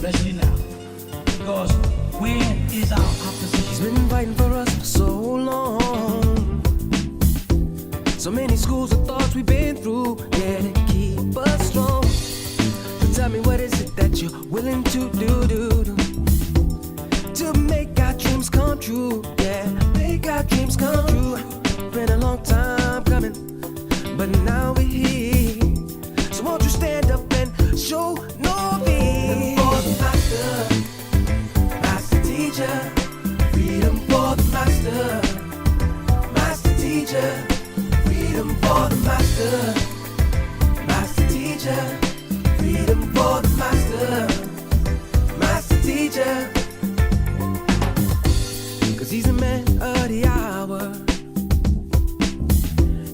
especially now. Because where is our opposition? He's been fighting for us for so long. So many schools of thoughts we've been through, yeah, to keep us strong. So tell me, what is it that you're willing to do to make our dreams come true? Yeah, make our dreams come true. Been a long time coming, but now we're here. So won't you stand up and show no fear? For the master, master teacher. Freedom for the master, master teacher. Freedom for the master, master teacher. Freedom for the master, master teacher. Cause he's a man of the hour.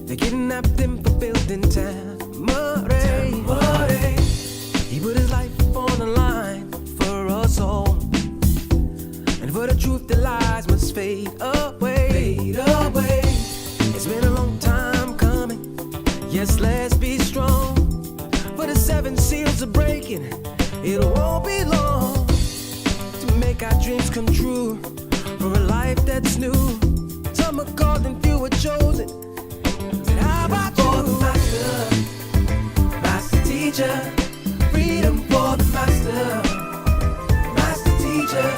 They kidnapped him for building Tamare. He put his life on the line for us all. And for the truth, the lies must fade away. Fade away. It's been a long time coming. Yes, let's be strong. For the 7 seals are breaking. It won't be long to make our dreams come true. For a life that's new. Some are called and few are chosen. Said, how about you? For the master, master teacher. Freedom for the master, master teacher.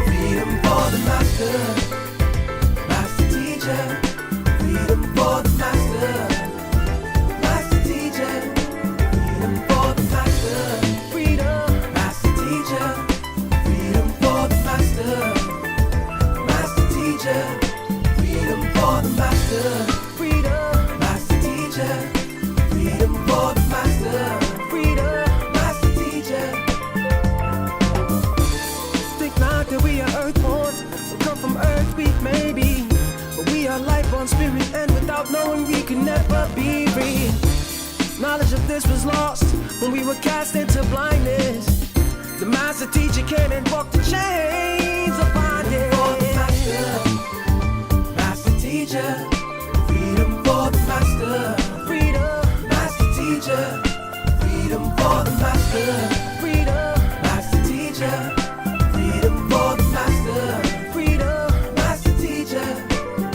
Freedom for the master, master teacher. Freedom for the master, master teacher. Freedom for the master, freedom, master teacher. Freedom for the master, master teacher. Freedom for the master, freedom, master teacher. Freedom for the master, freedom, master teacher. Think not that we are earthborn, so come from earth we may be, but we are life-born spirit, and without knowing we can never be free. Knowledge of this was lost when we were cast into blindness. The master teacher came and broke the chains of bondage. For the master, master teacher. Freedom for the master, freedom, master teacher. Freedom for the master, freedom, master teacher. Freedom for the master, freedom, master teacher.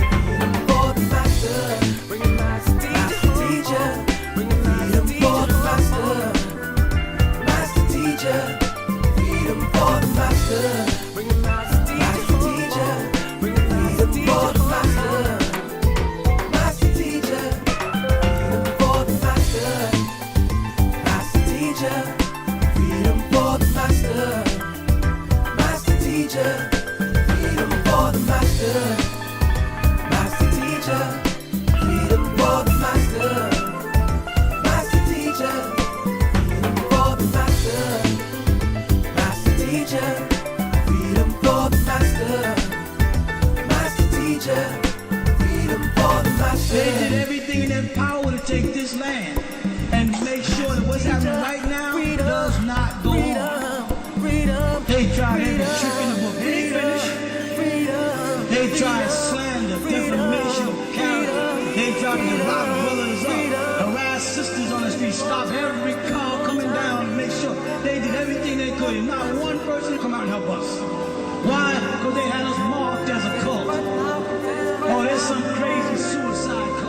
Freedom for the master, bring it master teacher. Bring it freedom for the master, master teacher. Freedom for the master, bring it master teacher. Bring it freedom for the master, master teacher. Freedom for the master, master teacher. Freedom for the master, master teacher. Freedom for the master, master teacher. Freedom for the master, master teacher. Freedom for the master, master teacher. Freedom for the master, master teacher. Freedom for the master. They did everything in their power to take this land and make sure that what's happening right now does not go on. They tried every trick in the book. They didn't finish. They tried slander, defamation of character. They tried to lock brothers up, harass sisters on the street, stop every car coming down and make sure they did everything they could. And not one person come out and help us. Why? Because they had us marked as a cult. Oh, there's some crazy suicide cult.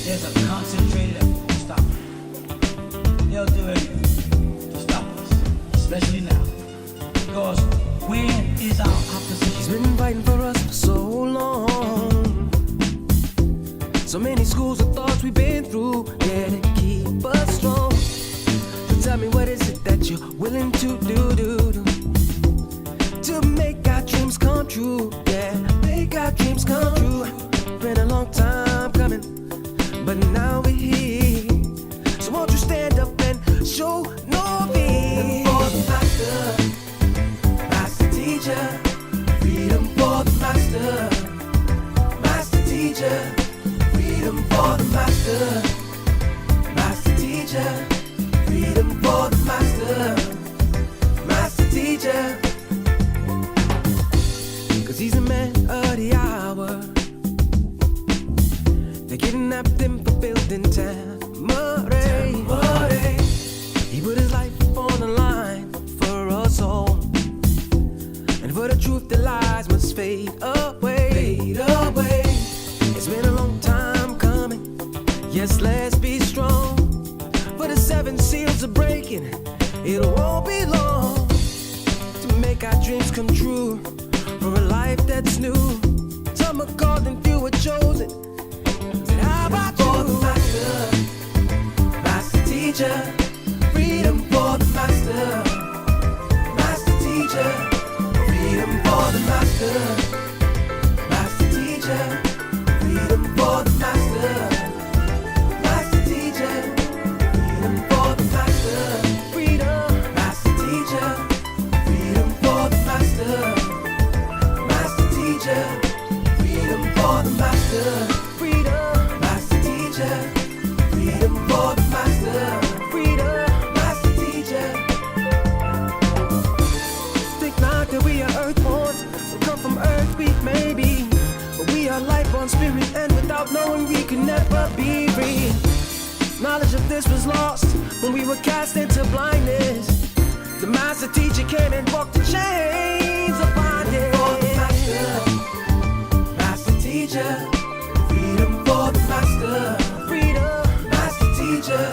There's a concentrated effort to stop it. They'll do anything to stop us, especially now. Because where is our opposition? He's been fighting for us for so long. So many schools of thoughts we've been through, yeah, to keep us strong. So tell me, what is it that you're willing to do to make our dreams come true? Yeah, make our dreams come true. Been a long time coming, but now we're here. So won't you stand up and show no fear? For the master, master teacher. Freedom for the master, master teacher. 'cause he's the man of the hour. They kidnapped him for building Tamare. He put his life on the line for us all, and for the truth the lies must fade away. Fade away. It's been a long time coming. Yes, let's be strong. For the 7 seals are breaking. It won't be long to make our dreams come true. For a life that's new. Some are called and few are chosen. Said, how about you? For the master, master teacher. Freedom for the master, master teacher. Freedom for the master, master teacher. Freedom for the master, master teacher. Freedom for the master, freedom, master teacher. Freedom for the master, master teacher. Freedom for the master, freedom, master teacher. Freedom for the master, freedom, master teacher. Think not that we are earthborn, we come from earth, we may be, but we are life on spirit, and without knowing we can never be free. Knowledge of this was lost when we were cast into blindness. The master teacher came and broke the chains of bondage. For the master, master teacher. Freedom for the master, freedom, master teacher.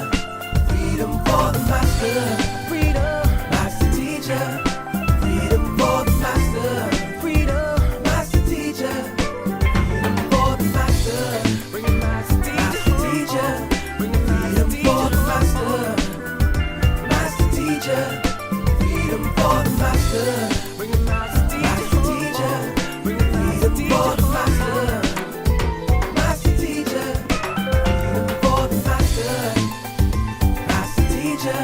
Freedom for the master, freedom, master teacher. Freedom for the master, freedom, master teacher. Freedom for the master, bring it master teacher. Bring it freedom for the master, master teacher. Freedom for the master, bring it master teacher. Bring it freedom for the master, master teacher. Freedom for the master, master teacher.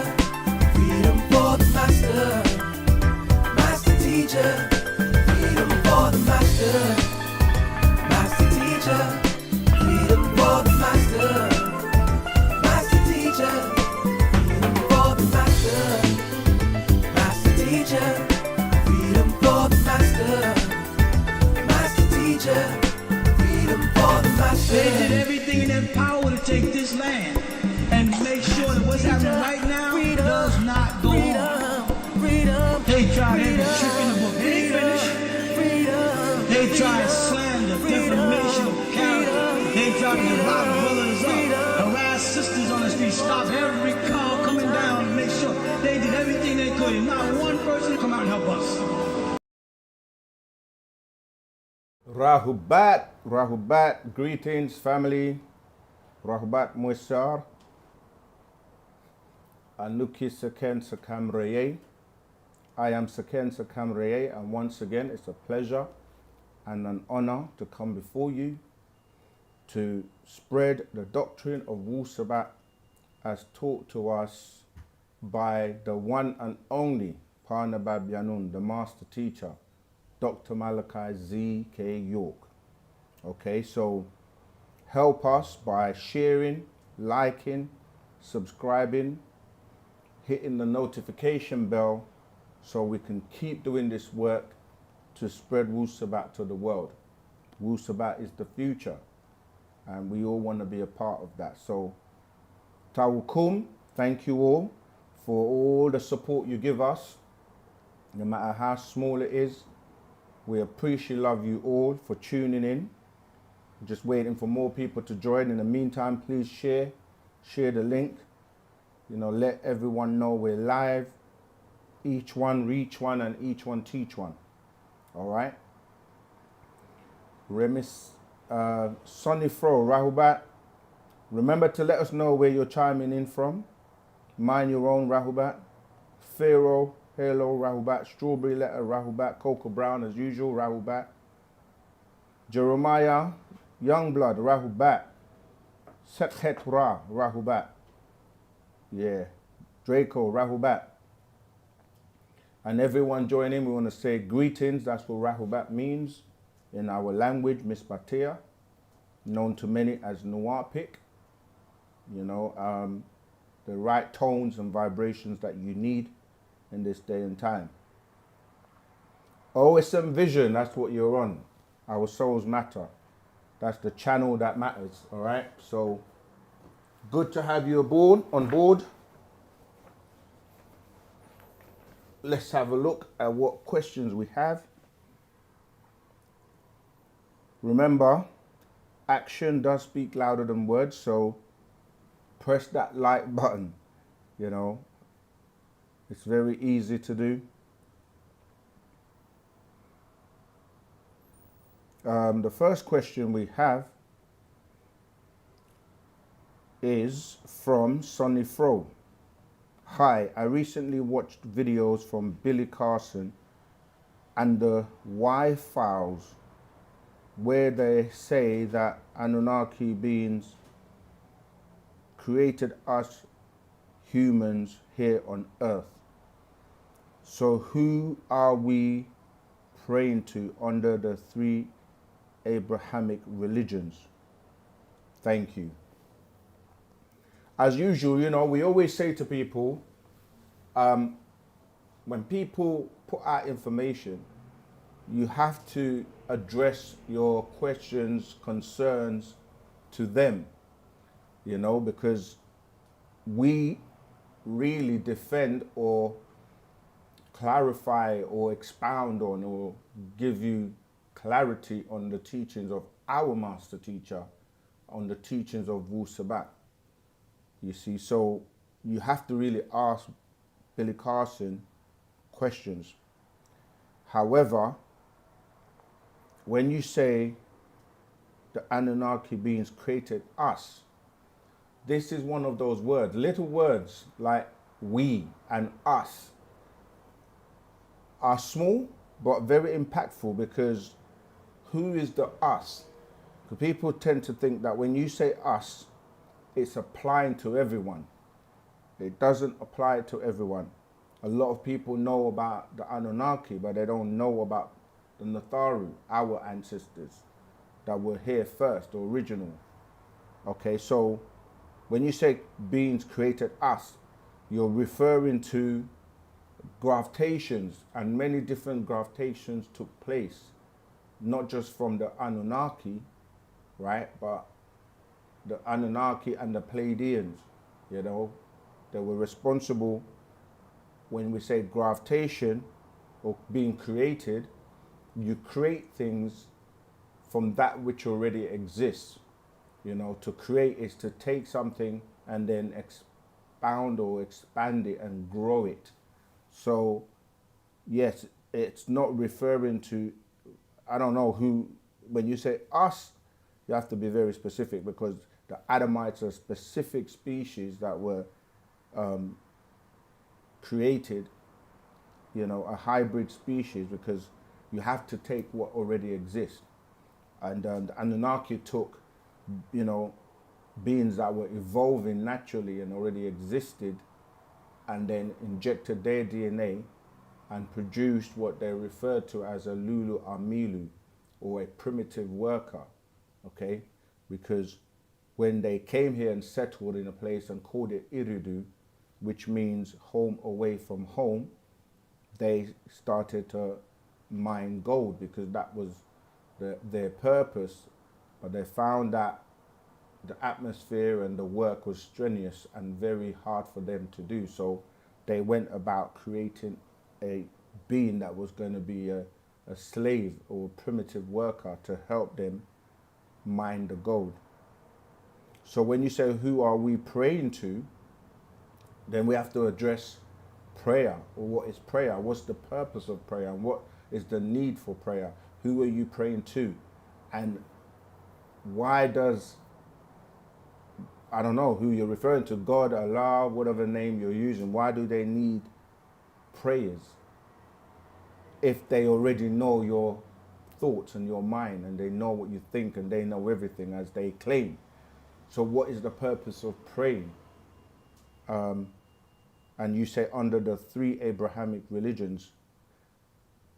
Freedom for the master, master teacher. Freedom for the master, master teacher. Freedom for the master, master teacher. Freedom for the master, master teacher. Freedom for the master, master teacher. Freedom for the master. They did everything in their power to take this land and make sure that what's happening right now does not go on. They tried every trick in the book. They ain't finished. They tried slander, defamation of character. They tried to lock brothers up, harass sisters on the street, stop every car coming down and make sure they did everything they could. And not one person come out and help us. Rahubat, Rahubat, greetings family. Rahubat Moisar. Anuki Seken Sakamreye. I am Seken Sakamreye, and once again it's a pleasure and an honor to come before you to spread the doctrine of Wu-Sabat as taught to us by the one and only Parnabab Yanun, the master teacher, Dr. Malachi Z.K. York. Okay, so help us by sharing, liking, subscribing, hitting the notification bell so we can keep doing this work to spread Wu-Sabat to the world. Wu-Sabat is the future, and we all want to be a part of that. So, Tawukum, thank you all for all the support you give us, no matter how small it is. We appreciate love you all for tuning in. Just waiting for more people to join. In the meantime, please share the link. You know, let everyone know we're live. Each one reach one and each one teach one. All right. Remis, Sonny Fro, Rahubat. Remember to let us know where you're chiming in from. Mind your own, Rahubat. Pharaoh, hello, Rahubat. Strawberry letter, Rahubat. Cocoa Brown, as usual, Rahubat. Jeremiah, Youngblood, Rahubat. Sekhet Ra, Rahubat. Yeah. Draco, Rahubat. And everyone join in, we want to say greetings. That's what Rahubat means in our language, Misbatia, known to many as wu-nuwapu. You know, the right tones and vibrations that you need in this day and time. OSM Vision, that's what you're on. Our souls matter. That's the channel that matters, all right? So good to have you on board. Let's have a look at what questions we have. Remember, action does speak louder than words, so press that like button, you know. It's very easy to do. The first question we have is from Sonny Fro. Hi, I recently watched videos from Billy Carson and the Y Files where they say that Anunnaki beings created us humans here on Earth. So who are we praying to under the 3 Abrahamic religions? Thank you. As usual, you know, we always say to people, when people put out information, you have to address your questions, concerns to them, you know, because we really defend or clarify or expound on or give you clarity on the teachings of our master teacher, on the teachings of Wu-Sabat. You see, so you have to really ask Billy Carson questions. However, when you say the Anunnaki beings created us, this is one of those words, little words like we and us are small but very impactful, because who is the us? Because people tend to think that when you say us, it's applying to everyone. It doesn't apply to everyone. A lot of people know about the Anunnaki, but they don't know about the Natharu, our ancestors that were here first, the original. Okay, so when you say beings created us, you're referring to gravitations, and many different gravitations took place, not just from the Anunnaki, right, but the Anunnaki and the Pleiadians, you know, they were responsible. When we say gravitation or being created, you create things from that which already exists. You know, to create is to take something and then expound or expand it and grow it. So, yes, it's not referring to, I don't know who, when you say us, you have to be very specific, because the Adamites are a specific species that were created, you know, a hybrid species, because you have to take what already exists. And the Anunnaki took, you know, beings that were evolving naturally and already existed, and then injected their DNA and produced what they referred to as a Lulu Amilu, or a primitive worker, okay? Because when they came here and settled in a place and called it Iridu, which means home away from home, they started to mine gold, because that was their purpose. But they found that the atmosphere and the work was strenuous and very hard for them to do. So they went about creating a being that was going to be a slave or primitive worker to help them mine the gold. So when you say who are we praying to, then we have to address prayer, or what is prayer? What's the purpose of prayer, and what is the need for prayer? Who are you praying to? And why does, I don't know who you're referring to, God, Allah, whatever name you're using, why do they need prayers if they already know your thoughts and your mind, and they know what you think, and they know everything as they claim? So what is the purpose of praying? And you say under the 3 Abrahamic religions,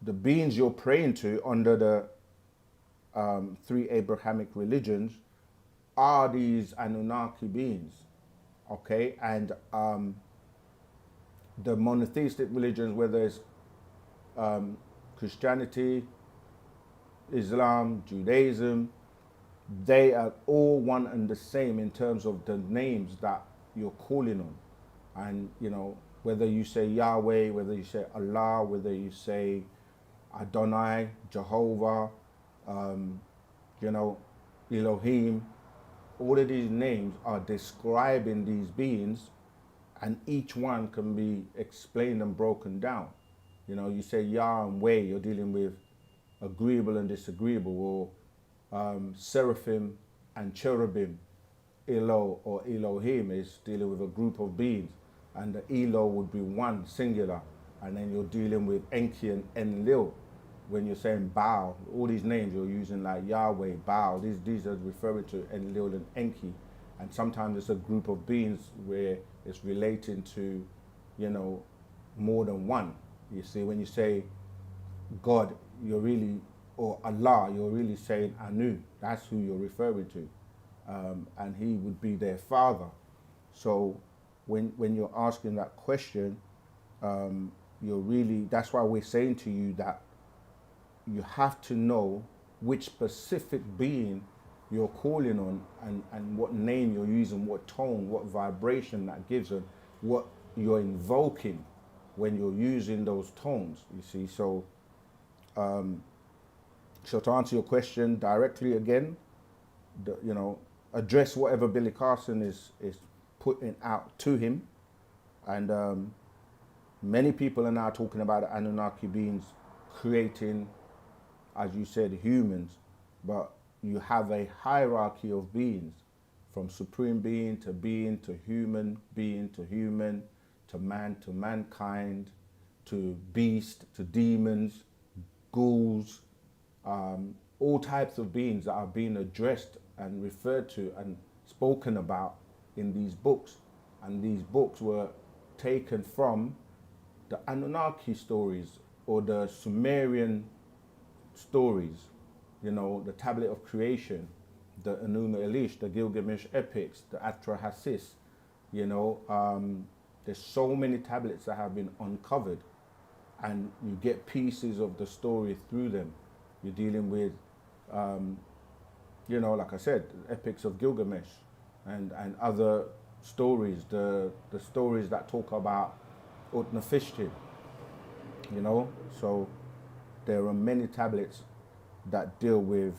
the beings you're praying to under the 3 Abrahamic religions are these Anunnaki beings, okay? And the monotheistic religions, whether it's Christianity, Islam, Judaism, they are all one and the same in terms of the names that you're calling on. And, you know, whether you say Yahweh, whether you say Allah, whether you say Adonai, Jehovah, you know, Elohim, all of these names are describing these beings, and each one can be explained and broken down. You know, you say Yah and Weh, you're dealing with agreeable and disagreeable, or seraphim and cherubim. Elo or Elohim is dealing with a group of beings, and the Elo would be one singular, and then you're dealing with Enki and Enlil. When you're saying Baal, all these names you're using like Yahweh, Baal, these are referring to Enlil and Enki, and sometimes it's a group of beings where it's relating to, you know, more than one. You see, when you say God, you're really, or Allah, you're really saying Anu. That's who you're referring to, and he would be their father. So when you're asking that question, you're really, that's why we're saying to you that you have to know which specific being you're calling on, and what name you're using, what tone, what vibration that gives, and what you're invoking when you're using those tones, you see. So so to answer your question directly again, you know, address whatever Billy Carson is putting out to him. And many people are now talking about the Anunnaki beings creating, as you said, humans, but you have a hierarchy of beings, from supreme being to human being to human, to man to mankind, to beast, to demons, ghouls, all types of beings that are being addressed and referred to and spoken about in these books. And these books were taken from the Anunnaki stories, or the Sumerian stories, you know, the Tablet of Creation, the Enuma Elish, the Gilgamesh epics, the Atrahasis, you know, there's so many tablets that have been uncovered, and you get pieces of the story through them. You're dealing with, you know, like I said, epics of Gilgamesh and other stories, the stories that talk about Utnapishtim, you know. So there are many tablets that deal with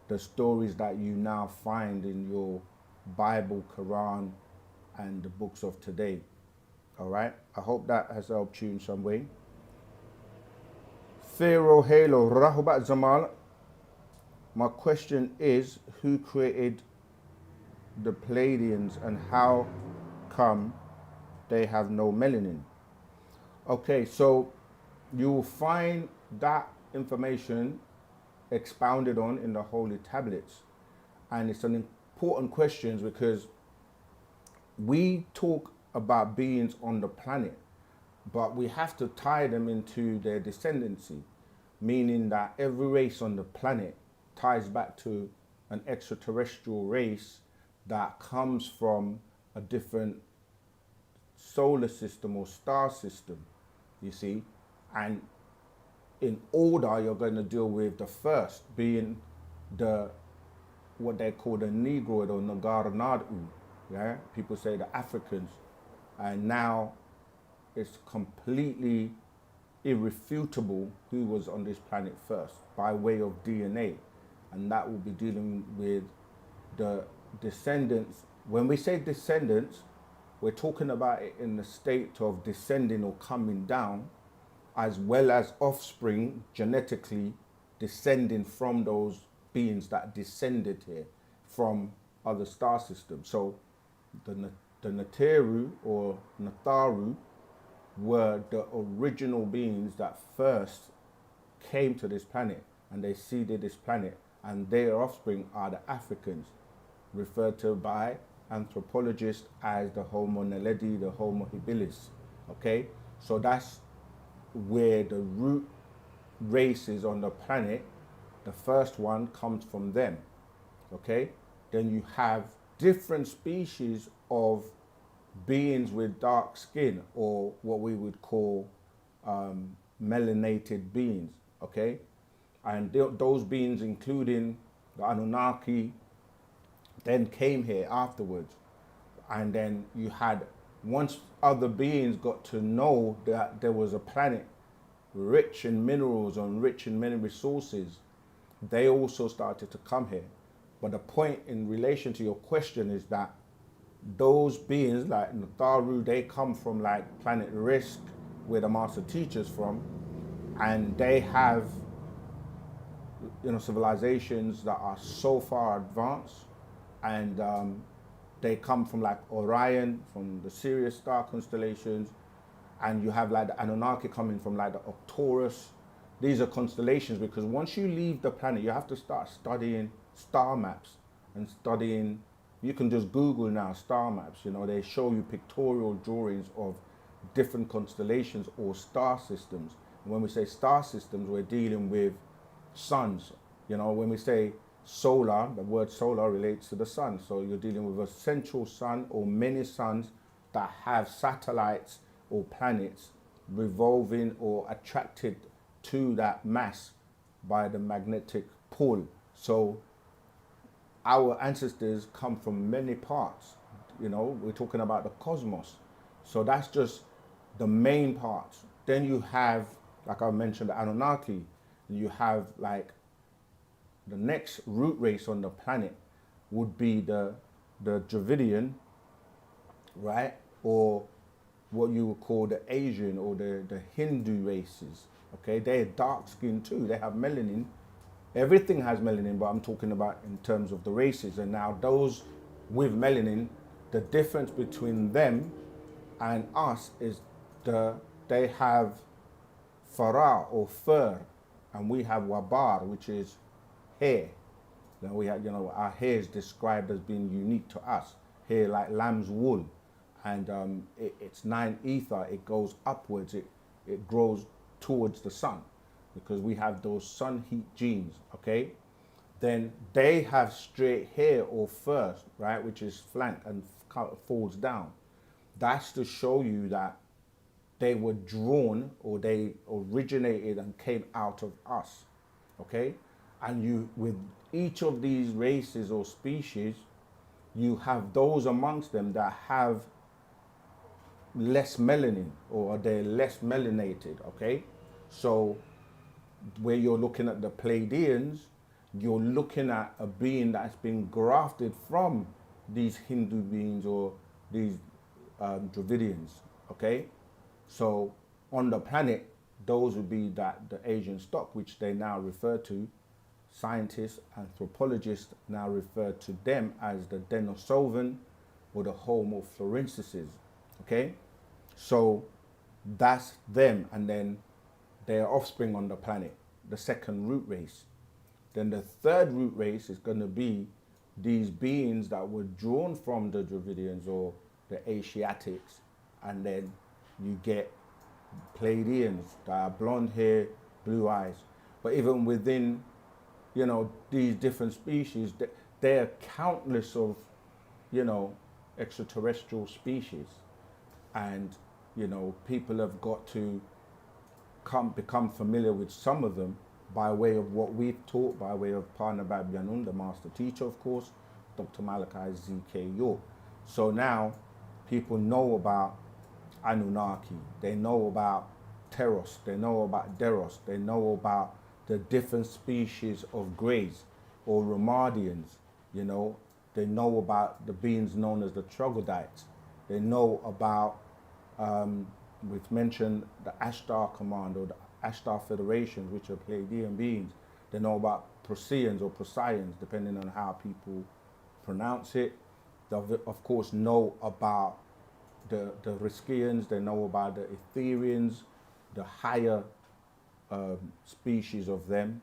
the stories that you now find in your Bible, Quran, and the books of today. All right, I hope that has helped you in some way. Pharaoh Halo Rahubat Zamal, my question is, who created the Pleiadians and how come they have no melanin? Okay, so you will find that information expounded on in the holy tablets, and it's an important question because we talk about beings on the planet, but we have to tie them into their descendancy, meaning that every race on the planet ties back to an extraterrestrial race that comes from a different solar system or star system, you see. And in order, you're going to deal with the first being the, what they call the Negroid or Nagar Nadu, yeah? People say the Africans. And now it's completely irrefutable who was on this planet first by way of DNA. And that will be dealing with the descendants. When we say descendants, we're talking about it in the state of descending or coming down, as well as offspring genetically descending from those beings that descended here from other star systems. So the Neteru or Natharu were the original beings that first came to this planet, and they seeded this planet, and their offspring are the Africans, referred to by anthropologists as the Homo naledi, the Homo habilis. Okay, so that's where the root races on the planet, the first one comes from them. Okay, then you have different species of beings with dark skin, or what we would call melanated beings, okay? And those beings, including the Anunnaki, then came here afterwards. And then you had, once other beings got to know that there was a planet rich in minerals and rich in many resources, they also started to come here. But the point in relation to your question is that those beings like Natharu, they come from like planet Risk, where the master teacher's from, and they have, you know, civilizations that are so far advanced, and they come from like Orion, from the Sirius star constellations, and you have like the Anunnaki coming from like the Arcturus. These are constellations, because once you leave the planet, you have to start studying star maps and studying. You can just Google now star maps, you know, they show you pictorial drawings of different constellations or star systems. And when we say star systems, we're dealing with suns. You know, when we say solar, the word solar relates to the sun. So you're dealing with a central sun or many suns that have satellites or planets revolving or attracted to that mass by the magnetic pull. So our ancestors come from many parts. You know, we're talking about the cosmos. So that's just the main parts. Then you have, like I mentioned, the Anunnaki. You have like the next root race on the planet would be the Dravidian, right? Or what you would call the Asian or the Hindu races. Okay, they're dark skinned too. They have melanin. Everything has melanin, but I'm talking about in terms of the races. And now those with melanin, the difference between them and us is they have farah or fur, and we have wabar, which is hair. Then we have, you know, our hair is described as being unique to us. Hair like lamb's wool, and it's 9 ether. It goes upwards. It grows towards the sun, because we have those sun heat genes, okay? Then they have straight hair or fur, right, which is flank and falls down. That's to show you that they were drawn, or they originated and came out of us, okay? And you, with each of these races or species, you have those amongst them that have less melanin, or they're less melanated, okay? So where you're looking at the Pleiadians, you're looking at a being that's been grafted from these Hindu beings or these Dravidians, okay? So on the planet, those would be the Asian stock, which they now refer to, scientists, anthropologists now refer to them as the Denisovan or the Homo florensis, okay? So that's them, and then their offspring on the planet, the second root race. Then the third root race is going to be these beings that were drawn from the Dravidians or the Asiatics, and then you get Pleiadians that are blonde hair, blue eyes. But even within, you know, these different species, there are countless of, you know, extraterrestrial species, and, you know, people have got to become familiar with some of them by way of what we've taught, by way of Parnabab Yanun, the master teacher, of course, Dr. Malachi Z.K. York. So now people know about Anunnaki, they know about Teros, they know about Deros, they know about the different species of greys or Ramadians, you know, they know about the beings known as the troglodytes, they know about we've mentioned the Ashtar Command or the Ashtar Federation, which are Pleiadian beings. They know about Procyans or Procyans, depending on how people pronounce it. They, of course, know about the Riskians. They know about the Etherians, the higher species of them.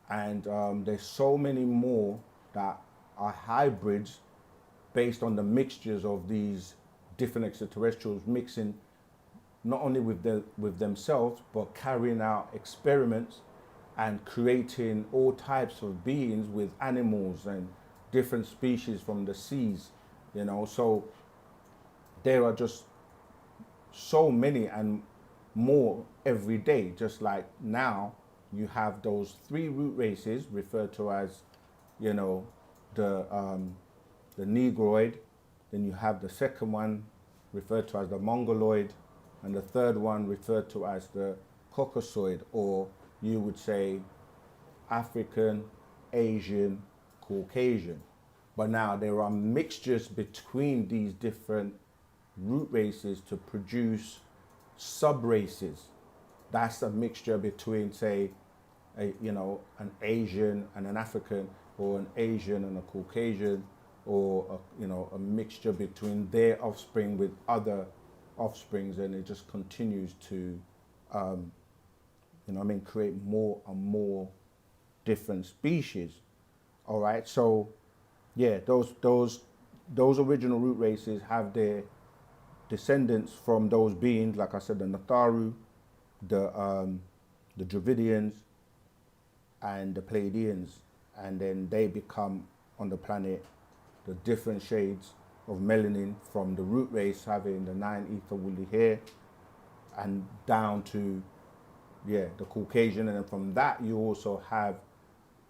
And there's so many more that are hybrids based on the mixtures of these different extraterrestrials mixing not only with themselves, but carrying out experiments and creating all types of beings with animals and different species from the seas, you know. So there are just so many, and more every day. Just like now, you have those 3 root races referred to as, you know, the Negroid. Then you have the second one referred to as the Mongoloid, and the third one referred to as the Caucasoid, or you would say African, Asian, Caucasian. But now there are mixtures between these different root races to produce sub-races. That's a mixture between, say, an Asian and an African, or an Asian and a Caucasian, or a mixture between their offspring with other offsprings, and it just continues to, create more and more different species. All right, so yeah, those original root races have their descendants from those beings, like I said, the Natharu, the Dravidians, and the Pleiadians, and then they become on the planet the different shades of melanin, from the root race having the 9 ether woolly hair, and down to the Caucasian, and then from that you also have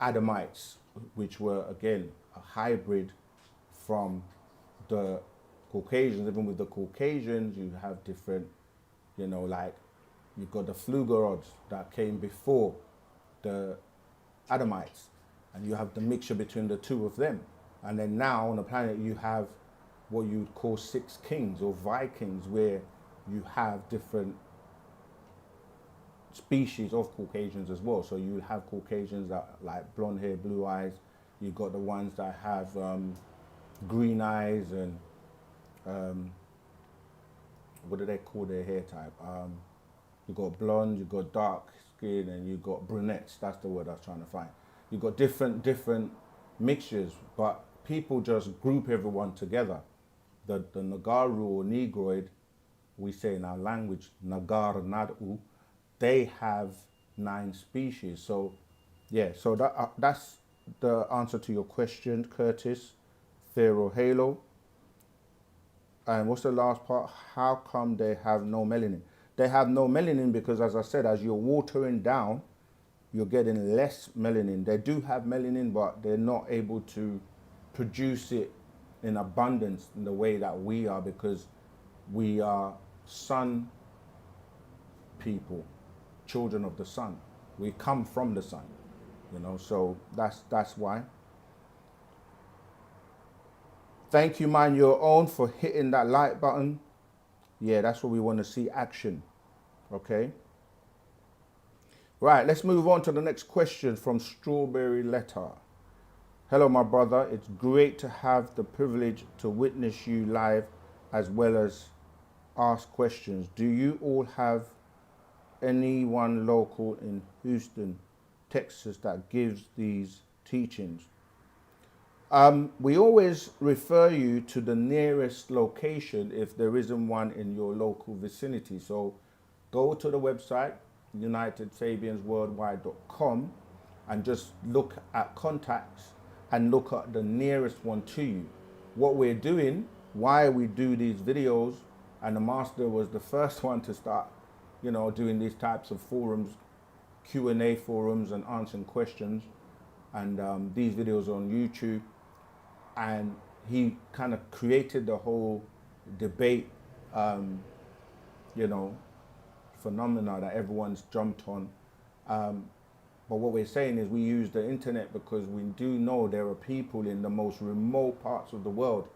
Adamites, which were again a hybrid from the Caucasians. Even with the Caucasians, you have different, like you've got the Flugorods that came before the Adamites, and you have the mixture between the two of them. And then now on the planet you have what you would call 6 kings or Vikings, where you have different species of Caucasians as well. So you have Caucasians that like blonde hair, blue eyes. You've got the ones that have green eyes, and what do they call their hair type? You've got blonde, you've got dark skin, and you've got brunettes. That's the word I was trying to find. You've got different mixtures, but people just group everyone together. The Nagaru or Negroid, we say in our language, Nagar Nadu, they have 9 species. So yeah, so that's the answer to your question, Curtis, Pharaoh Halo. And what's the last part? How come they have no melanin? They have no melanin because, as I said, as you're watering down, you're getting less melanin. They do have melanin, but they're not able to produce it in abundance in the way that we are, because we are sun people, children of the sun. We come from the sun, so that's why. Thank you, Mind Your Own, for hitting that like button. Yeah, that's what we want to see, action. Okay. Right, let's move on to the next question from Strawberry Letter. Hello, my brother. It's great to have the privilege to witness you live as well as ask questions. Do you all have anyone local in Houston, Texas that gives these teachings? We always refer you to the nearest location if there isn't one in your local vicinity. So go to the website, unitedfabiansworldwide.com, and just look at contacts and look at the nearest one to you. What we're doing, why we do these videos, and the master was the first one to start, doing these types of forums, Q&A forums, and answering questions, and these videos on YouTube. And he kind of created the whole debate, phenomena that everyone's jumped on. But what we're saying is we use the internet because we do know there are people in the most remote parts of the world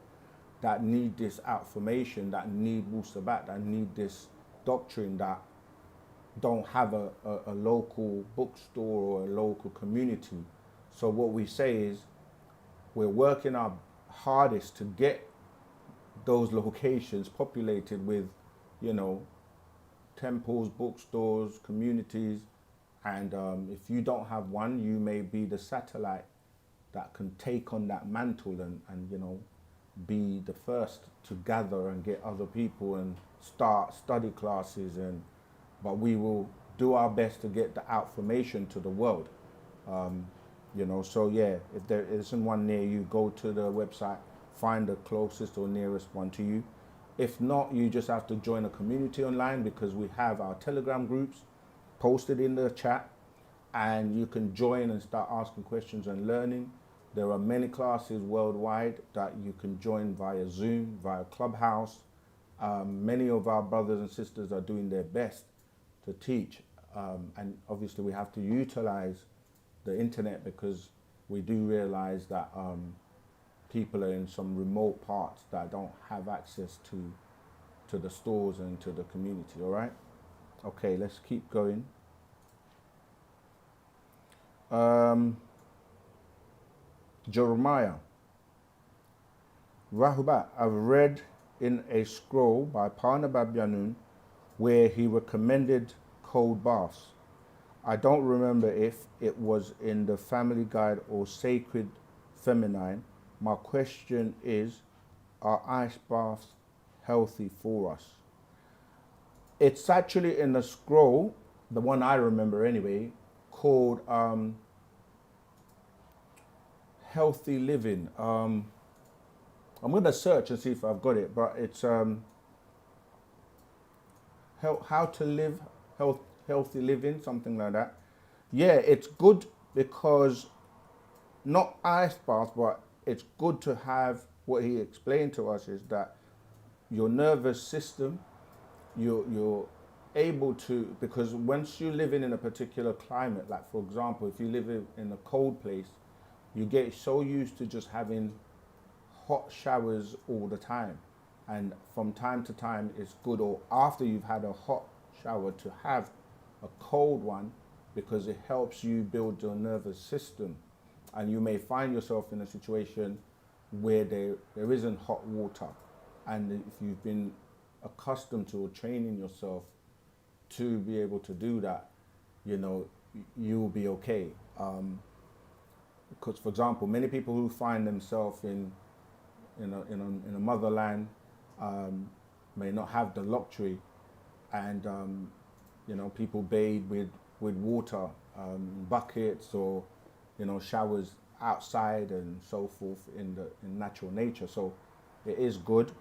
that need this affirmation, that need Wu-Sabat, that need this doctrine, that don't have a local bookstore or a local community. So what we say is we're working our hardest to get those locations populated with, temples, bookstores, communities. And if you don't have one, you may be the satellite that can take on that mantle and be the first to gather and get other people and start study classes. But we will do our best to get the information to the world. So yeah, if there isn't one near you, go to the website, find the closest or nearest one to you. If not, you just have to join a community online, because we have our Telegram groups posted in the chat, and you can join and start asking questions and learning. There are many classes worldwide that you can join via Zoom, via Clubhouse. Many of our brothers and sisters are doing their best to teach. And obviously we have to utilize the internet, because we do realize that people are in some remote parts that don't have access to the stores and to the community, all right? Okay, let's keep going. Jeremiah. Rahubat, I've read in a scroll by Parnabab Yanun where he recommended cold baths. I don't remember if it was in the Family Guide or Sacred Feminine. My question is, are ice baths healthy for us? It's actually in the scroll, the one I remember anyway, called Healthy Living. I'm going to search and see if I've got it, but it's how to live healthy living, something like that. Yeah, it's good because not ice baths, but it's good to have, what he explained to us is that your nervous system, you're able to, because once you live in a particular climate, like for example, if you live in a cold place, you get so used to just having hot showers all the time. And from time to time, it's good, or after you've had a hot shower, to have a cold one, because it helps you build your nervous system. And you may find yourself in a situation where there isn't hot water. And if you've been accustomed to or training yourself to be able to do that, you know, you'll be okay. Because, for example, many people who find themselves in a motherland may not have the luxury, and you know, people bathe with water, buckets, or you know, showers outside and so forth in natural nature. So it is good,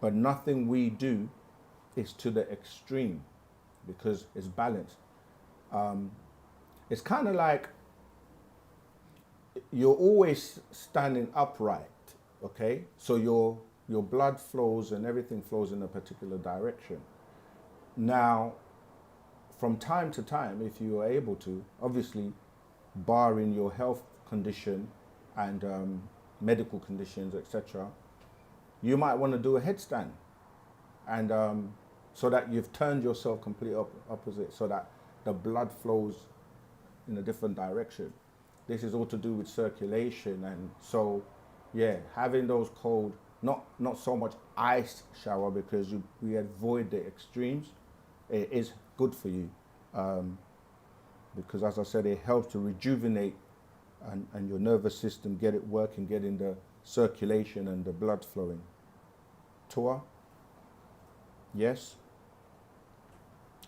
but nothing we do is to the extreme, because it's balanced. It's kind of like you're always standing upright, okay? So your blood flows and everything flows in a particular direction. Now, from time to time, if you are able to, obviously, barring your health condition and medical conditions, etc., you might want to do a headstand, and so that you've turned yourself completely opposite, so that the blood flows in a different direction. This is all to do with circulation, and so, yeah, having those cold, not so much ice shower, because we avoid the extremes. It is good for you, because as I said, it helps to rejuvenate and your nervous system, get it working, getting the circulation and the blood flowing. Tua? Yes?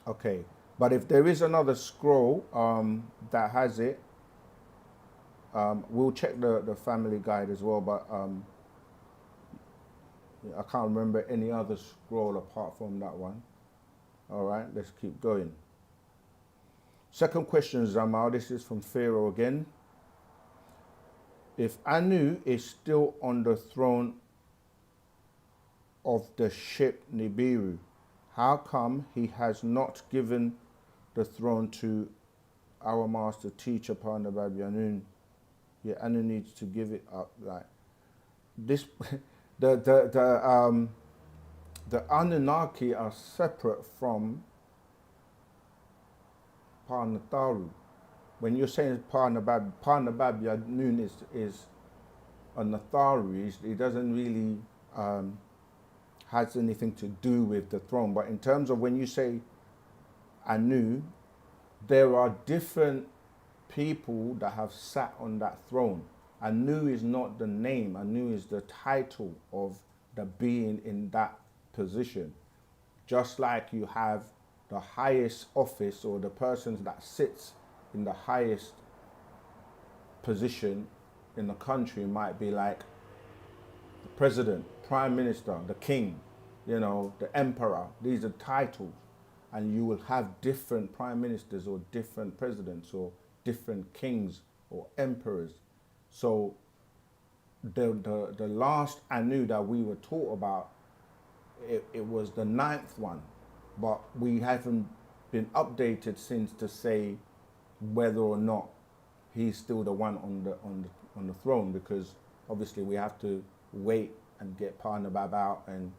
Okay, but if there is another scroll that has it, we'll check the Family Guide as well, but I can't remember any other scroll apart from that one. All right, let's keep going. Second question, Zamal, this is from Pharaoh again. If Anu is still on the throne of the ship Nibiru, how come he has not given the throne to our master teacher Parnabab Yanun? Yeah, Anu needs to give it up. Like this, the Anunnaki are separate from Parnataru. When you're saying Parnabab Yanun is a Natharu, it doesn't really has anything to do with the throne. But in terms of when you say Anu, there are different people that have sat on that throne. Anu is not the name, Anu is the title of the being in that position. Just like you have the highest office, or the person that sits in the highest position in the country might be like the president, prime minister, the king. the emperor. These are titles. And you will have different prime ministers or different presidents or different kings or emperors. So the last I knew that we were taught about, it was the 9th one, but we haven't been updated since to say whether or not he's still the one on the throne, because obviously we have to wait and get Parnabab out, and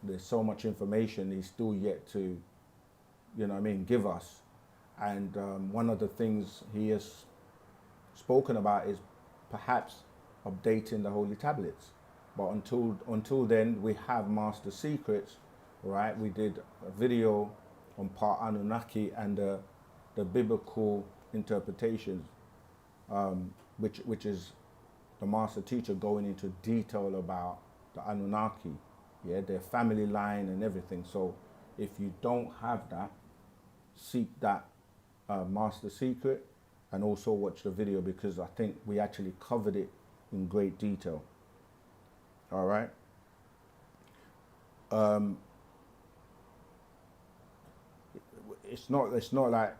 there's so much information he's still yet to, give us. And one of the things he has spoken about is perhaps updating the holy tablets. But until then, we have Master Secrets, right? We did a video on part Anunnaki and the biblical interpretations, which is the master teacher going into detail about the Anunnaki, their family line and everything. So if you don't have that, seek that Master Secret and also watch the video, because I think we actually covered it in great detail. All right. It's not like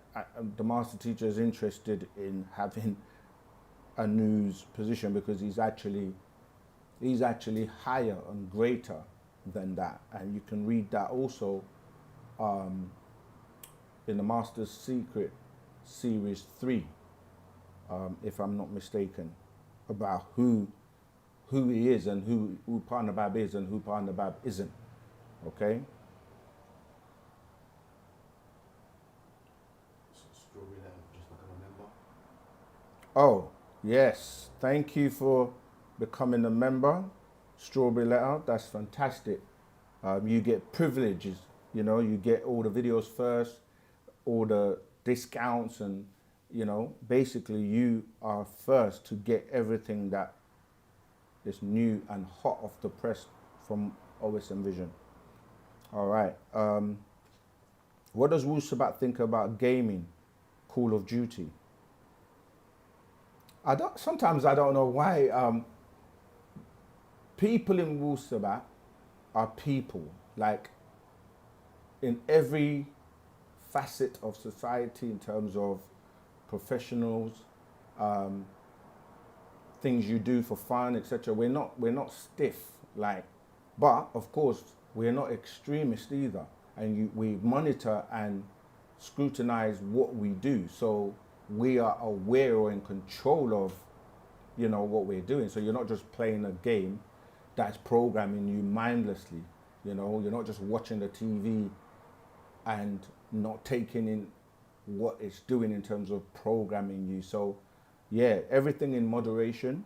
the master teacher is interested in having a news position, because he's actually higher and greater than that, and you can read that also in the Master's Secret Series 3, if I'm not mistaken, about who he is and who Parnabab is and who Parnabab isn't. Okay. Strawberry letter, just become a member. Oh yes, thank you for becoming a member. Strawberry letter, that's fantastic. You get privileges, you get all the videos first, all the discounts, and basically you are first to get everything that is new and hot off the press from OSM Vision. All right. What does Wu-Sabat think about gaming, Call of Duty? Sometimes I don't know why people in Wu-Sabat are people, like in every facet of society, in terms of professionals, things you do for fun, etc. We're not stiff, but of course we're not extremist either, and we monitor and scrutinize what we do, so we are aware or in control of what we're doing. So you're not just playing a game that's programming you mindlessly. You're not just watching the TV and not taking in what it's doing in terms of programming you. So yeah, everything in moderation.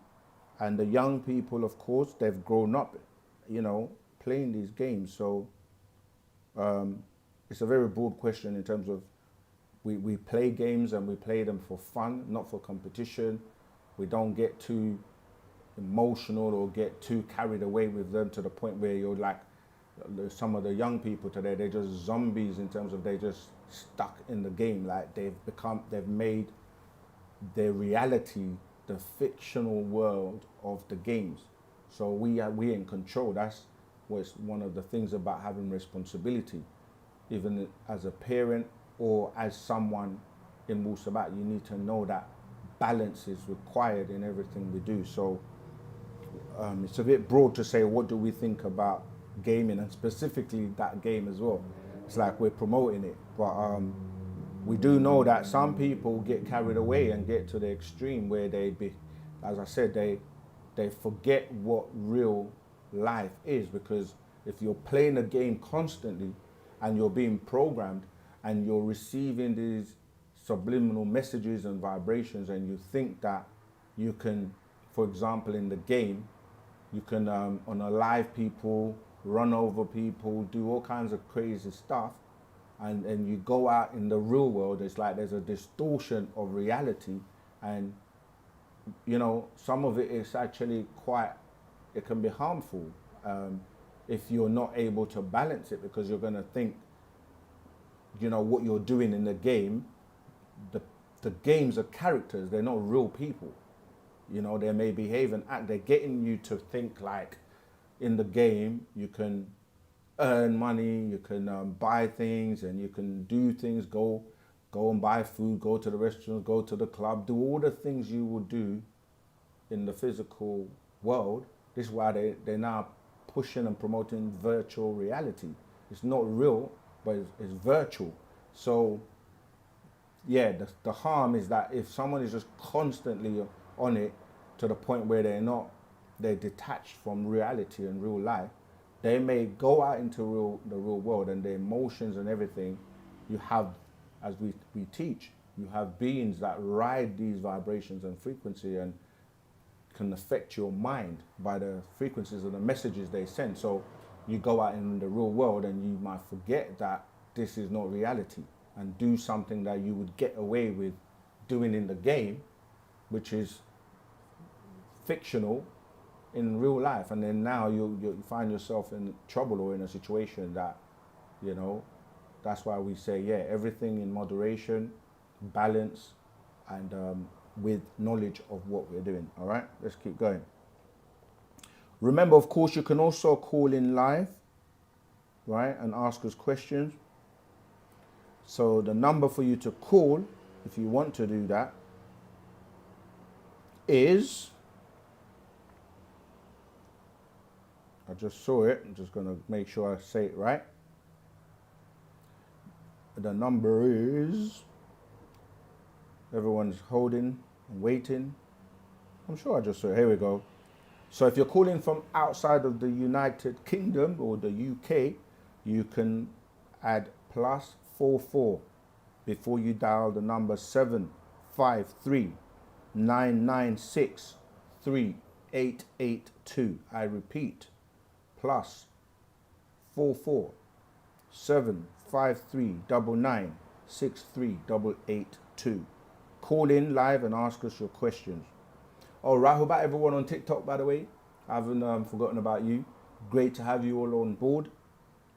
And the young people, of course, they've grown up playing these games. So it's a very broad question in terms of we play games and we play them for fun, not for competition. We don't get too emotional or get too carried away with them to the point where you're like some of the young people today, they're just zombies in terms of they're just stuck in the game. Like they've made their reality the fictional world of the games. So we're in control. That's what's one of the things about having responsibility, even as a parent or as someone in Wu-Sabat. You need to know that balance is required in everything we do. So it's a bit broad to say what do we think about gaming, and specifically that game as well. It's like we're promoting it, but we do know that some people get carried away and get to the extreme where as I said, they forget what real life is, because if you're playing a game constantly and you're being programmed and you're receiving these subliminal messages and vibrations, and you think that you can, for example, in the game, you can unalive people, run over people, do all kinds of crazy stuff, and you go out in the real world, it's like there's a distortion of reality, and some of it is actually it can be harmful if you're not able to balance it, because you're going to think what you're doing in the game. The games are characters, they're not real people. They may behave and act, they're getting you to think like in the game you can earn money, you can buy things, and you can do things, go and buy food, go to the restaurant, go to the club, do all the things you would do in the physical world. This is why they're now pushing and promoting virtual reality. It's not real, but it's virtual. So yeah, the harm is that if someone is just constantly on it to the point where they're detached from reality and real life, they may go out into the real world, and their emotions and everything, you have, as we teach, you have beings that ride these vibrations and frequency and can affect your mind by the frequencies of the messages they send. So you go out in the real world and you might forget that this is not reality, and do something that you would get away with doing in the game, which is fictional, in real life. And then now you find yourself in trouble or in a situation that, you know, that's why we say, yeah, everything in moderation, balance, and with knowledge of what we're doing. All right, let's keep going. Remember, of course, you can also call in live, right, and ask us questions. So the number for you to call, if you want to do that, is, I just saw it, I'm just going to make sure I say it right. The number is, everyone's holding and waiting. I'm sure I just saw it. Here we go. So if you're calling from outside of the United Kingdom or the UK, you can add +44 before you dial the number 753 996 3882. I repeat, +44 753 996 3882. Call in live and ask us your questions. All right, how about everyone on TikTok, by the way? I haven't forgotten about you. Great to have you all on board.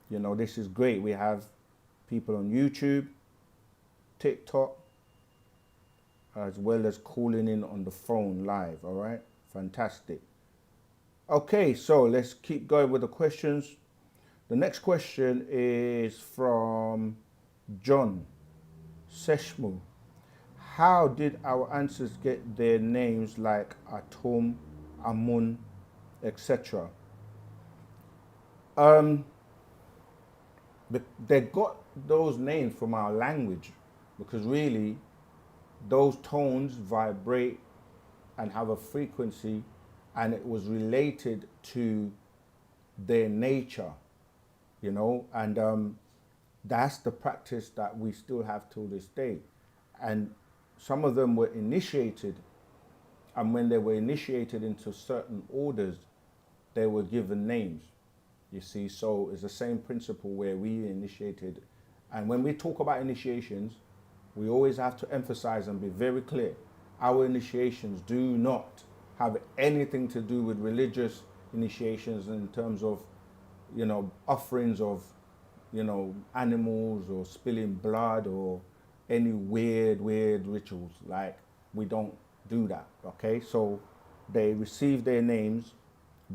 You know, this is great. We have people on YouTube, TikTok, as well as calling in on the phone live. All right, fantastic. Okay, so let's keep going with the questions. The next question is from John Seshmu. How did our ancestors get their names like Atum, Amun, etc.? They got those names from our language, because really those tones vibrate and have a frequency, and it was related to their nature, you know, and that's the practice that we still have till this day. And some of them were initiated, and when they were initiated into certain orders, they were given names, you see. So it's the same principle where we initiated. And when we talk about initiations, we always have to emphasize and be very clear. Our initiations do not have anything to do with religious initiations in terms of, you know, offerings of, you know, animals or spilling blood or any weird rituals. Like, we don't do that, okay? So they receive their names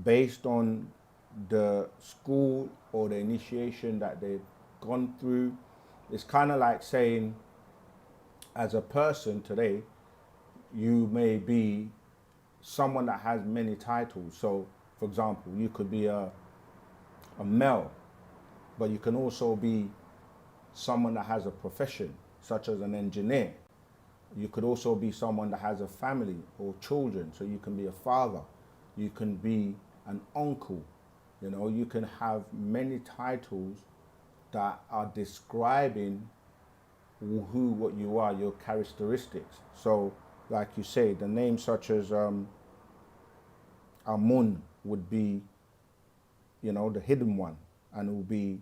based on the school or the initiation that they've gone through. It's kind of like saying, as a person today, you may be someone that has many titles. So, for example, you could be a male, but you can also be someone that has a profession, such as an engineer. You could also be someone that has a family or children, so you can be a father. You can be an uncle. You know, you can have many titles that are describing what you are, your characteristics. So, like you say, the name such as Amun would be, you know, the hidden one, and it will be,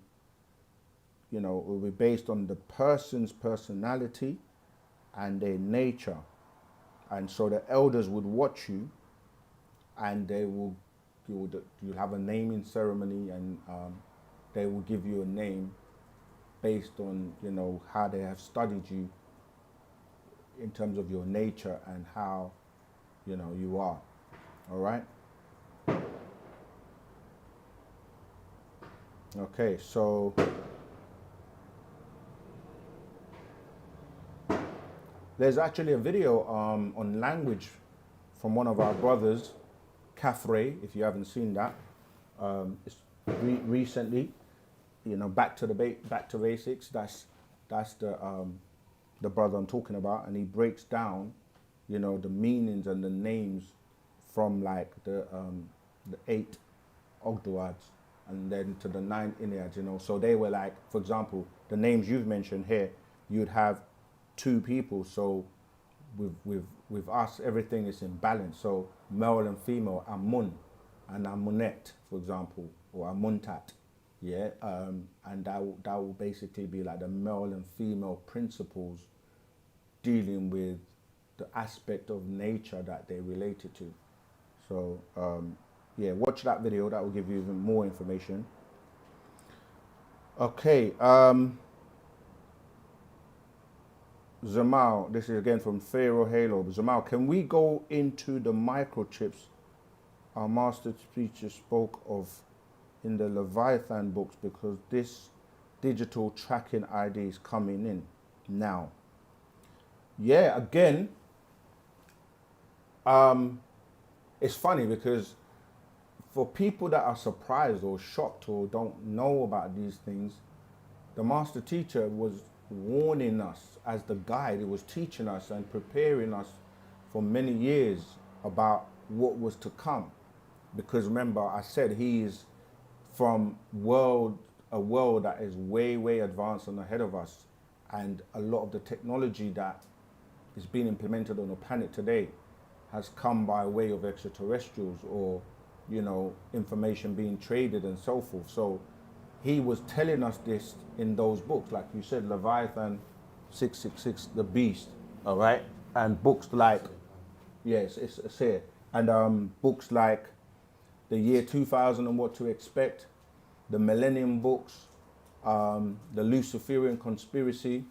you know, it will be based on the person's personality and their nature. And so the elders would watch you, and you'll have a naming ceremony, and they will give you a name based on, you know, how they have studied you in terms of your nature and how, you know, you are. All right. Okay, so there's actually a video on language from one of our brothers, Kafre, if you haven't seen that. It's recently, you know, back to basics. That's the brother I'm talking about, and he breaks down, you know, the meanings and the names from like the 8 Ogdoads and then to the 9 Enneads, you know. So they were like, for example, the names you've mentioned here, you'd have 2 people. So with us, everything is in balance. So male and female, Amun and Amunet, for example, or Amuntat, yeah, and that will basically be like the male and female principles dealing with the aspect of nature that they're related to. So yeah, watch that video. That will give you even more information. Okay. Zamal, this is again from Pharaoh Halo. Zamal, can we go into the microchips our master teacher spoke of in the Leviathan books, because this digital tracking ID is coming in now? Yeah, again, it's funny because for people that are surprised or shocked or don't know about these things, the master teacher was warning us as the guide. He was teaching us and preparing us for many years about what was to come. Because remember, I said he is from a world that is way, way advanced and ahead of us. And a lot of the technology that is being implemented on the planet today has come by way of extraterrestrials, or, you know, information being traded and so forth. So he was telling us this in those books, like you said, Leviathan 666, the Beast, all right? And books like, yes, it's here. And books like The Year 2000 and What to Expect, the Millennium books, the Luciferian Conspiracy.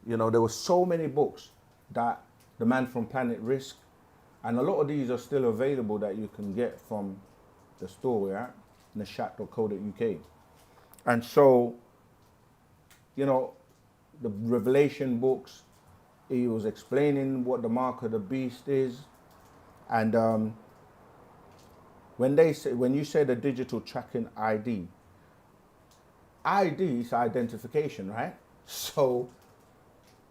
You know, there were so many books that The Man from Planet Risk, and a lot of these are still available that you can get from the store we're at, nashat.co.uk. And so, you know, the Revelation books, he was explaining what the mark of the beast is. And when you say the digital tracking ID is identification, right? So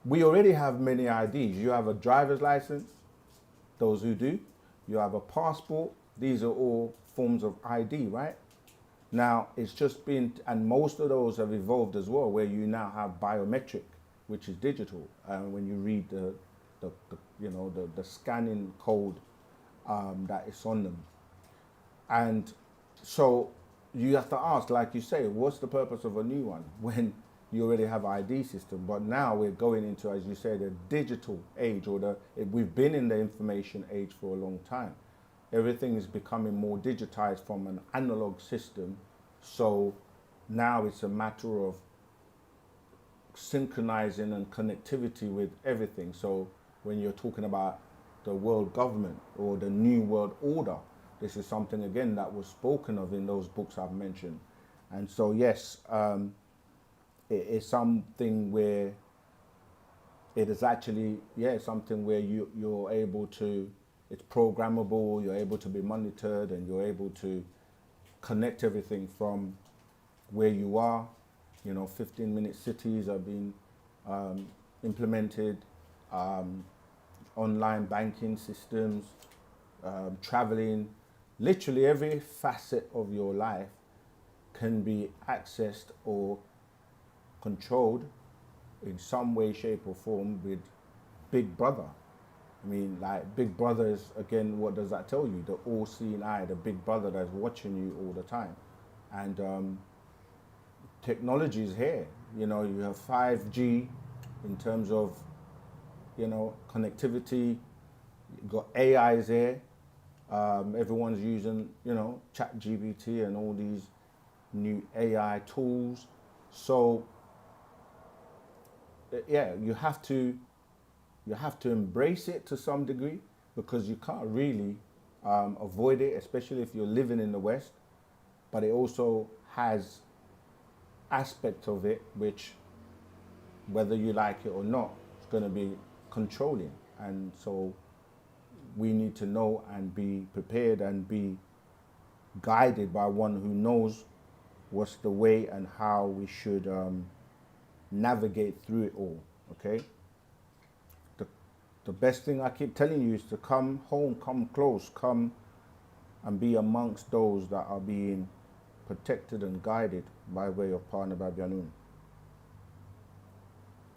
we already have many IDs. You have a driver's license, those who do. You have a passport. These are all forms of ID, right? Now, it's just been, and most of those have evolved as well, where you now have biometric, which is digital. When you read the scanning code that is on them. And so you have to ask, like you say, what's the purpose of a new one when you already have an ID system? But now we're going into, as you say, the digital age, or we've been in the information age for a long time. Everything is becoming more digitized from an analog system. So now it's a matter of synchronizing and connectivity with everything. So when you're talking about the world government or the new world order, this is something, again, that was spoken of in those books I've mentioned. And so, yes, it is something where it is actually, something where you're able to, it's programmable, you're able to be monitored, and you're able to connect everything from where you are. You know, 15-minute cities are being implemented, online banking systems, traveling. Literally every facet of your life can be accessed or controlled in some way, shape or form with Big Brother. I mean, like, Big Brother is, again, what does that tell you? The all-seeing eye, the Big Brother that's watching you all the time. And technology is here. You know, you have 5G in terms of, you know, connectivity. You've got AIs here. Everyone's using, you know, ChatGPT and all these new AI tools. So, yeah, you have to embrace it to some degree, because you can't really avoid it, especially if you're living in the West. But it also has aspect of it, which, whether you like it or not, is going to be controlling. And so we need to know and be prepared and be guided by one who knows what's the way and how we should navigate through it all, okay? The best thing I keep telling you is to come home, come close, come and be amongst those that are being protected and guided by way of Partner Babyanun.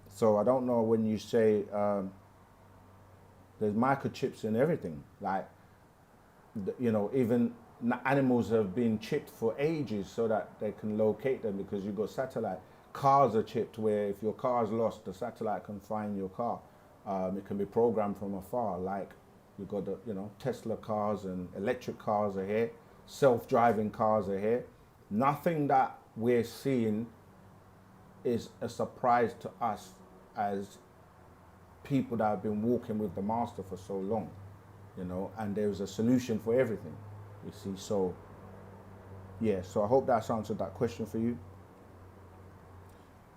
So I don't know when you say there's microchips in everything, like, you know, even animals have been chipped for ages so that they can locate them, because you've got satellite. Cars are chipped where if your car's lost, the satellite can find your car. It can be programmed from afar, like you've got the, you know, Tesla cars and electric cars are here, self-driving cars are here. Nothing that we're seeing is a surprise to us as people that have been walking with the Master for so long, you know, and there's a solution for everything, you see. So, yeah, so I hope that's answered that question for you.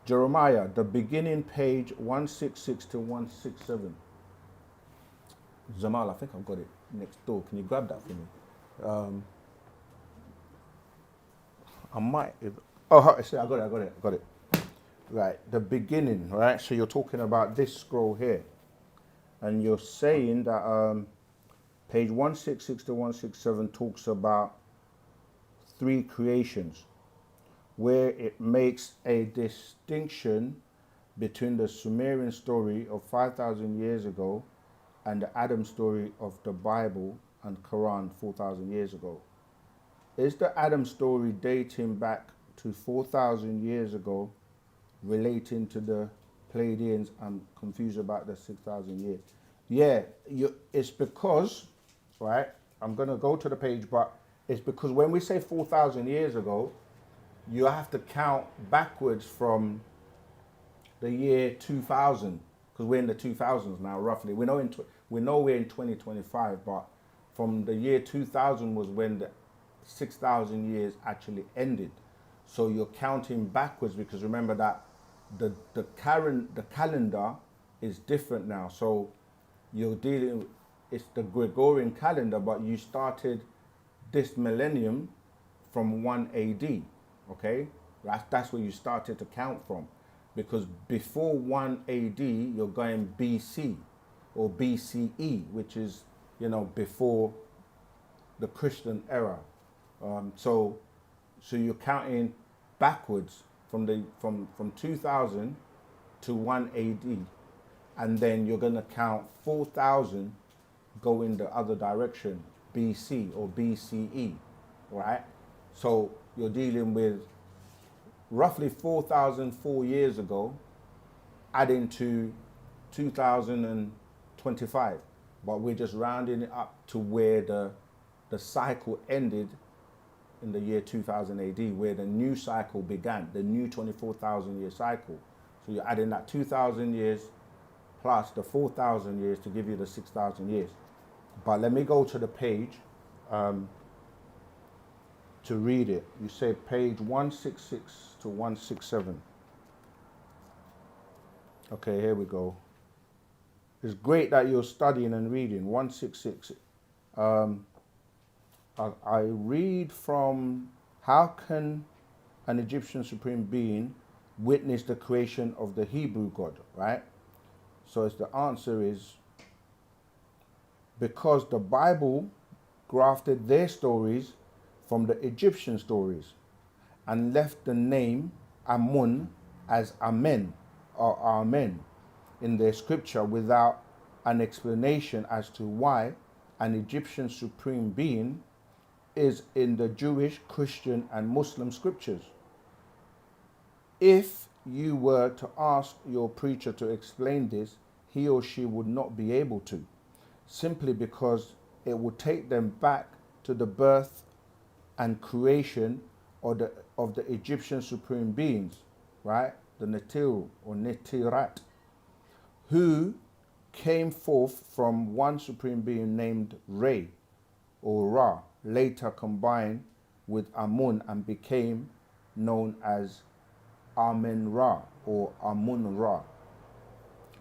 Jeremiah, the beginning, page 166 to 167. Zamal, I think I've got it next door. Can you grab that for me? I might. Oh, see, I got it. Right, the beginning, right? So you're talking about this scroll here. And you're saying that page 166 to 167 talks about 3 creations, where it makes a distinction between the Sumerian story of 5,000 years ago and the Adam story of the Bible and Quran 4,000 years ago. Is the Adam story dating back to 4,000 years ago relating to the Pleiadians? I'm confused about the 6,000 years. Yeah, it's because, right, I'm going to go to the page, but it's because when we say 4,000 years ago, you have to count backwards from the year 2000, because we're in the 2000s now, roughly. We know we're in 2025, but from the year 2000 was when the 6,000 years actually ended. So you're counting backwards, because remember that the calendar is different now. So you're dealing, it's the Gregorian calendar, but you started this millennium from 1 AD. Okay, that's where you started to count from, because before 1 AD you're going BC or BCE, which is, you know, before the Christian era. So you're counting backwards from 2000 to 1 AD, and then you're going to count 4,000 going the other direction, BC or BCE, right? So you're dealing with roughly 4,004 years ago, adding to 2025. But we're just rounding it up to where the cycle ended in the year 2000 AD, where the new cycle began, the new 24,000 year cycle. So you're adding that 2,000 years plus the 4,000 years to give you the 6,000 years. But let me go to the page to read it. You say page 166 to 167. Okay, here we go. It's great that you're studying and reading. 166. I read from, how can an Egyptian supreme being witness the creation of the Hebrew God, right? So the answer is because the Bible grafted their stories from the Egyptian stories and left the name Amun as Amen or Amen in their scripture without an explanation as to why an Egyptian supreme being is in the Jewish, Christian, and Muslim scriptures. If you were to ask your preacher to explain this, he or she would not be able to, simply because it would take them back to the birth and creation of the Egyptian supreme beings, right? The Netil or Netirat, who came forth from one supreme being named Re or Ra, later combined with Amun and became known as Amen-Ra or Amun-Ra.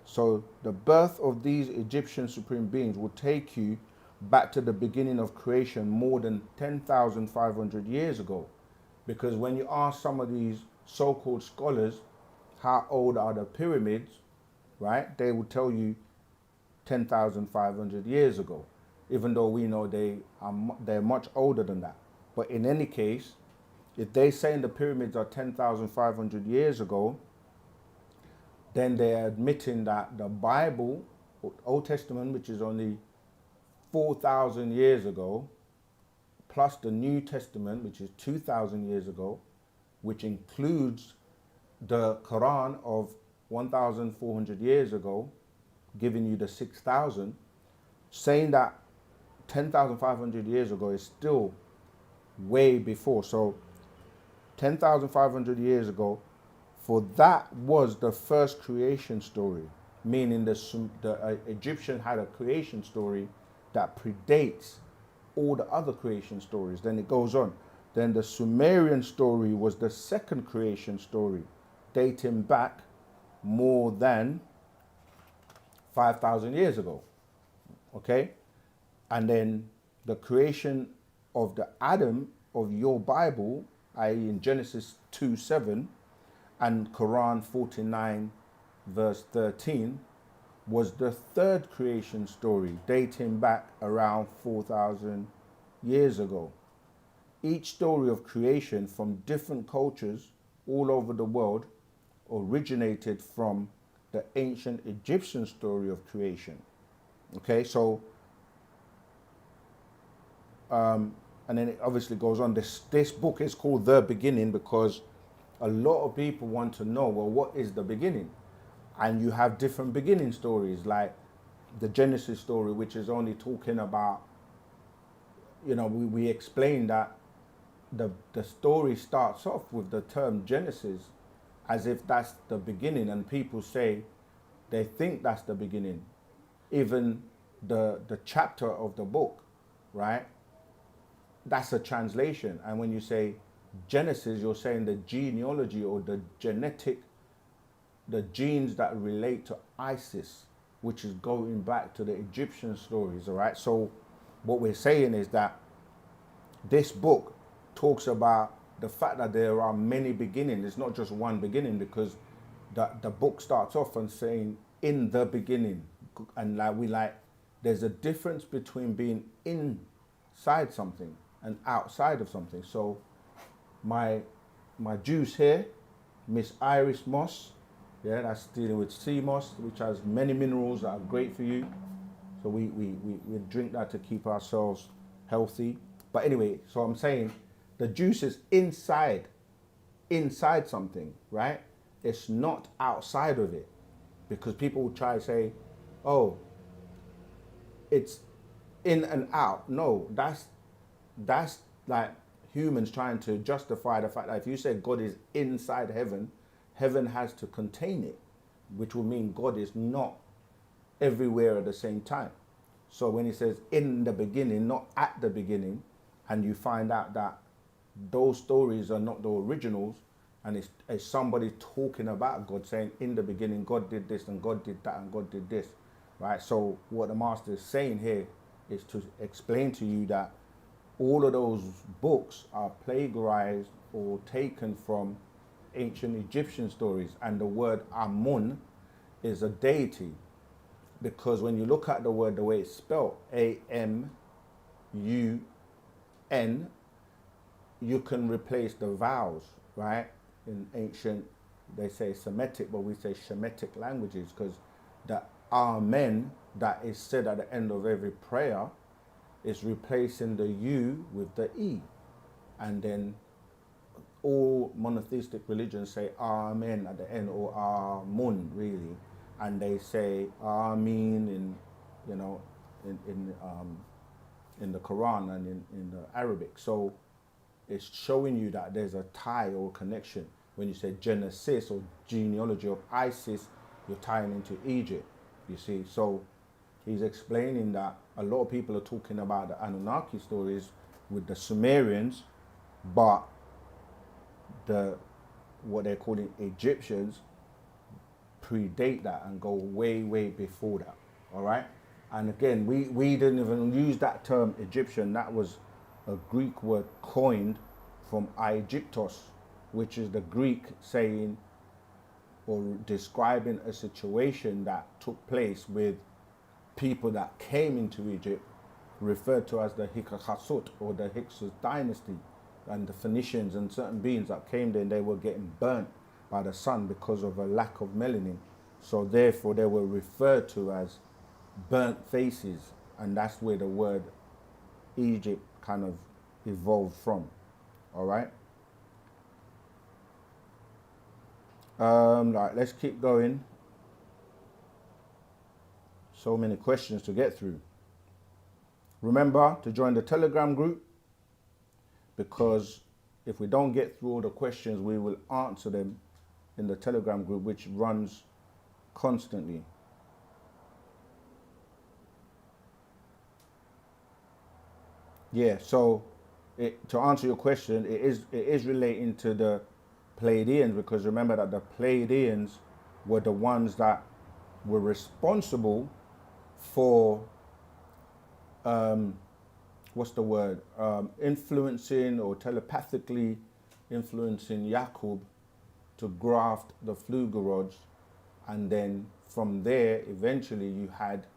So the birth of these Egyptian supreme beings will take you back to the beginning of creation more than 10,500 years ago. Because when you ask some of these so-called scholars, how old are the pyramids, right? They will tell you 10,500 years ago, even though we know they're much older than that. But in any case, if they say the pyramids are 10,500 years ago, then they're admitting that the Bible, Old Testament, which is only 4,000 years ago, plus the New Testament, which is 2,000 years ago, which includes the Quran of 1,400 years ago, giving you the 6,000, saying that 10,500 years ago is still way before. So 10,500 years ago, for that was the first creation story, meaning the Egyptian had a creation story that predates all the other creation stories. Then it goes on. Then the Sumerian story was the second creation story, dating back more than 5,000 years ago. Okay? And then the creation of the Adam of your Bible, i.e. in Genesis 2:7 and Quran 49 verse 13, was the third creation story, dating back around 4,000 years ago. Each story of creation from different cultures all over the world originated from the ancient Egyptian story of creation. Okay, so and then it obviously goes on. This book is called The Beginning because a lot of people want to know, well, what is the beginning? And you have different beginning stories, like the Genesis story, which is only talking about, we explained that the story starts off with the term Genesis as if that's the beginning, and people say they think that's the beginning. Even the chapter of the book, right? That's a translation. And when you say Genesis, you're saying the genealogy or the genes that relate to Isis, which is going back to the Egyptian stories, all right? So what we're saying is that this book talks about the fact that there are many beginnings. It's not just one beginning, because the book starts off and saying in the beginning, and there's a difference between being inside something and outside of something. So my juice here, Miss Iris Moss, yeah, that's dealing with sea moss, which has many minerals that are great for you. So we drink that to keep ourselves healthy. But anyway, so I'm saying the juice is inside something, right? It's not outside of it, because people will try to say, oh, it's in and out. No, that's like humans trying to justify the fact that if you say God is inside heaven, heaven has to contain it, which will mean God is not everywhere at the same time. So when he says in the beginning, not at the beginning, and you find out that those stories are not the originals, and it's somebody talking about God saying in the beginning God did this and God did that and God did this, right? So what the master is saying here is to explain to you that all of those books are plagiarized or taken from ancient Egyptian stories, and the word Amun is a deity, because when you look at the word the way it's spelled, A-M-U-N, you can replace the vowels, right? In ancient, they say Semitic, but we say Shemitic languages, because the Amen that is said at the end of every prayer is replacing the U with the E. And then all monotheistic religions say Amen at the end, or Amun really, and they say Amin in the Quran and in the Arabic. So it's showing you that there's a tie or connection. When you say Genesis or genealogy of Isis, you're tying into Egypt, you see. So he's explaining that a lot of people are talking about the Anunnaki stories with the Sumerians, but the what they're calling Egyptians, predate that and go way, way before that. All right. And again, we didn't even use that term Egyptian. That was a Greek word coined from Aegyptos, which is the Greek saying or describing a situation that took place with people that came into Egypt, referred to as the Hyksos or the Hyksos dynasty, and the Phoenicians and certain beings that came there, and they were getting burnt by the sun because of a lack of melanin. So therefore they were referred to as burnt faces, and that's where the word Egypt kind of evolved from. All right. Right, let's keep going. So many questions to get through. Remember to join the Telegram group, because if we don't get through all the questions, we will answer them in the Telegram group, which runs constantly. Yeah, so to answer your question, it is relating to the Pleiadians, because remember that the Pleiadians were the ones that were responsible for influencing or telepathically influencing Yakub to graft the Flugerods, and then from there eventually you had,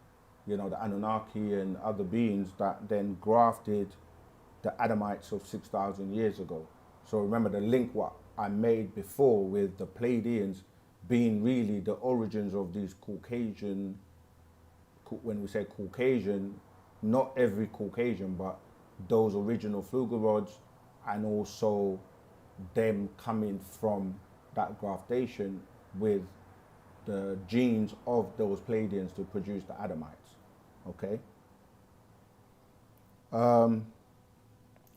the Anunnaki and other beings that then grafted the Adamites of 6,000 years ago. So remember the link what I made before with the Pleiadians being really the origins of these Caucasian, when we say Caucasian, not every Caucasian, but those original Flugerods, and also them coming from that graftation with the genes of those Pleiadians to produce the Adamites. Okay.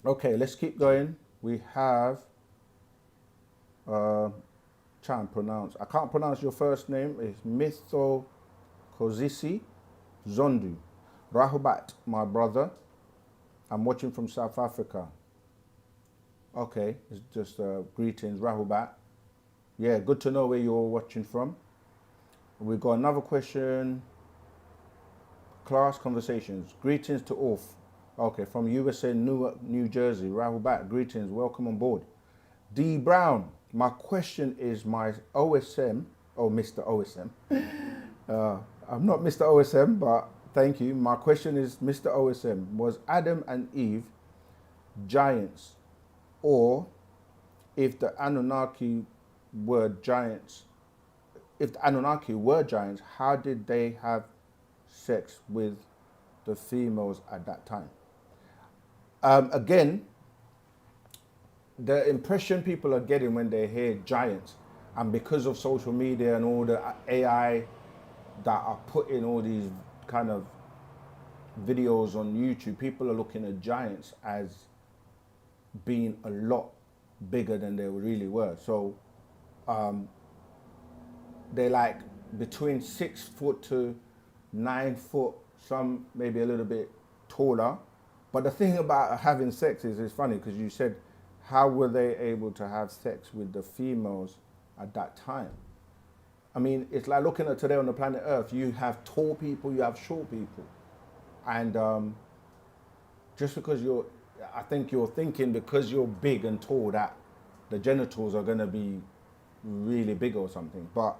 Okay, let's keep going. We have, I can't pronounce your first name. It's Mitho Kozisi Zondu. Rahubat, my brother. I'm watching from South Africa. Okay, it's just greetings, Rahubat. Yeah, good to know where you're watching from. We've got another question. Class conversations. Greetings to all. Okay, from USA, Newark, New Jersey. Rahubat, greetings, welcome on board. D. Brown, my question is my OSM, Mr. OSM. I'm not Mr. OSM, but thank you. My question is, Mr. OSM, was Adam and Eve giants? Or if the Anunnaki were giants, how did they have sex with the females at that time? Again, the impression people are getting when they hear giants, and because of social media and all the AI that are putting all these kind of videos on YouTube, people are looking at giants as being a lot bigger than they really were. So they're like between 6 foot to 9 foot, some maybe a little bit taller. But the thing about having sex is, it's funny because you said, how were they able to have sex with the females at that time? I mean, it's like looking at today on the planet Earth, you have tall people, you have short people. And just because I think you're thinking because you're big and tall that the genitals are gonna be really big or something. But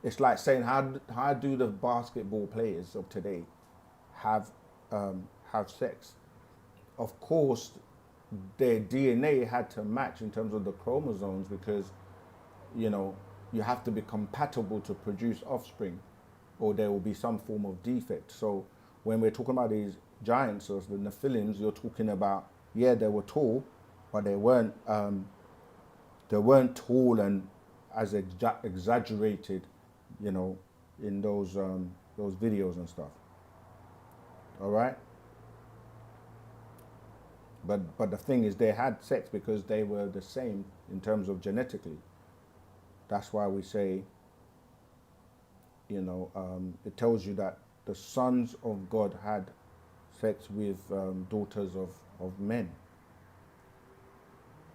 it's like saying, how do the basketball players of today have sex? Of course, their DNA had to match in terms of the chromosomes, because you have to be compatible to produce offspring, or there will be some form of defect. So when we're talking about these giants or the Nephilims, you're talking about, yeah, they were tall, but they weren't tall and as exaggerated, in those videos and stuff. All right. But the thing is, they had sex because they were the same in terms of genetically. That's why we say, it tells you that the sons of God had sex with daughters of men.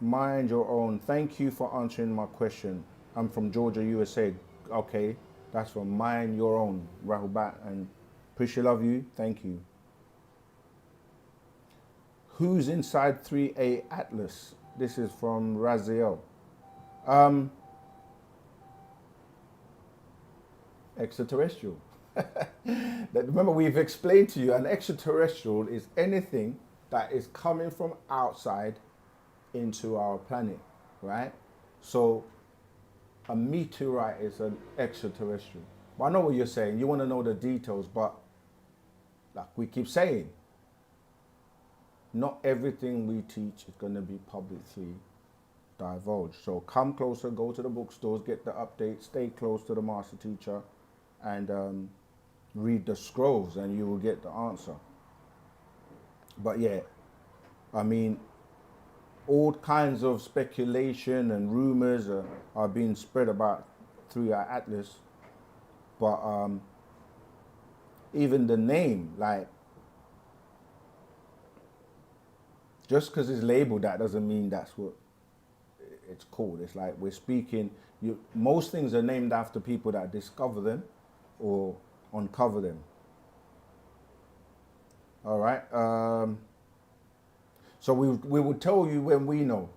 Mind your own. Thank you for answering my question. I'm from Georgia, USA. Okay, that's from Mind Your Own, Rahubat, and appreciate love you. Thank you. Who's inside 3A Atlas? This is from Raziel. Extraterrestrial. Remember, we've explained to you an extraterrestrial is anything that is coming from outside into our planet, right? So a meteorite is an extraterrestrial. But I know what you're saying. You want to know the details, but like we keep saying, not everything we teach is going to be publicly divulged. So come closer, go to the bookstores, get the updates, stay close to the master teacher, and read the scrolls, and you will get the answer. But yeah, I mean, all kinds of speculation and rumors are being spread about through our atlas. But even the name, like, just because it's labeled that doesn't mean that's what it's called. It's like we're speaking, most things are named after people that discover them or uncover them. All right. So we will tell you when we know,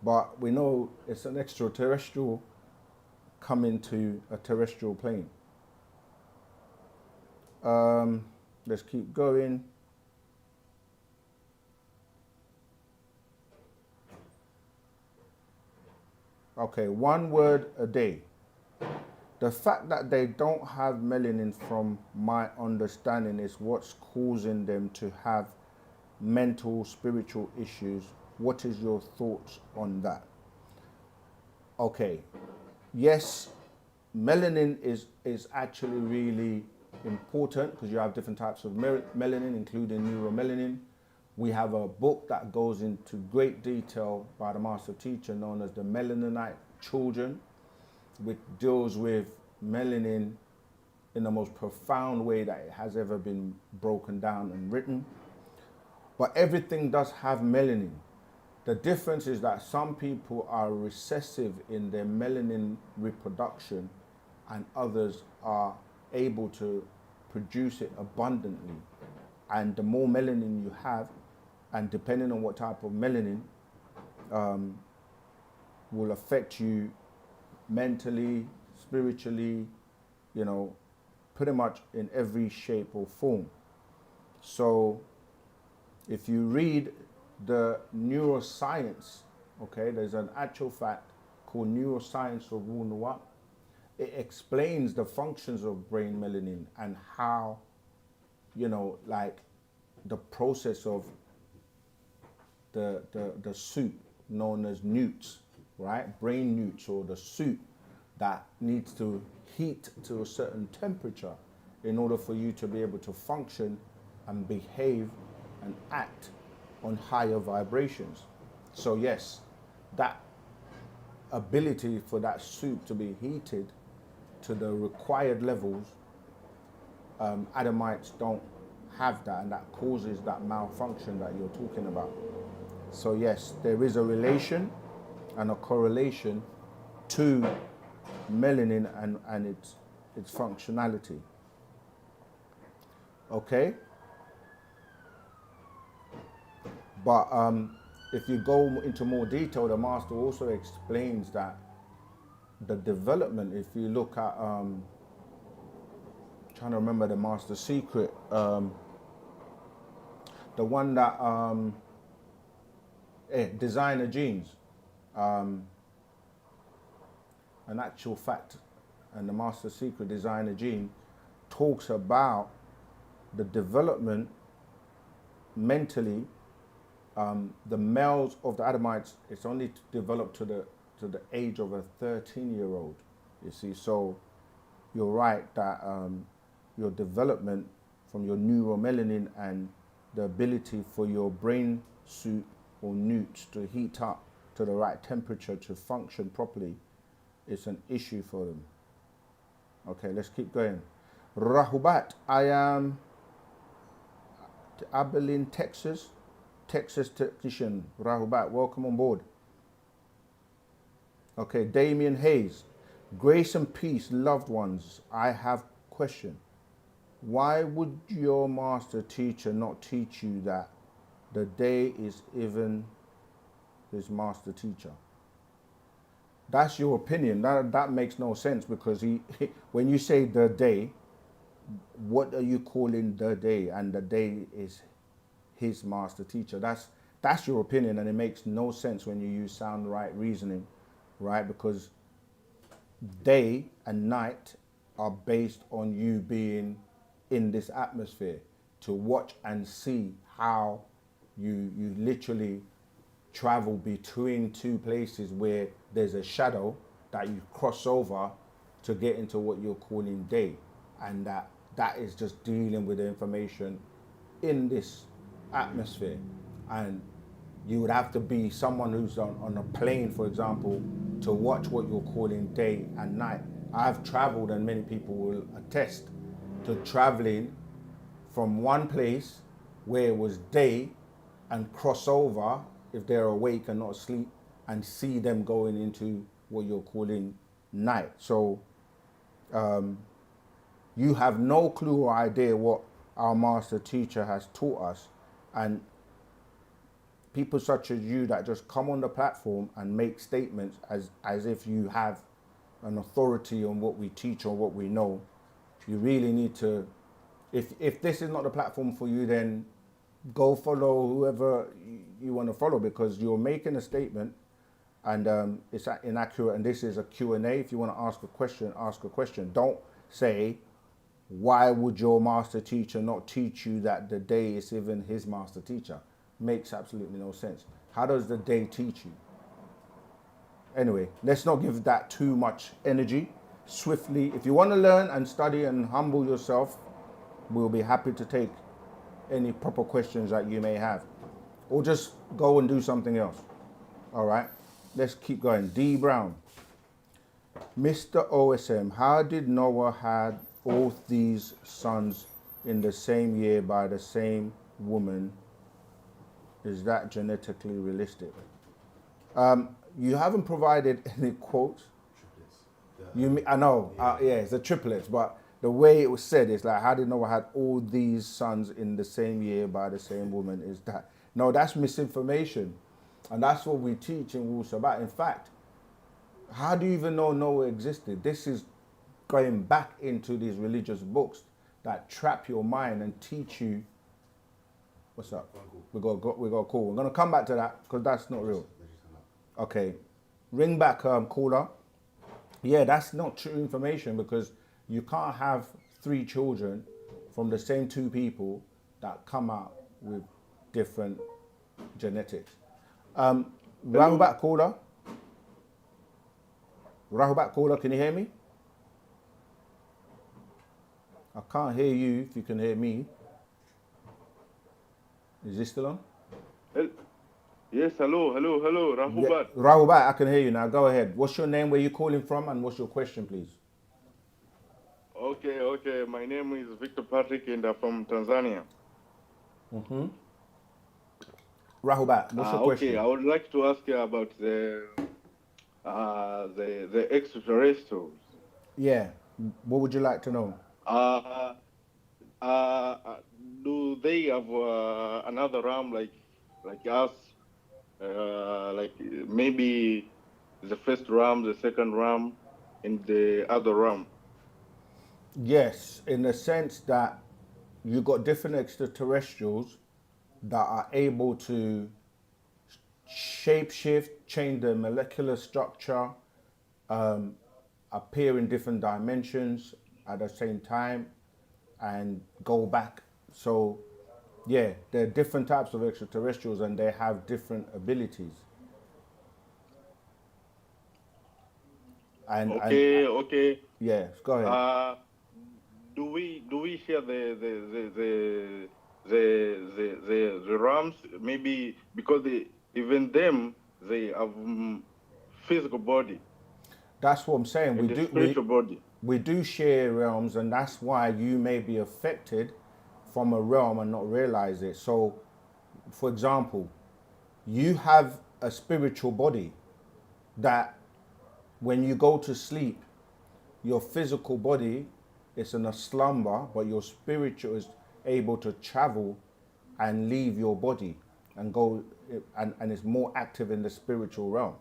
but we know it's an extraterrestrial coming to a terrestrial plane. Let's keep going. Okay, one word a day. The fact that they don't have melanin, from my understanding, is what's causing them to have mental, spiritual issues. What is your thoughts on that? Okay, yes, melanin is actually really important because you have different types of melanin, including neuromelanin. We have a book that goes into great detail by the master teacher known as the Melaninite Children, which deals with melanin in the most profound way that it has ever been broken down and written. But everything does have melanin. The difference is that some people are recessive in their melanin reproduction and others are able to produce it abundantly. And the more melanin you have, and depending on what type of melanin, will affect you mentally, spiritually, you know, pretty much in every shape or form. So if you read the neuroscience, okay, there's an actual fact called Neuroscience of Wu-Nuwapu. It explains the functions of brain melanin and how, you know, like the process of the suit known as newts, right? Brain newts, or the suit that needs to heat to a certain temperature in order for you to be able to function and behave and act on higher vibrations. So yes, that ability for that suit to be heated to the required levels, Adamites don't have that, and that causes that malfunction that you're talking about. So yes, there is a relation and a correlation to melanin and its functionality. Okay? But if you go into more detail, the master also explains that the development, if you look at, trying to remember the master secret, the one that, designer genes, an actual fact, and the master secret designer gene talks about the development mentally. The males of the Adamites, it's only developed to the age of a 13-year-old, you see. So you're right that your development from your neuromelanin and the ability for your brain suit or newts to heat up to the right temperature to function properly is an issue for them. Okay, let's keep going. Rahubat, I am Abilene, Texas technician. Rahubat, welcome on board. Okay, Damien Hayes. Grace and peace, loved ones. I have question. Why would your master teacher not teach you that the day is even his master teacher? That's your opinion. That makes no sense because when you say the day, what are you calling the day? And the day is his master teacher. That's your opinion, and it makes no sense when you use sound right reasoning, right? Because day and night are based on you being in this atmosphere to watch and see how you literally travel between two places where there's a shadow that you cross over to get into what you're calling day, and that is just dealing with the information in this atmosphere. And you would have to be someone who's on a plane, for example, to watch what you're calling day and night. I've traveled, and many people will attest to traveling from one place where it was day and cross over if they're awake and not asleep and see them going into what you're calling night. So you have no clue or idea what our master teacher has taught us. And people such as you that just come on the platform and make statements as if you have an authority on what we teach or what we know, you really need to, if this is not the platform for you, then go follow whoever you want to follow, because you're making a statement and it's inaccurate, and this is a Q&A. If you want to ask a question, ask a question. Don't say, why would your master teacher not teach you that the day is even his master teacher? Makes absolutely no sense. How does the day teach you? Anyway, let's not give that too much energy. Swiftly, if you want to learn and study and humble yourself, we'll be happy to take any proper questions that you may have, or just go and do something else. All right, let's keep going. D Brown. Mr. OSM, how did Noah had all these sons in the same year by the same woman? Is that genetically realistic? You haven't provided any quotes. I know, yeah, it's the triplets, but the way it was said is like, how did Noah had all these sons in the same year by the same woman? Is that, no, that's misinformation. And that's what we teach in Wu-Sabat. In fact, how do you even know Noah existed? This is going back into these religious books that trap your mind and teach you. What's up? We got a call. We're gonna come back to that because that's not real. Okay, ring back, caller. Yeah, that's not true information, because you can't have 3 children from the same 2 people that come out with different genetics. Rahubat caller. Rahubat caller, can you hear me? I can't hear you if you can hear me. Is this still on? Yes, hello, Rahubat. Yeah, Rahubat, I can hear you now. Go ahead. What's your name, where you calling from, and what's your question, please? Okay. My name is Victor Patrick, and I'm from Tanzania. Mm-hmm. Rahubat, what's your question? Okay, I would like to ask you about the extraterrestrials. Yeah. What would you like to know? Do they have another realm like us? Like maybe the first realm, the second realm, and the other realm? Yes, in the sense that you got different extraterrestrials that are able to shapeshift, change their molecular structure, appear in different dimensions at the same time, and go back. So, yeah, there are different types of extraterrestrials, and they have different abilities. Okay. Yeah, go ahead. Do we share the realms? Maybe because even them, they have physical body. That's what I'm saying. We do spiritual body. We do share realms, and that's why you may be affected from a realm and not realize it. So, for example, you have a spiritual body that when you go to sleep, your physical body is in a slumber, but your spiritual is able to travel and leave your body and go, and is more active in the spiritual realm.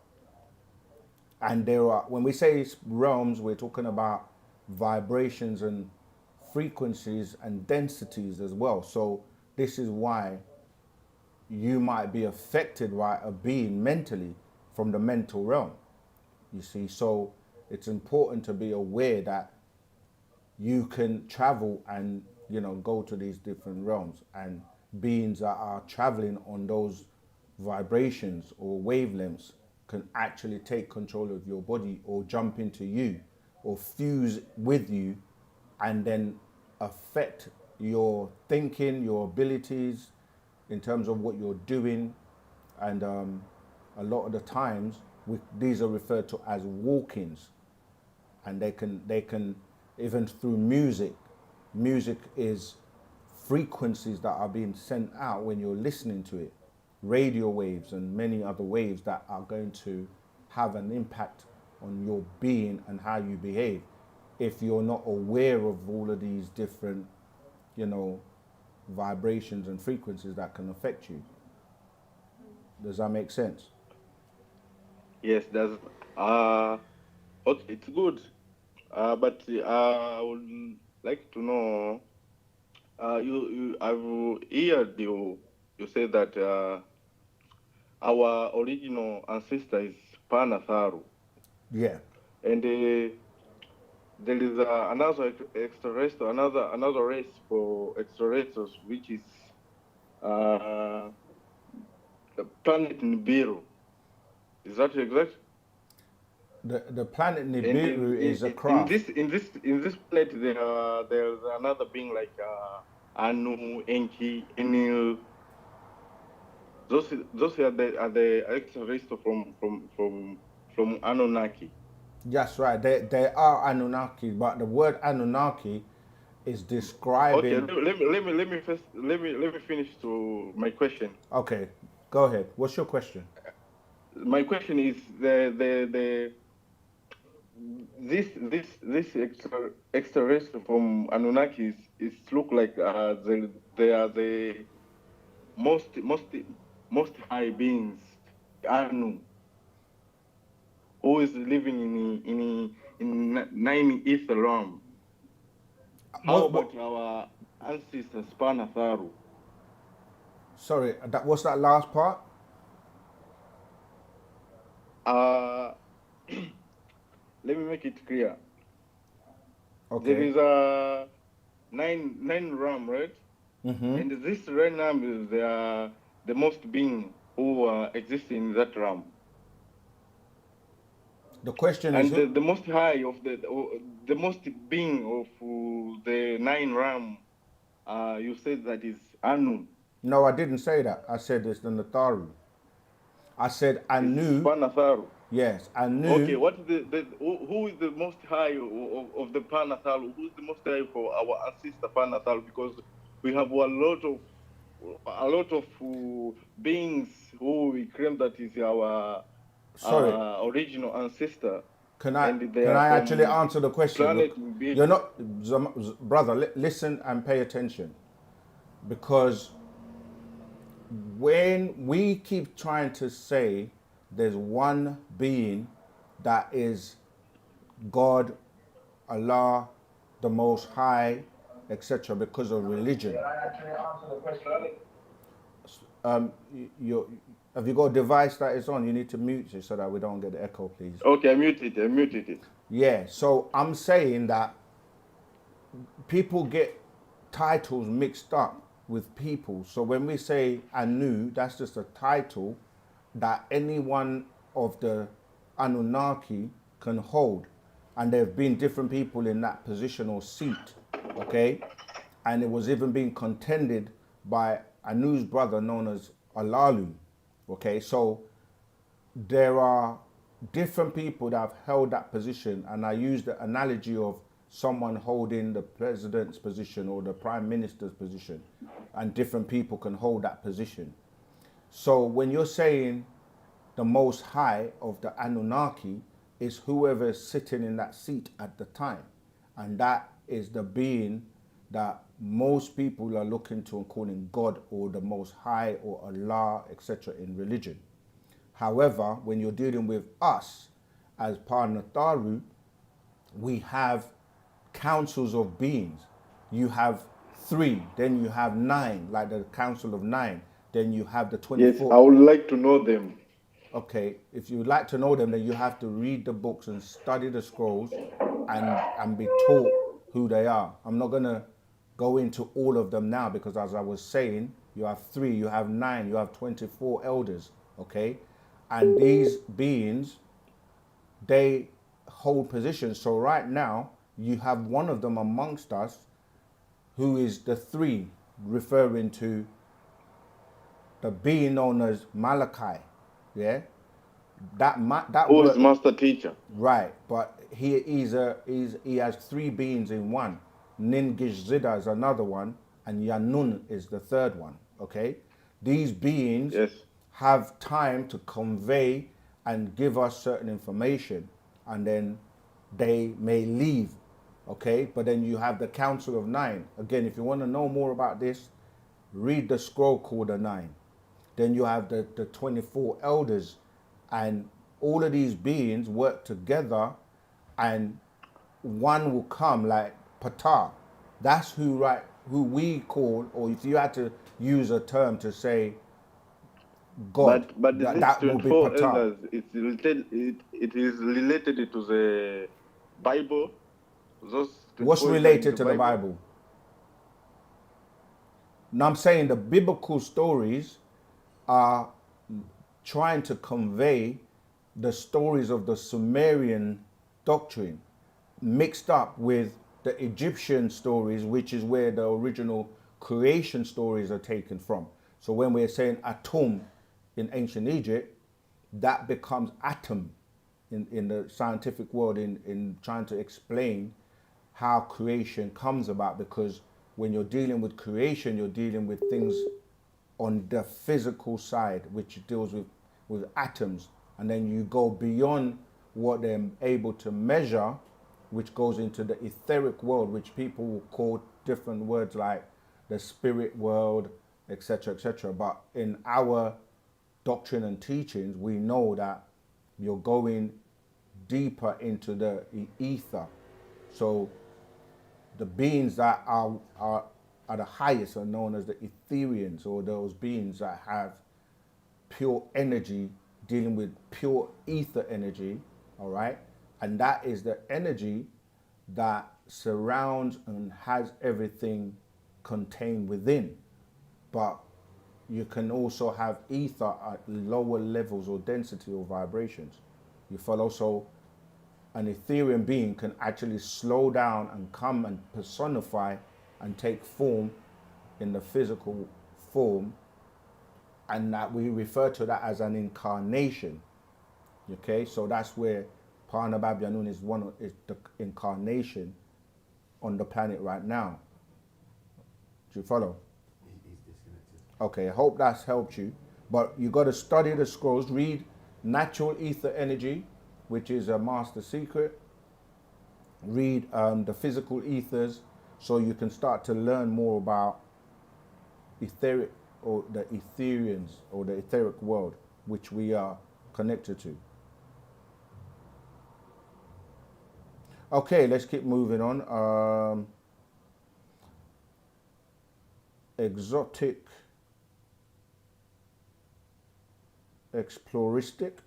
And there are, when we say realms, we're talking about vibrations and frequencies and densities as well. So this is why you might be affected by a being mentally from the mental realm. You see, so it's important to be aware that you can travel and, you know, go to these different realms, and beings that are traveling on those vibrations or wavelengths can actually take control of your body or jump into you or fuse with you and then affect your thinking, your abilities in terms of what you're doing. And a lot of the times these are referred to as walk-ins, and they can even through music is frequencies that are being sent out when you're listening to it, radio waves and many other waves that are going to have an impact on your being and how you behave if you're not aware of all of these different, you know, vibrations and frequencies that can affect you. Does that make sense? Yes, does. Okay, it's good. But I would like to know. I've heard you say that our original ancestor is Panatharu, Yeah. and there is another extraterrestrial, another race for extraterrestrials, which is the planet Nibiru. Is that exact? The planet And Nibiru is a craft. in this planet there's another being like Anu, Enki, Enil. Those are the extraterrestrials from Anunnaki. That's right. They are Anunnaki, but the word Anunnaki is Okay, describing. let me finish to my question. Okay, go ahead. What's your question? My question is this extraterrestrial from Anunnaki is look like they are the most high beings, Anu, who is living in nine ether realm. How about our ancestors Panatharu? Sorry, what's that last part? Let me make it clear. Okay. There is a nine realm, right? Mm-hmm. And this realm is the most being who exist in that realm. The question And is, the most high of the most being of the nine realm, you said that is Anu. no, I didn't say that. I said it's the Natharu. I said It's Anu. Panatharu. Yes, Anu. Okay, what is who is the most high of the Panatharu? Who is the most high for our ancestor Panatharu? Because we have a lot of beings who we claim that is our Sorry. original ancestor. Can And they I are actually from answer the question? planet Look, Nibiru. you're not, brother. Listen and pay attention, because when we keep trying to say there's one being that is God, Allah, the Most High, etc., because of religion. Have you got a device that is on? You need to mute it so that we don't get the echo, please. Okay, I muted it. Yeah, so I'm saying that people get titles mixed up with people. So when we say Anu, that's just a title that any one of the Anunnaki can hold. And there have been different people in that position or seat, okay? And it was even being contended by Anu's brother known as Alalu, okay? So there are different people that have held that position, and I use the analogy of someone holding the president's position or the prime minister's position, and different people can hold that position. So when you're saying the Most High of the Anunnaki, is whoever is sitting in that seat at the time. And that is the being that most people are looking to and calling God or the Most High or Allah, etc. in religion. However, when you're dealing with us as Parnataru, we have councils of beings. You have 3, then you have 9, like the Council of 9. Then you have the 24. Yes, I would like to know them. Okay, if you'd like to know them, then you have to read the books and study the scrolls and be taught who they are. I'm not going to go into all of them now because, as I was saying, you have 3, you have 9, you have 24 elders, okay? And these beings, they hold positions. So right now, you have one of them amongst us who is the 3, referring to the being known as Malachi, yeah? That Who word, is master teacher? right, but he has 3 beings in one. Ningish Zida is another one, and Yanun is the third one, okay? These beings Yes. have time to convey and give us certain information, and then they may leave, okay? But then you have the Council of 9. Again, if you want to know more about this, read the scroll called the 9. Then you have the 24 elders, and all of these beings work together, and one will come like Ptah. That's who we call, or if you had to use a term to say God, But that, these that will be 24 Ptah. elders, it is related to the Bible. Those What's 24 related in to the Bible? Now I'm saying the biblical stories are trying to convey the stories of the Sumerian doctrine mixed up with the Egyptian stories, which is where the original creation stories are taken from. So when we're saying atom in ancient Egypt, that becomes atom in the scientific world in trying to explain how creation comes about, because when you're dealing with creation, you're dealing with things on the physical side, which deals with atoms, and then you go beyond what they're able to measure, which goes into the etheric world, which people will call different words like the spirit world, etc., etc. But in our doctrine and teachings, we know that you're going deeper into the ether. So the beings that are the highest are known as the Etherians, or those beings that have pure energy, dealing with pure ether energy, all right? And that is the energy that surrounds and has everything contained within. But you can also have ether at lower levels or density or vibrations. You follow? So an Ethereum being can actually slow down and come and personify and take form in the physical form, and that we refer to that as an incarnation. Okay, so that's where Parnabab Yanun is the incarnation on the planet right now. Do you follow? He's disconnected. Okay, I hope that's helped you. But you got to study the scrolls, read Natural Ether Energy, which is a master secret. Read the physical ethers, so you can start to learn more about etheric, or the Etherians, or the etheric world, which we are connected to. Okay, let's keep moving on. Exotic, exploristic.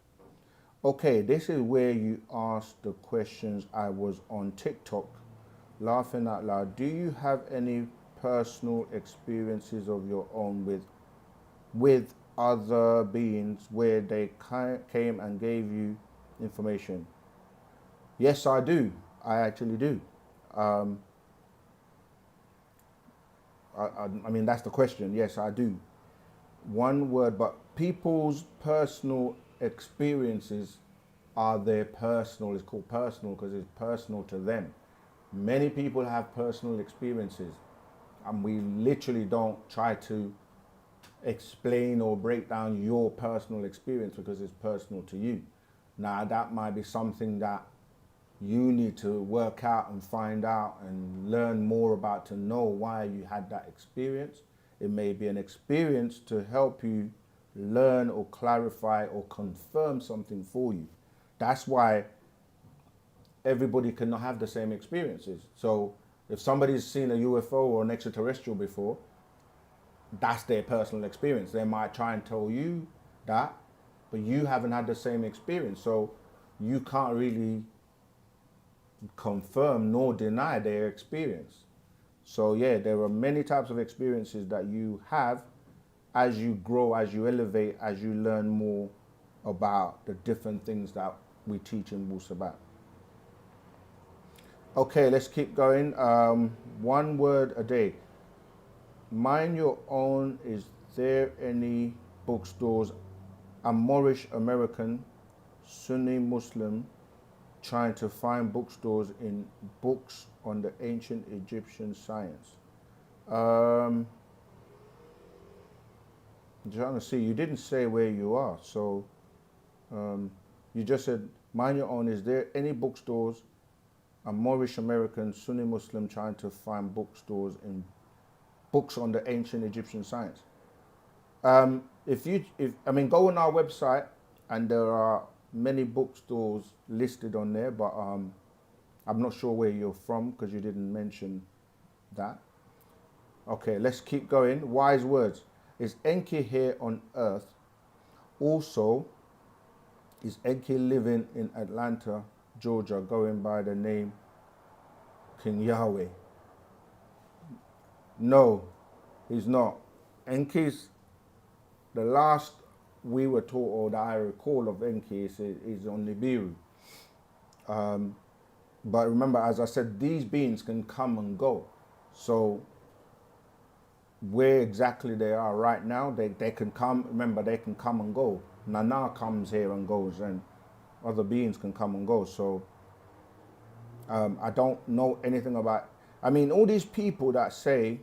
Okay, this is where you ask the questions. I was on TikTok laughing out loud. Do you have any personal experiences of your own with other beings where they came and gave you information? Yes, I do. I actually do. I mean, that's the question. Yes, I do. One word, but people's personal experiences are their personal. It's called personal because it's personal to them. Many people have personal experiences, and we literally don't try to explain or break down your personal experience because it's personal to you. Now that might be something that you need to work out and find out and learn more about to know why you had that experience. It may be an experience to help you learn or clarify or confirm something for you. That's why everybody cannot have the same experiences. So if somebody's seen a UFO or an extraterrestrial before, that's their personal experience. They might try and tell you that, but you haven't had the same experience. So you can't really confirm nor deny their experience. So yeah, there are many types of experiences that you have as you grow, as you elevate, as you learn more about the different things that we teach in Wu-Sabat. Okay, let's keep going. One word a day. Mind your own. Is there any bookstores? I'm Moorish American, Sunni Muslim, trying to find bookstores in books on the ancient Egyptian science. I'm trying to see, you didn't say where you are, so you just said, mind your own. Is there any bookstores? I'm Moorish American, Sunni Muslim, trying to find bookstores in books on the ancient Egyptian science. Go on our website, and there are many bookstores listed on there, but I'm not sure where you're from because you didn't mention that. Okay, let's keep going. Wise words. Is Enki here on Earth? Also, is Enki living in Atlanta, Georgia, going by the name King Yahweh? No, he's not. Enki's, the last we were taught, or that I recall of Enki, is on Nibiru. But remember, as I said, these beings can come and go. So where exactly they are right now, they can come, remember, they can come and go. Nana comes here and goes, and other beings can come and go. So I don't know anything about, all these people that say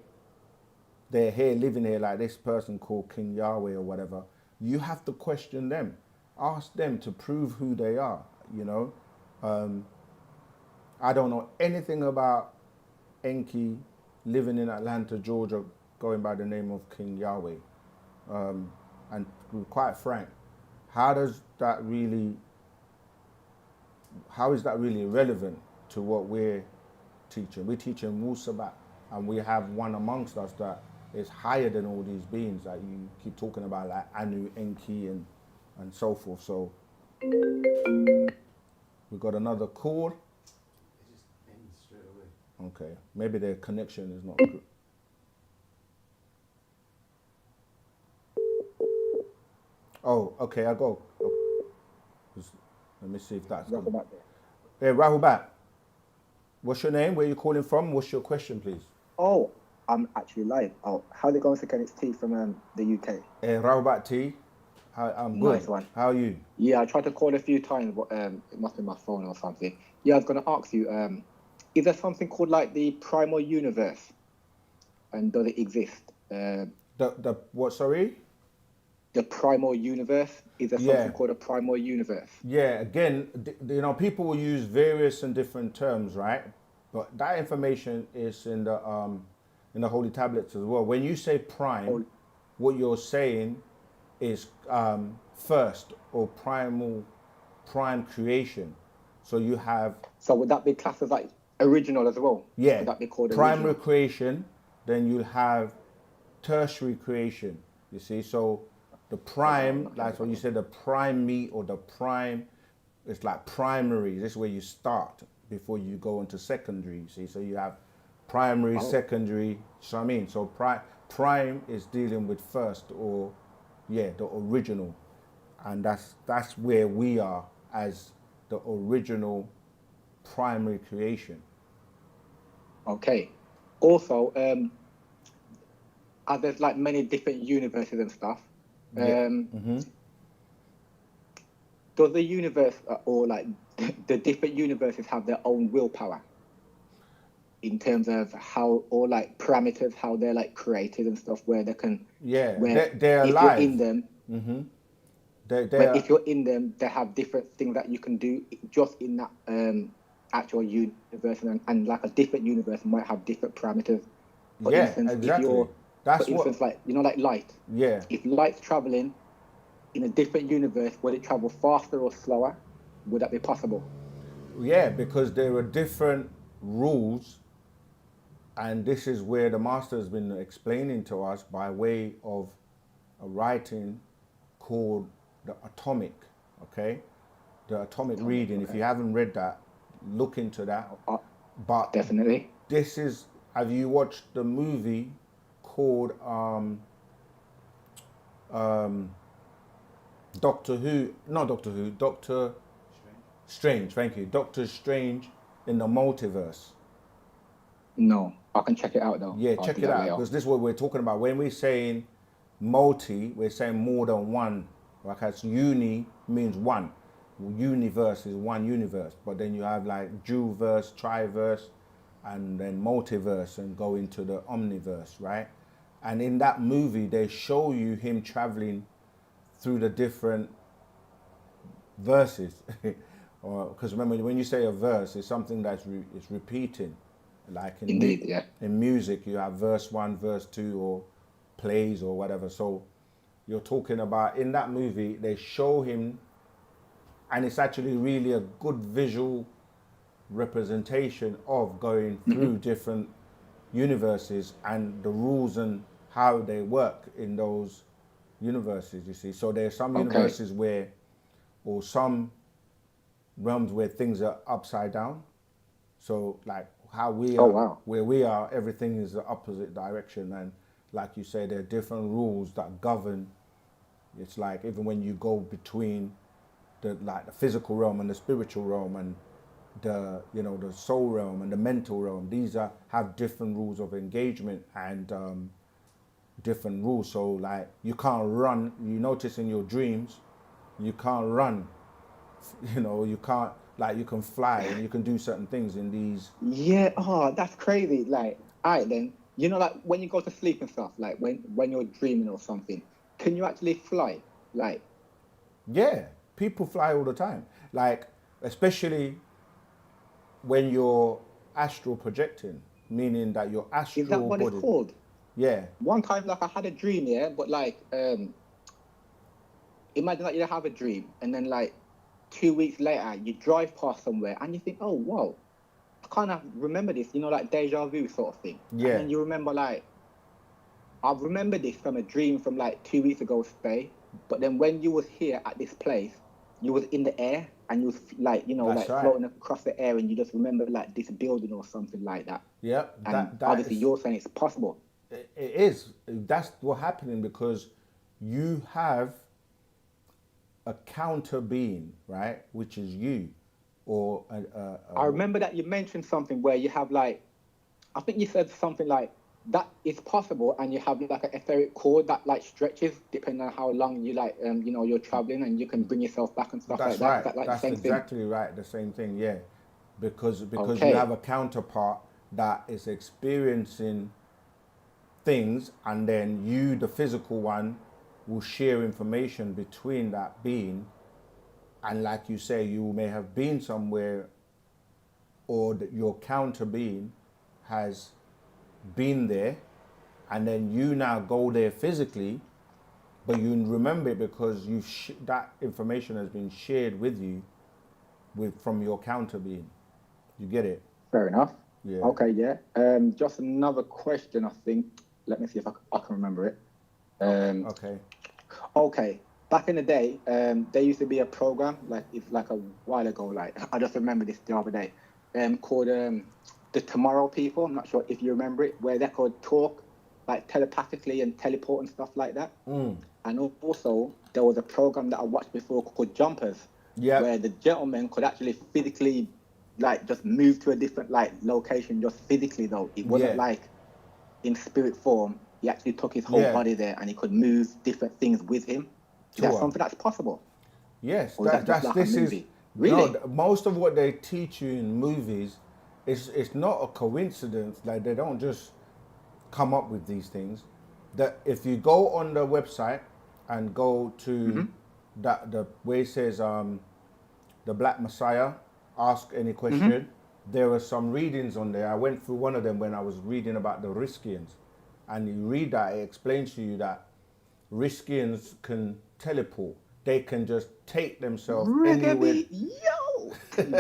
they're here, living here, like this person called King Yahweh or whatever, you have to question them. Ask them to prove who they are, you know. I don't know anything about Enki living in Atlanta, Georgia, going by the name of King Yahweh. And to be quite frank, how is that really relevant to what we're teaching? We're teaching Wu-Sabat, and we have one amongst us that is higher than all these beings that you keep talking about, like Anu, Enki, and so forth. So we got another call. It just ends straight away. Okay, maybe their connection is not good. Oh, okay, I go. Let me see if that's good. Yeah, Rahubat. What's your name? Where are you calling from? What's your question, please? Oh, I'm actually live. Oh, how's it going, Second? It's T from the UK. Rahubat T. I'm good. Nice one. How are you? Yeah, I tried to call a few times, but it must be my phone or something. Yeah, I was going to ask you, is there something called like the primal universe? And does it exist? The what, sorry? The primal universe? Is there something called a primal universe? Yeah, again, people will use various and different terms, right? But that information is in the Holy Tablets as well. When you say prime, what you're saying is first or prime creation. So you have... So would that be classed as like original as well? Yeah, would that be called primary original? creation, then you'll have tertiary creation, you see? So the prime, like when you said the prime meat or the prime, it's like primary. This is where you start before you go into secondary, you see? So you have primary, secondary, so I mean, so prime is dealing with first or, the original. And that's where we are as the original primary creation. Okay. Also, as there's like many different universes and stuff, does the universe or like the different universes have their own willpower in terms of how, or like parameters, how they're like created and stuff, where they can, they're alive. in them, They But are, if you're in them, they have different things that you can do just in that actual universe, and like a different universe might have different parameters. For yeah, instance, if exactly. you're, That's for instance, like like light. yeah. If light's traveling in a different universe, would it travel faster or slower? Would that be possible? Yeah, because there are different rules, and this is where the master has been explaining to us by way of a writing called the atomic. Okay, the atomic reading. If you haven't read that, look into that. But Definitely. this is. Have you watched the movie called Doctor Who? Not Doctor Who. Doctor Strange. Thank you. Doctor Strange in the Multiverse. No, I can check it out though. Yeah, I'll check do it that out, later. because this is what we're talking about. When we're saying multi, we're saying more than one. Like as uni means one. Universe is one universe. But then you have like dual-verse, triverse, and then multiverse, and go into the omniverse, right? And in that movie, they show you him traveling through the different verses. Because remember, when you say a verse, it's something that's it's repeating. Like in Indeed, yeah. in music, you have verse 1, verse 2, or plays or whatever. So you're talking about in that movie, they show him, and it's actually really a good visual representation of going through different universes and the rules and how they work in those universes, you see. So there's some universes where, or some realms where things are upside down. So like how we are, wow. where we are, everything is the opposite direction. And like you say, there are different rules that govern. It's like even when you go between the physical realm and the spiritual realm and the the soul realm and the mental realm, these have different rules of engagement and different rules. So like you can't run. You notice in your dreams, you can't run. You can't, like, you can fly and you can do certain things in these. Yeah, oh, that's crazy. Like, all right then, like when you go to sleep and stuff, like when you're dreaming or something, can you actually fly? Like, Yeah, people fly all the time. Like, especially when you're astral projecting, meaning that your astral is that what body. it's called? Yeah, One time, like I had a dream, yeah, but like, imagine that you have a dream and then like 2 weeks later you drive past somewhere and you think, oh wow, I kind of remember this, like deja vu sort of thing. Yeah. And then you remember like, I remember this from a dream from like 2 weeks ago, say, but then when you was here at this place, you was in the air and you was like, That's right. floating across the air, and you just remember like this building or something like that. yeah. And That obviously is, you're saying it's possible. it is. That's what's happening, because you have a counter being, right, which is you, or I remember that you mentioned something where you have like, I think you said something like that is possible, and you have like an etheric cord that like stretches depending on how long you like, you're traveling, and you can bring yourself back and stuff That's like that. right. Is that like That's the same exactly right. The same thing. Yeah, because Okay. you have a counterpart that is experiencing things, and then you, the physical one, will share information between that being. And like you say, you may have been somewhere, or that your counter being has been there, and then you now go there physically, but you remember it because that information has been shared with you from your counter being. You get it? Fair enough. Yeah. Okay, yeah. Just another question, I think. Let me see if I can remember it. Okay. Okay. Back in the day, there used to be a program, like it's like a while ago, like I just remember this the other day, called the Tomorrow People. I'm not sure if you remember it, where they could talk like telepathically and teleport and stuff like that. And also there was a program that I watched before called Jumpers, Yep. where the gentleman could actually physically like just move to a different like location, just physically though. It wasn't Yeah. like in spirit form. He actually took his whole Yeah. body there, and he could move different things with him. Is that Sure. something that's possible? Yes, Or is that just like a this is movie? Really? no. Most of what they teach you in movies it's not a coincidence. Like, they don't just come up with these things. That if you go on the website and go to that the way it says the Black Messiah, ask any question. There are some readings on there. I went through one of them when I was reading about the Riskians, and you read that, it explains to you that Riskians can teleport. They can just take themselves anywhere. Yo,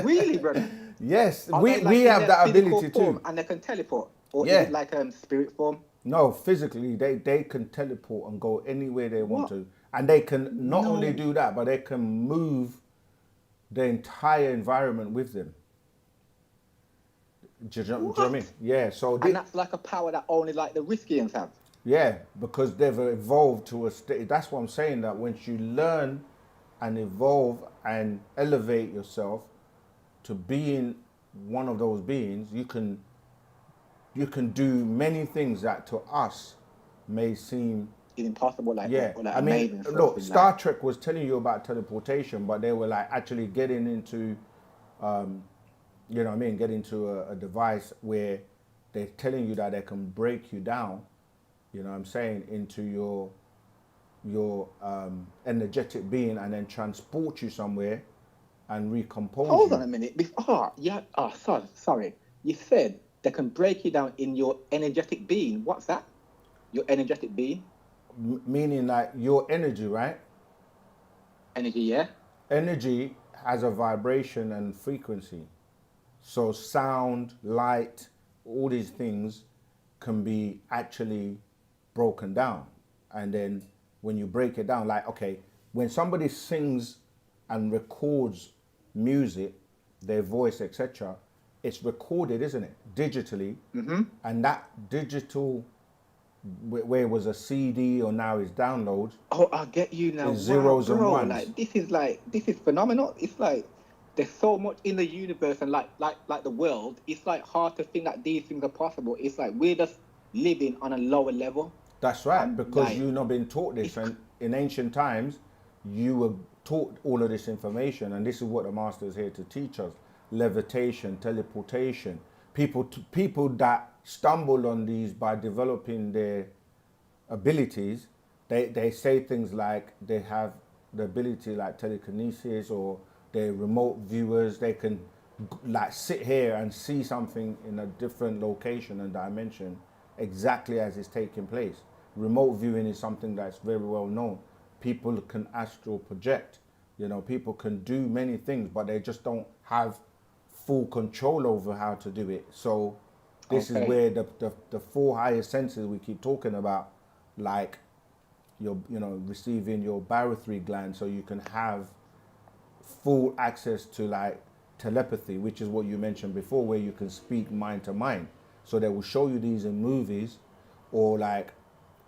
really, brother? Yes, Are we they, like, in have their that physical ability form too. and they can teleport, or Yeah. is it like spirit form? No, physically, they can teleport and go anywhere they want What? to. And they can not No. only do that, but they can move the entire environment with them. Do you know what I mean? Yeah, so And that's like a power that only like the Riskians have. yeah, because they've evolved to a state. That's what I'm saying, that once you learn and evolve and elevate yourself to being one of those beings, you can do many things that to us may seem It's impossible, like, yeah. or like I mean, amazing stuff. look, and, Star like, Trek was telling you about teleportation, but they were like actually getting into, you know what I mean, getting to a device where they're telling you that they can break you down, you know what I'm saying, into your energetic being and then transport you somewhere and recompose hold you. on a minute. Sorry. You said they can break you down in your energetic being. What's that? Your energetic being? Meaning that your energy, right? Energy, yeah? Energy has a vibration and frequency. So sound, light, all these things can be actually broken down. And then when you break it down, like, okay, when somebody sings and records music, their voice, etc., it's recorded, isn't it? Digitally. And that digital, where it was a CD or now is downloads. Oh, I get you now. It's zeros and bro, ones. This is phenomenal. It's like there's so much in the universe and like the world. It's like hard to think that these things are possible. It's like we're just living on a lower level. That's right, And, because like, you've not been taught this. And in ancient times, you were taught all of this information, and this is what the master is here to teach us: levitation, teleportation. People that stumble on these by developing their abilities, they say things like they have the ability like telekinesis, or they're remote viewers. They can like sit here and see something in a different location and dimension exactly as it's taking place. Remote viewing is something that's very well known. People can astral project, you know, people can do many things, but they just don't have full control over how to do it. So this is where the four higher senses we keep talking about, like receiving your barothry gland, so you can have full access to like telepathy, which is what you mentioned before, where you can speak mind to mind. So they will show you these in movies, or like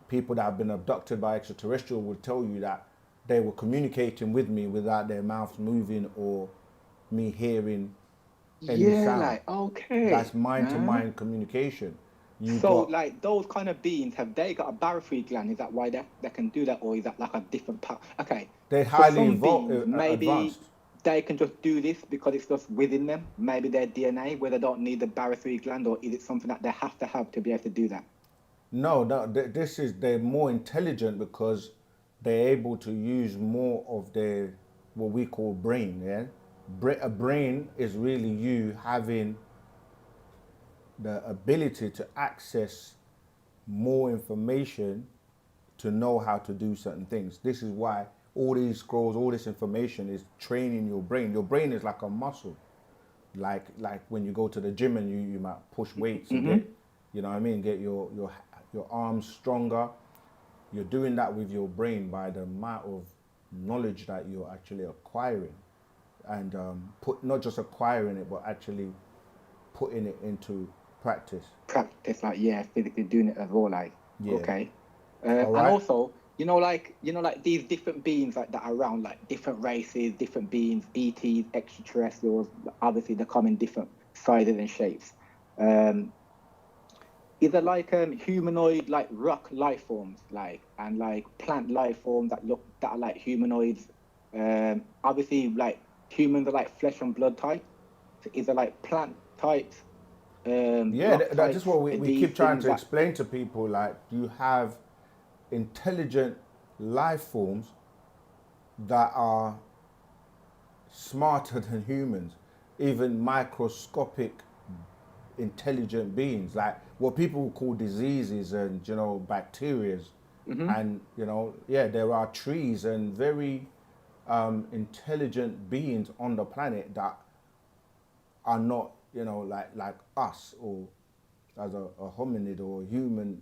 people that have been abducted by extraterrestrials will tell you that they were communicating with me without their mouths moving or me hearing any sound. Like, okay. That's mind to mind communication. Like those kind of beings, have they got a barothry gland? Is that why they can do that, or is that like a different power? Okay. They're For highly some beings, maybe advanced. they can just do this because it's just within them. Maybe their DNA, where they don't need the barothry gland, or is it something that they have to be able to do that? No, they're more intelligent because they're able to use more of their, what we call brain, yeah? A brain is really you having the ability to access more information to know how to do certain things. This is why all these scrolls, all this information is training your brain. Your brain is like a muscle. Like when you go to the gym and you might push weights and get, you know what I mean, get your arms stronger. You're doing that with your brain by the amount of knowledge that you're actually acquiring, and not just acquiring it, but actually putting it into practice. Practice, like, yeah, physically doing it as well, like, Yeah. okay. All And right. also, like these different beings like that are around, like different races, different beings, ETs, extraterrestrials. Obviously, they come in different sizes and shapes. Is there like humanoid, like rock life forms, like, and like plant life forms that are like humanoids? Obviously, like humans are like flesh and blood type. So is there like plant types? That's just what we keep trying to that, explain to people. Like, you have intelligent life forms that are smarter than humans, even microscopic intelligent beings, like what people call diseases and, you know, bacterias. And, you know, yeah, there are trees and very intelligent beings on the planet that are not, you know, like us, or as a hominid or a human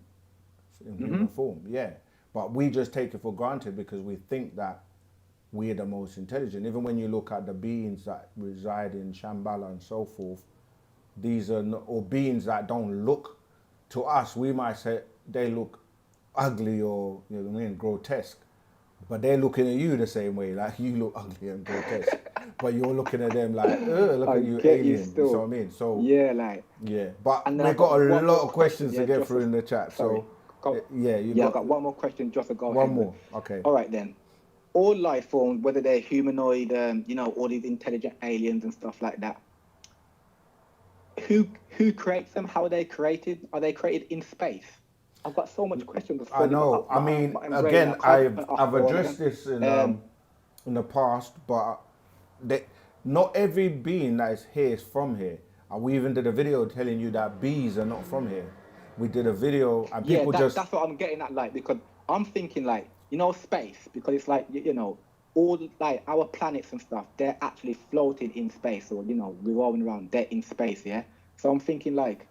in human form. Yeah, but we just take it for granted because we think that we're the most intelligent. Even when you look at the beings that reside in Shambhala and so forth, these are not, or beings that don't look, to us, we might say they look ugly or, you know what I mean, grotesque. But they're looking at you the same way, like you look ugly and grotesque. But you're looking at them like, look I at you, get you alien. You still. know what I mean? So Yeah, like. yeah, but And then we've I've got a one lot more of questions to yeah, get just through in the chat. sorry. So yeah, you Yeah, got I've got one more question just to go one ahead with. more. Okay. All right then. All life forms, whether they're humanoid, you know, all these intelligent aliens and stuff like that. Who creates them? How are they created? Are they created in space? I've got so much questions. I know. I mean, again, I've addressed this in the past, but not every being that is here is from here. We even did a video telling you that bees are not from here. We did a video and Yeah, people just that's what I'm getting at, like, because I'm thinking, like, you know, space, because it's like, you know, all like our planets and stuff, they're actually floating in space, or, you know, revolving around, they're in space, yeah. So I'm thinking, like,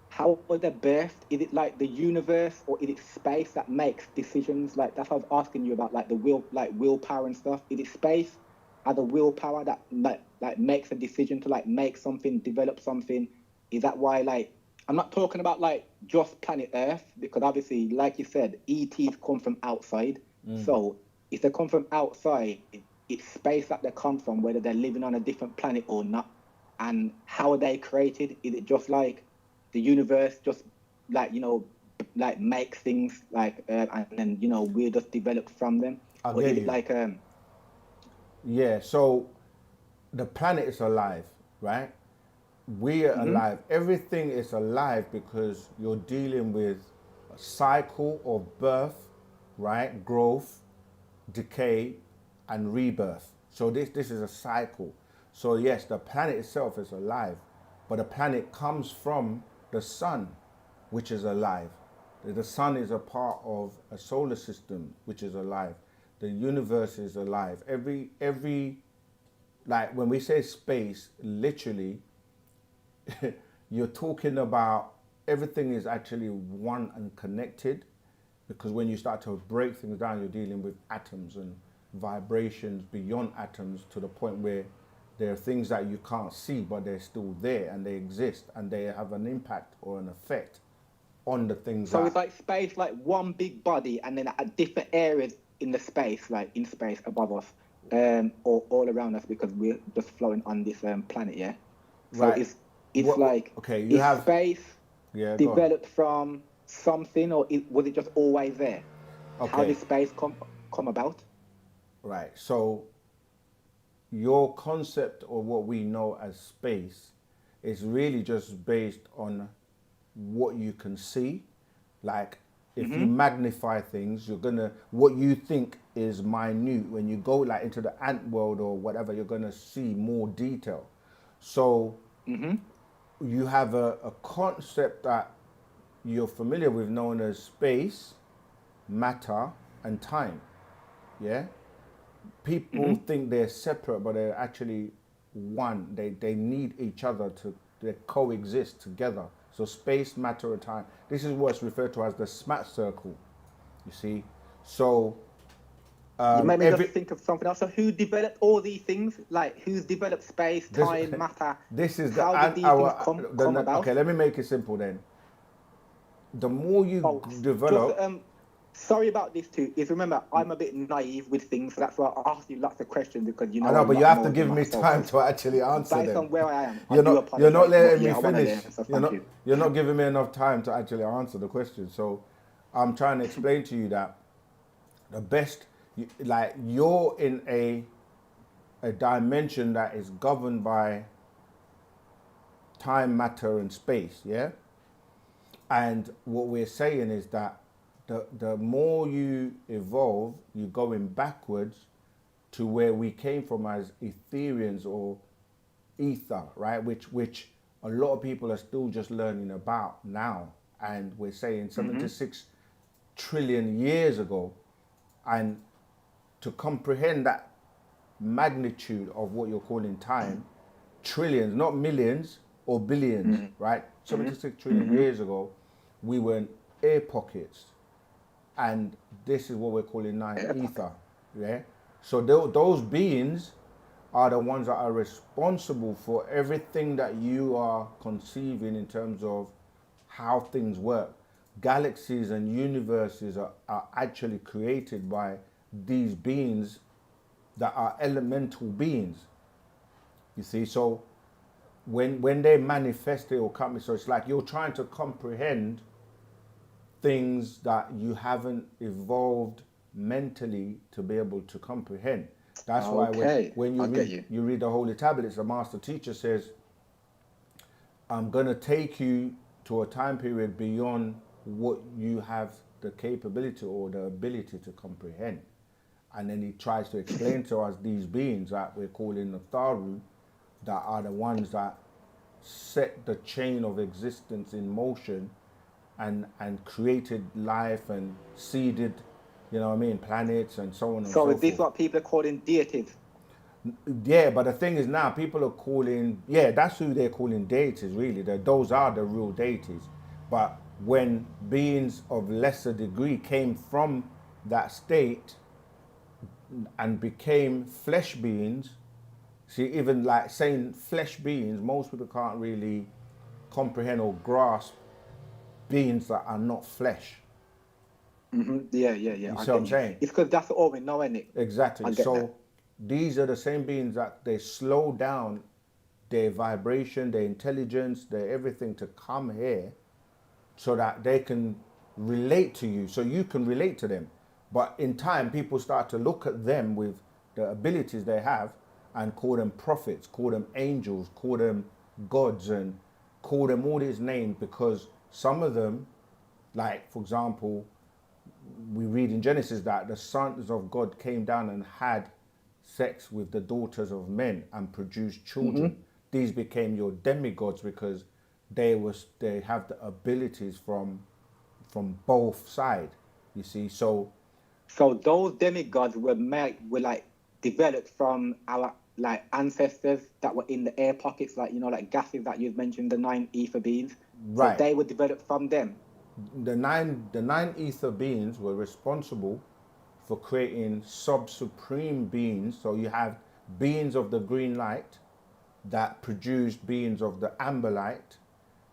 how were they birthed? Is it like the universe, or is it space that makes decisions? Like, that's what I was asking you about, like the willpower and stuff. Is it space as a willpower that like makes a decision to like make something, develop something? Is that why, like, I'm not talking about like just planet Earth, because obviously, like you said, ETs come from outside. So if they come from outside, it's space that they come from, whether they're living on a different planet or not. And how are they created? Is it just like the universe just like, you know, like makes things like and then, you know, we're just developed from them? I Or get is it you. like Yeah, so the planet is alive, right? We are alive. Everything is alive because you're dealing with a cycle of birth, right? Growth, decay, and rebirth. So this is a cycle. So yes, the planet itself is alive, but the planet comes from the sun, which is alive. The sun is a part of a solar system, which is alive. The universe is alive. Every like when we say space, literally, you're talking about everything is actually one and connected, because when you start to break things down, you're dealing with atoms and vibrations beyond atoms, to the point where there are things that you can't see, but they're still there and they exist and they have an impact or an effect on the things so that... it's like space, like one big body, and then at different areas in the space, like in space above us, or all around us, because we're just floating on this planet, yeah. So Right. it's What- like, okay, you is have... space Yeah, go on. developed from something, or was it just always there? How Okay. did space come about? Right. So your concept of what we know as space is really just based on what you can see. Like if you magnify things, you're gonna, what you think is minute, when you go like into the ant world or whatever, you're gonna see more detail. So you have a concept that you're familiar with known as space, matter, and time. Yeah? People think they're separate, but they're actually one. They need each other to they coexist together. So space, matter, and time. This is what's referred to as the SMAT circle. You see? So You made me every- just think of something else. So who developed all these things? Like, who's developed space, time, matter? This is How did these things come about? Okay, let me make it simple then. The more you Oh, develop, just, sorry about this too. Is remember, I'm a bit naive with things, so that's why I ask you lots of questions, because you know. I know, a but you lot have more to than give me myself. time to actually answer Based them. on where I am, You're I do not apologize. letting But me yeah, I wanna finish. learn, so You're thank you. you're not giving me enough time to actually answer the question. So I'm trying to explain to you that the best, like you're in a dimension that is governed by time, matter, and space. Yeah. And what we're saying is that the more you evolve, you're going backwards, to where we came from as Etherians or ether, right? Which a lot of people are still just learning about now. And we're saying 76 trillion years ago. And to comprehend that magnitude of what you're calling time, trillions, not millions or billions, right? 76 trillion years ago, we were in air pockets. And this is what we're calling now ether, yeah? So those beings are the ones that are responsible for everything that you are conceiving in terms of how things work. Galaxies and universes are actually created by these beings that are elemental beings. You see, so when they manifest it or come, so it's like you're trying to comprehend things that you haven't evolved mentally to be able to comprehend. That's why when you read the Holy Tablets, the Master Teacher says, I'm going to take you to a time period beyond what you have the capability or the ability to comprehend. And then he tries to explain to us these beings that we're calling the Tharu, that are the ones that set the chain of existence in motion and created life and seeded, you know what I mean, planets and so on and so forth. So is this what people are calling deities? Yeah, but the thing is now people are calling, that's who they're calling deities really. Those are the real deities. But when beings of lesser degree came from that state and became flesh beings, see, even like saying flesh beings, most people can't really comprehend or grasp beings that are not flesh. Yeah. You see what I'm saying? It's because that's all we know, isn't it? Exactly. So these are the same beings that they slow down their vibration, their intelligence, their everything to come here so that they can relate to you, so you can relate to them. But in time, people start to look at them with the abilities they have and call them prophets, call them angels, call them gods, and call them all these names, because some of them, like, for example, we read in Genesis that the sons of God came down and had sex with the daughters of men and produced children. These became your demigods because they have the abilities from both sides, you see. So those demigods were like developed from our like ancestors that were in the air pockets, like, you know, like gases that you've mentioned, the 9 ether beings. Right. So they were developed from them. The nine ether beings were responsible for creating sub-supreme beings. So you have beings of the green light that produced beings of the amber light,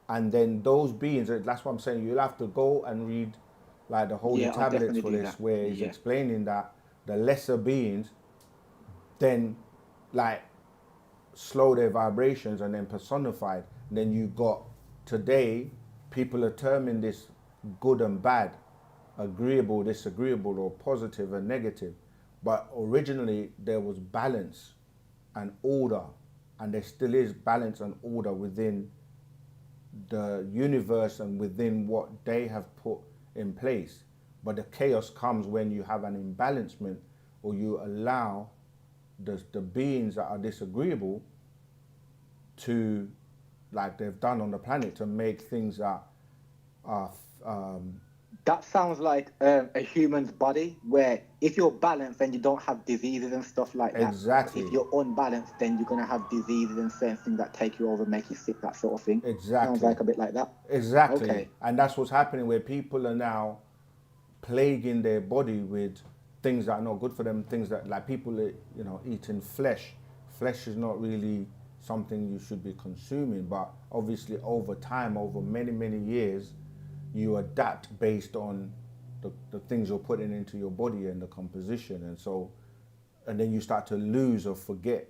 and then those beings, that's what I'm saying, you'll have to go and read like the Holy Tablets for this, where he's explaining that the lesser beings then like slow their vibrations and then personified. And then you got today, people are terming this good and bad, agreeable, disagreeable, or positive and negative. But originally there was balance and order, and there still is balance and order within the universe and within what they have put in place. But the chaos comes when you have an imbalancement, or you allow the beings that are disagreeable to, like they've done on the planet, to make things that are that sounds like a human's body, where if you're balanced, then you don't have diseases and stuff like that. Exactly. If you're unbalanced, then you're going to have diseases and certain things that take you over, make you sick, that sort of thing. Exactly. Sounds like a bit like that. Exactly. Okay. And that's what's happening, where people are now plaguing their body with things that are not good for them, things that, like, people are, you know, eating flesh. Flesh is not really something you should be consuming, but obviously over time, over many, many years, you adapt based on the things you're putting into your body and the composition. And so, and then you start to lose or forget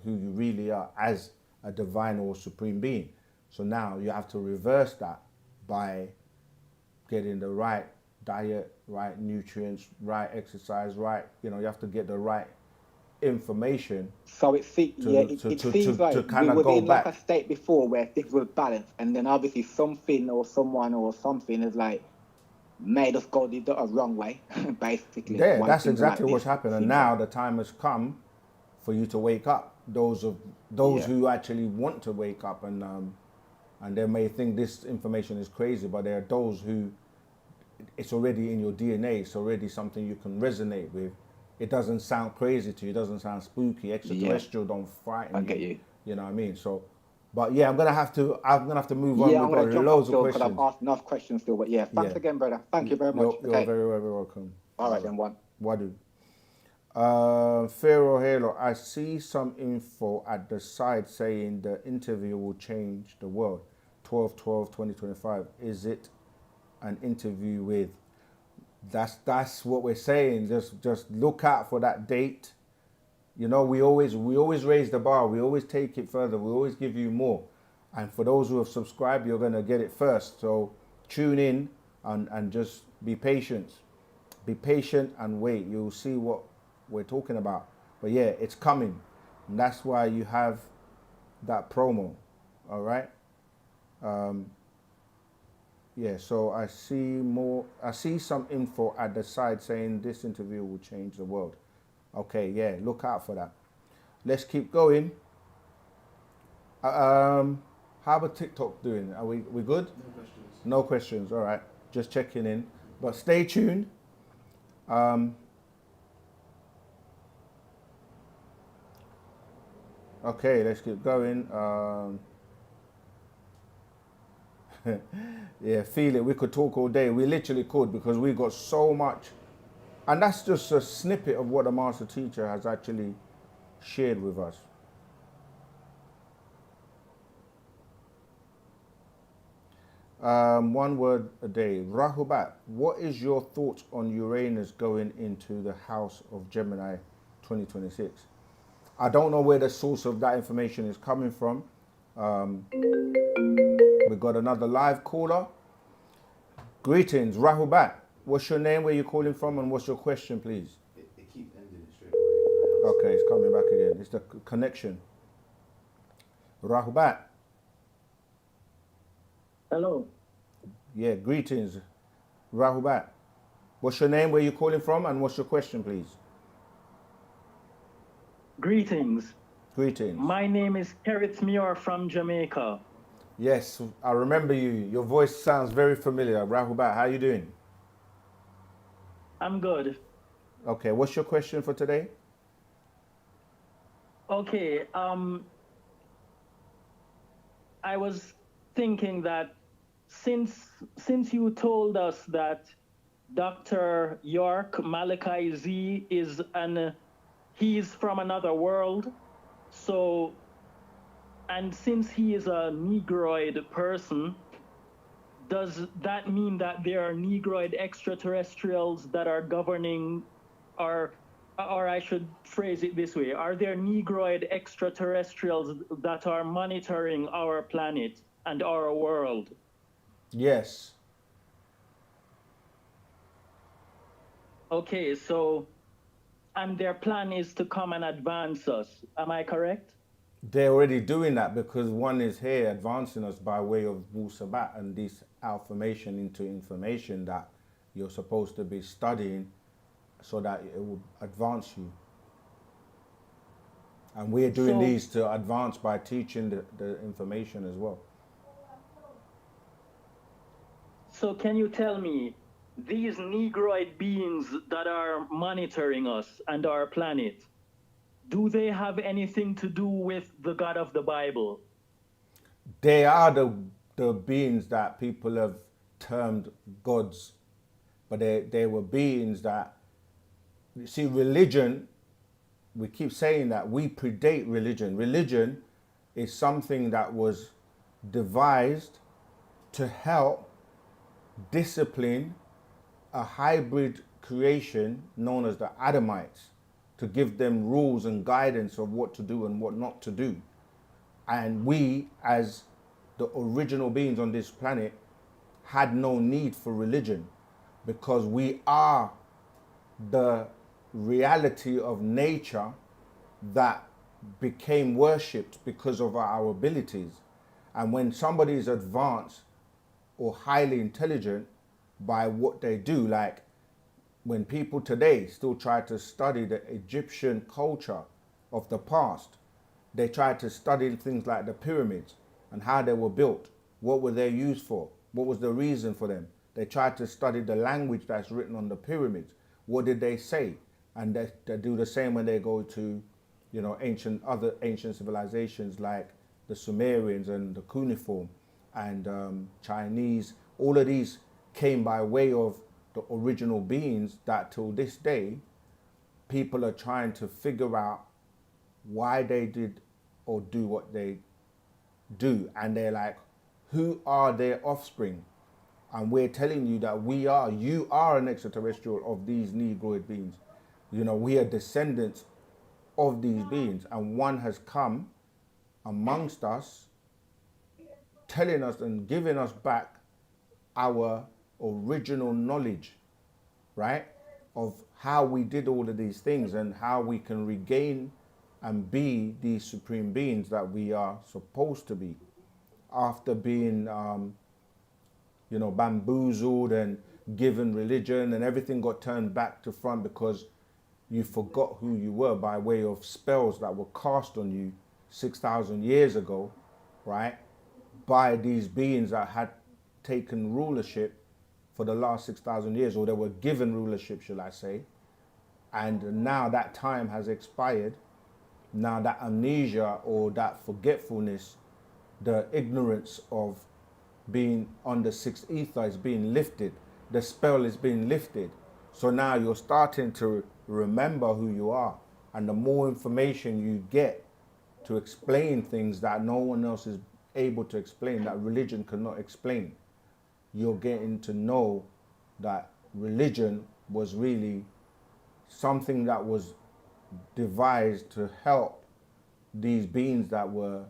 who you really are as a divine or supreme being. So now you have to reverse that by getting the right diet, right nutrients, right exercise, right, you know, you have to get the right information. So it seems like to kind we of were go in back. like a state before where things were balanced, and then obviously something or someone or something is like made us go the wrong way, basically. Yeah, Why that's things are like exactly what's this. happened. And Seems now like- the time has come for you to wake up. Those Yeah. who actually want to wake up, and they may think this information is crazy, but there are those who it's already in your DNA. It's already something you can resonate with. It doesn't sound crazy to you. It doesn't sound spooky. Extraterrestrial don't frighten you. I get you. You know what I mean? So, but yeah, I'm gonna have to move on. Yeah, I'm We've going got to jump off loads of still because questions. I've asked enough questions still. But yeah, thanks Yeah. again, brother. Thank you very much. You're Okay. very, very welcome. All right, then, one. Wadu. Pharaoh Halo, I see some info at the side saying the interview will change the world. 12/12/2025. Is it an interview with? That's what we're saying. Just look out for that date. You know, we always raise the bar. We always take it further. We always give you more. And for those who have subscribed, you're gonna get it first. So tune in and just be patient. Be patient and wait. You'll see what we're talking about. But yeah, it's coming. And that's why you have that promo. All right. Yeah, so I see some info at the side saying this interview will change the world. Okay, yeah, look out for that. Let's keep going. How about TikTok doing? Are we good? No questions. No questions, all right. Just checking in. But stay tuned. Okay, let's keep going. Yeah, feel it. We could talk all day. We literally could, because we got so much. And that's just a snippet of what the master teacher has actually shared with us. One word a day. Rahubat, what is your thoughts on Uranus going into the house of Gemini 2026? I don't know where the source of that information is coming from. We've got another live caller. Greetings, Rahubat. What's your name, where you calling from, and what's your question, please? It keeps ending it straight away. Okay, it's coming back again. It's the connection. Rahubat. Hello. Yeah, greetings, Rahubat. What's your name, where you calling from, and what's your question, please? Greetings. Greetings. My name is Kerith Muir from Jamaica. Yes, I remember you. Your voice sounds very familiar. Rahubat, how you doing? I'm good. Okay, what's your question for today? Okay, I was thinking that since you told us that Dr. York Malachi Z is he's from another world, so, and since he is a Negroid person, does that mean that there are Negroid extraterrestrials that are governing, or I should phrase it this way, are there Negroid extraterrestrials that are monitoring our planet and our world? Yes. Okay, so, and their plan is to come and advance us, am I correct? They're already doing that, because one is here advancing us by way of Wu-Sabat and this affirmation into information that you're supposed to be studying so that it will advance you. And we're doing So- these to advance by teaching the information as well. So can you tell me, these Negroid beings that are monitoring us and our planet, do they have anything to do with the God of the Bible? They are the beings that people have termed gods, but they were beings that, you see, religion, we keep saying that we predate religion. Religion is something that was devised to help discipline a hybrid creation known as the Adamites, to give them rules and guidance of what to do and what not to do. And we, as the original beings on this planet, had no need for religion, because we are the reality of nature that became worshipped because of our abilities. And when somebody is advanced or highly intelligent, by what they do. Like when people today still try to study the Egyptian culture of the past, they try to study things like the pyramids and how they were built. What were they used for? What was the reason for them? They try to study the language that's written on the pyramids. What did they say? And they do the same when they go to, you know, other ancient civilizations like the Sumerians and the cuneiform and Chinese. All of these came by way of the original beings that till this day, people are trying to figure out why they did or do what they do. And they're like, who are their offspring? And we're telling you that you are an extraterrestrial of these Negroid beings. You know, we are descendants of these beings, and one has come amongst us, telling us and giving us back our original knowledge, right? Of how we did all of these things and how we can regain and be these supreme beings that we are supposed to be after being, you know, bamboozled and given religion, and everything got turned back to front because you forgot who you were by way of spells that were cast on you 6,000 years ago, right? By these beings that had taken rulership for the last 6,000 years, or they were given rulership, shall I say. And now that time has expired. Now that amnesia or that forgetfulness, the ignorance of being on the sixth ether is being lifted. The spell is being lifted. So now you're starting to remember who you are. And the more information you get to explain things that no one else is able to explain, that religion cannot explain, you're getting to know that religion was really something that was devised to help these beings that were,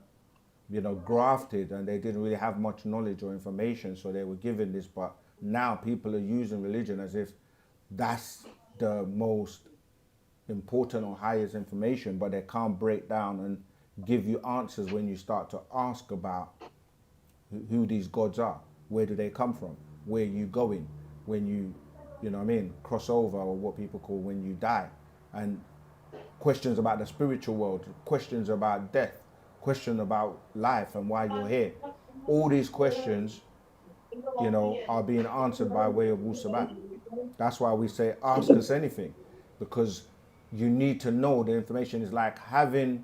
you know, grafted, and they didn't really have much knowledge or information, so they were given this. But now people are using religion as if that's the most important or highest information, but they can't break down and give you answers when you start to ask about who these gods are, where do they come from, where you going when you know what I mean, cross over, or what people call when you die, and questions about the spiritual world, questions about death, question about life and why you're here. All these questions, you know, are being answered by way of Wu-Sabat. That's why we say, ask us anything, because you need to know the information. It's like having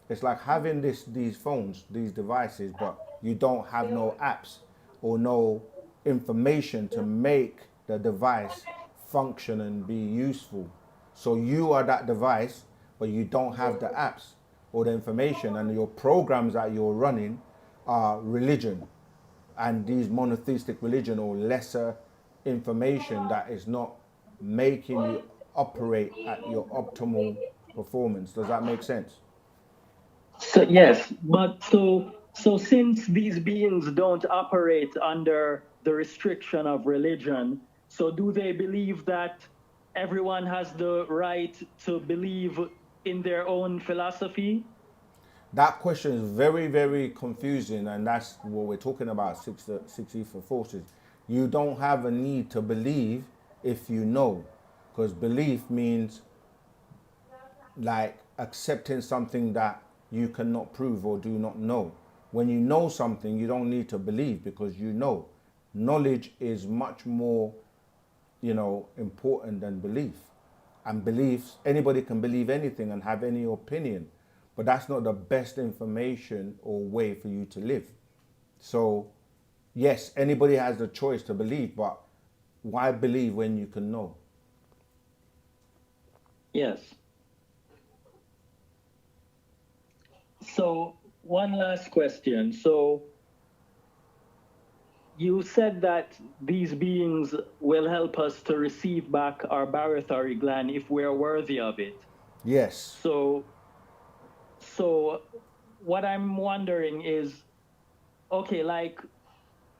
these phones, these devices, but you don't have no apps or no information to make the device function and be useful. So you are that device, but you don't have the apps or the information, and your programs that you're running are religion, and these monotheistic religion or lesser information that is not making you operate at your optimal performance. Does that make sense? So yes, but so since these beings don't operate under the restriction of religion, so do they believe that everyone has the right to believe in their own philosophy? That question is very, very confusing, and that's what we're talking about, six ether forces. You don't have a need to believe if you know, because belief means like accepting something that you cannot prove or do not know. When you know something, you don't need to believe because you know. Knowledge is much more, you know, important than belief. And beliefs, anybody can believe anything and have any opinion, but that's not the best information or way for you to live. So yes, anybody has the choice to believe, but why believe when you can know? Yes. So one last question. So you said that these beings will help us to receive back our barythoric gland if we're worthy of it. Yes. So what I'm wondering is, okay, like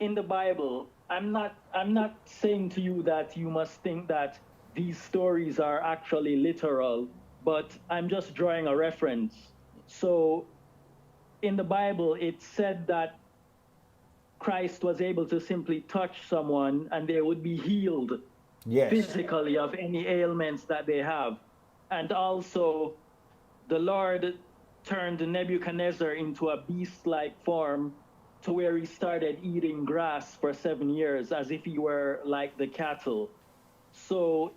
in the Bible, I'm not saying to you that you must think that these stories are actually literal, but I'm just drawing a reference. So in the Bible, it said that Christ was able to simply touch someone and they would be healed Yes. physically of any ailments that they have. And also, the Lord turned Nebuchadnezzar into a beast-like form to where he started eating grass for 7 years as if he were like the cattle. So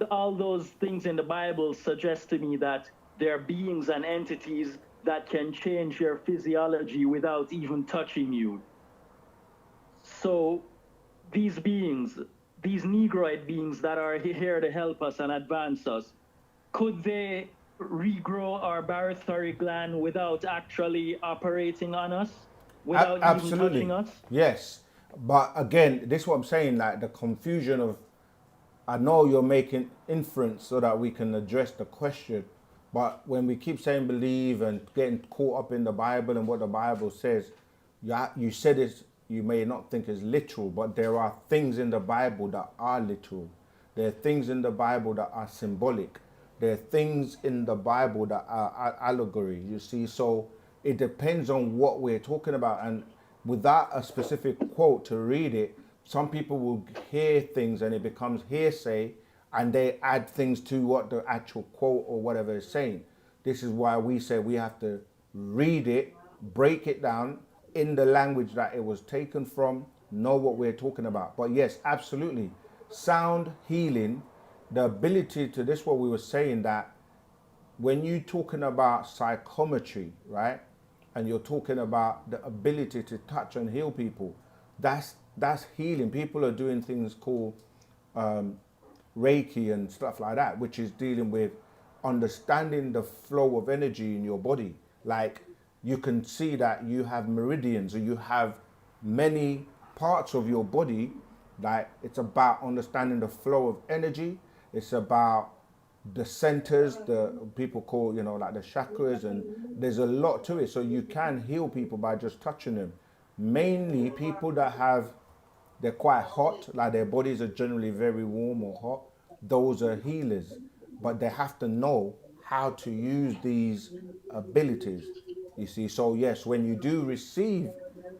all those things in the Bible suggest to me that there are beings and entities that can change your physiology without even touching you. So these beings, these Negroid beings that are here to help us and advance us, could they regrow our barytheric gland without actually operating on us, without even touching us? Yes. But again, this is what I'm saying, like the confusion of, I know you're making inference so that we can address the question, but when we keep saying believe and getting caught up in the Bible and what the Bible says, you said it, you may not think it's literal, but there are things in the Bible that are literal. There are things in the Bible that are symbolic. There are things in the Bible that are allegory, you see. So it depends on what we're talking about. And without a specific quote to read it, some people will hear things and it becomes hearsay and they add things to what the actual quote or whatever is saying. This is why we say we have to read it, break it down in the language that it was taken from, know what we're talking about. But yes, absolutely. Sound healing, the ability to, this what we were saying, that when you're talking about psychometry, right, and you're talking about the ability to touch and heal people, that's healing. People are doing things called Reiki and stuff like that, which is dealing with understanding the flow of energy in your body. Like you can see that you have meridians or you have many parts of your body. Like it's about understanding the flow of energy. It's about the centers, the people call, you know, like the chakras, and there's a lot to it. So you can heal people by just touching them. Mainly people that have, they're quite hot, like their bodies are generally very warm or hot. Those are healers, but they have to know how to use these abilities, you see. So yes, when you do receive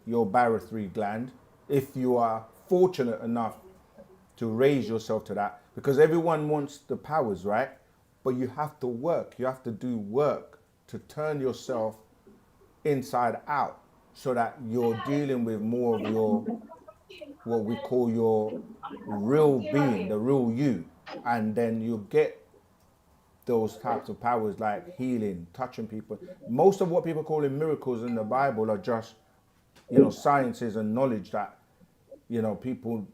your barytheric gland, if you are fortunate enough to raise yourself to that, because everyone wants the powers, right? But you have to work, you have to do work to turn yourself inside out so that you're dealing with more of your, what we call your real being, the real you. And then you get those types of powers like healing, touching people. Most of what people call in miracles in the Bible are just, you know, sciences and knowledge that, you know, people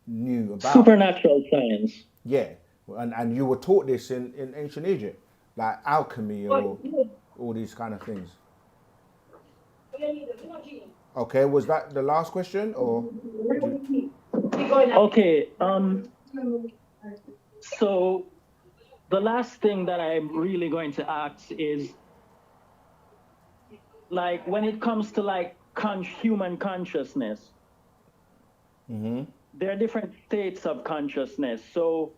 knew about. Supernatural science. Yeah, and you were taught this in ancient Egypt, like alchemy or all these kind of things. Okay, was that the last question or? Okay, so the last thing that I'm really going to ask is, like, when it comes to like human consciousness, there are different states of consciousness. So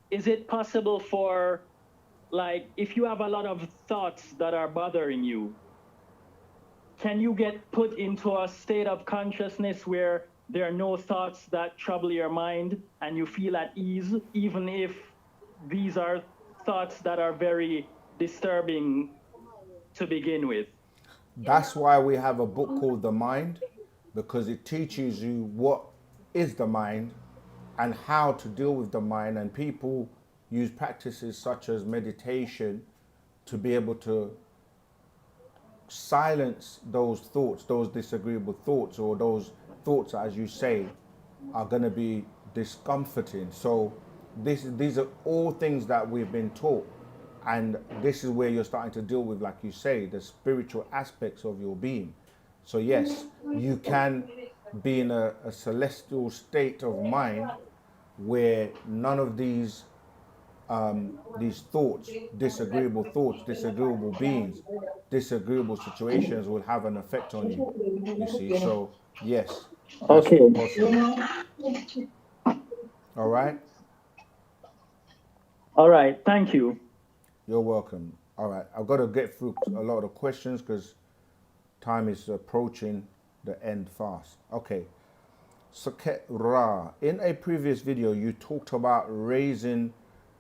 is it possible for, like, if you have a lot of thoughts that are bothering you, can you get put into a state of consciousness where there are no thoughts that trouble your mind and you feel at ease, even if these are thoughts that are very disturbing to begin with? That's why we have a book called The Mind, because it teaches you what is the mind and how to deal with the mind. And people use practices such as meditation to be able to silence those thoughts, those disagreeable thoughts, or those thoughts, as you say, are going to be discomforting. So these are all things that we've been taught, and this is where you're starting to deal with, like you say, the spiritual aspects of your being. So yes, you can be in a celestial state of mind where none of these thoughts, disagreeable beings, disagreeable situations will have an effect on you. You see, so yes, that's Okay. possible. All right. All right. Thank you. You're welcome. All right, I've got to get through a lot of the questions because time is approaching. the end fast. Okay. Saket Ra. In a previous video, you talked about raising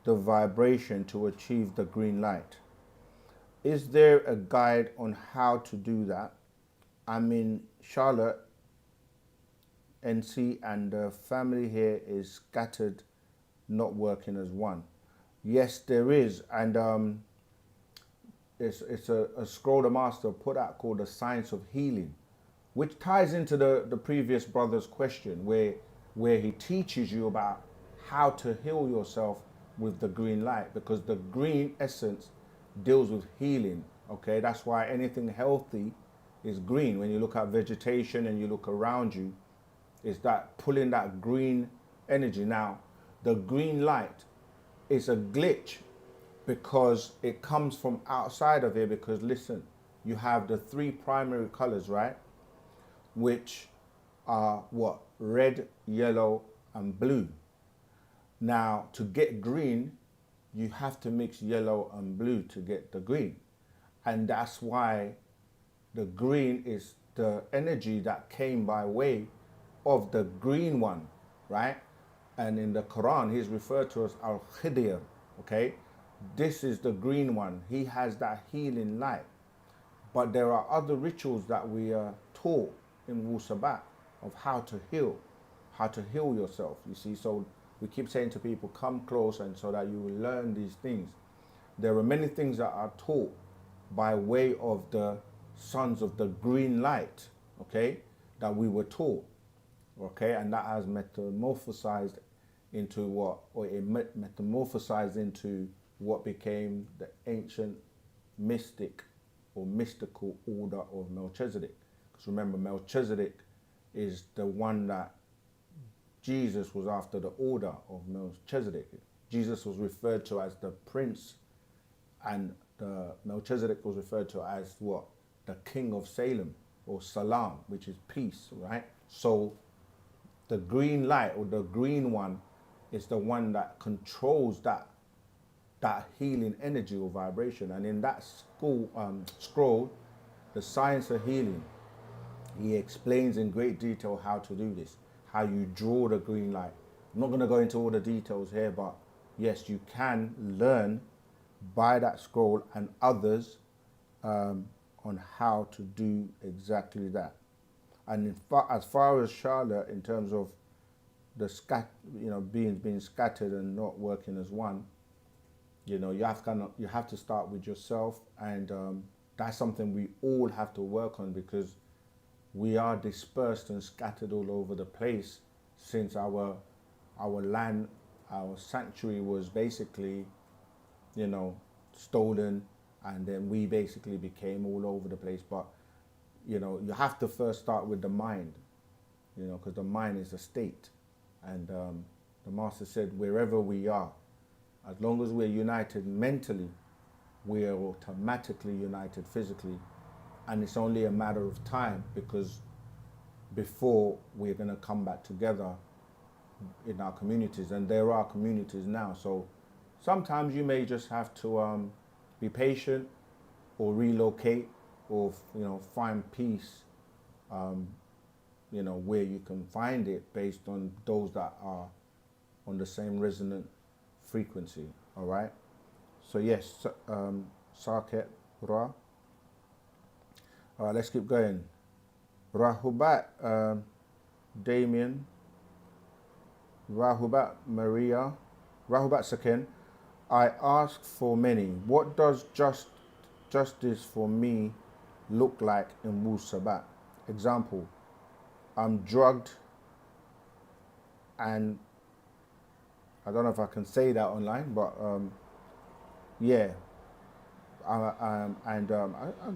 the vibration to achieve the green light. Is there a guide on how to do that? I'm in Charlotte, NC, and the family here is scattered, not working as one. Yes, there is, and it's a scroll the master put out called the Science of Healing, which ties into the previous brother's question, where he teaches you about how to heal yourself with the green light, because the green essence deals with healing. Okay, that's why anything healthy is green. When you look at vegetation and you look around you, it's that pulling that green energy. Now, the green light is a glitch because it comes from outside of here, because listen, you have the three primary colors, right? Which are what? Red, yellow, and blue. Now, to get green, you have to mix yellow and blue to get the green. And that's why the green is the energy that came by way of the green one, right? And in the Quran, he's referred to as Al-Khidir, okay? This is the green one. He has that healing light. But there are other rituals that we are taught in Wu-Sabat of how to heal yourself, you see. So we keep saying to people, come close, and so that you will learn these things. There are many things that are taught by way of the sons of the green light, okay, that we were taught, okay, and that has metamorphosized into what, or it metamorphosized into what became the ancient mystic or mystical order of Melchizedek. Because remember, Melchizedek is the one that Jesus was after, the order of Melchizedek. Jesus was referred to as the prince, and the Melchizedek was referred to as what? The king of Salem, or Salam, which is peace, right? So the green light, or the green one, is the one that controls that healing energy or vibration. And in that scroll, the Science of Healing, he explains in great detail how to do this, how you draw the green light. I'm not going to go into all the details here, but yes, you can learn by that scroll and others on how to do exactly that. And as far as Charlotte, in terms of the beings being scattered and not working as one, you have to start with yourself, and that's something we all have to work on, because we are dispersed and scattered all over the place since our land, our sanctuary was basically, stolen, and then we basically became all over the place. But you have to first start with the mind, because the mind is a state, and the master said wherever we are, as long as we're united mentally, we are automatically united physically. And it's only a matter of time, because before we're going to come back together in our communities, and there are communities now. So sometimes you may just have to be patient, or relocate, or find peace, where you can find it based on those that are on the same resonant frequency. All right. So yes, Saket Ra. All right, let's keep going. Rahubat, Damien. Rahubat, Maria. Rahubat Saken. I ask for many. What does justice for me look like in Wu-Sabat? Example, I'm drugged, and I don't know if I can say that online, but yeah. I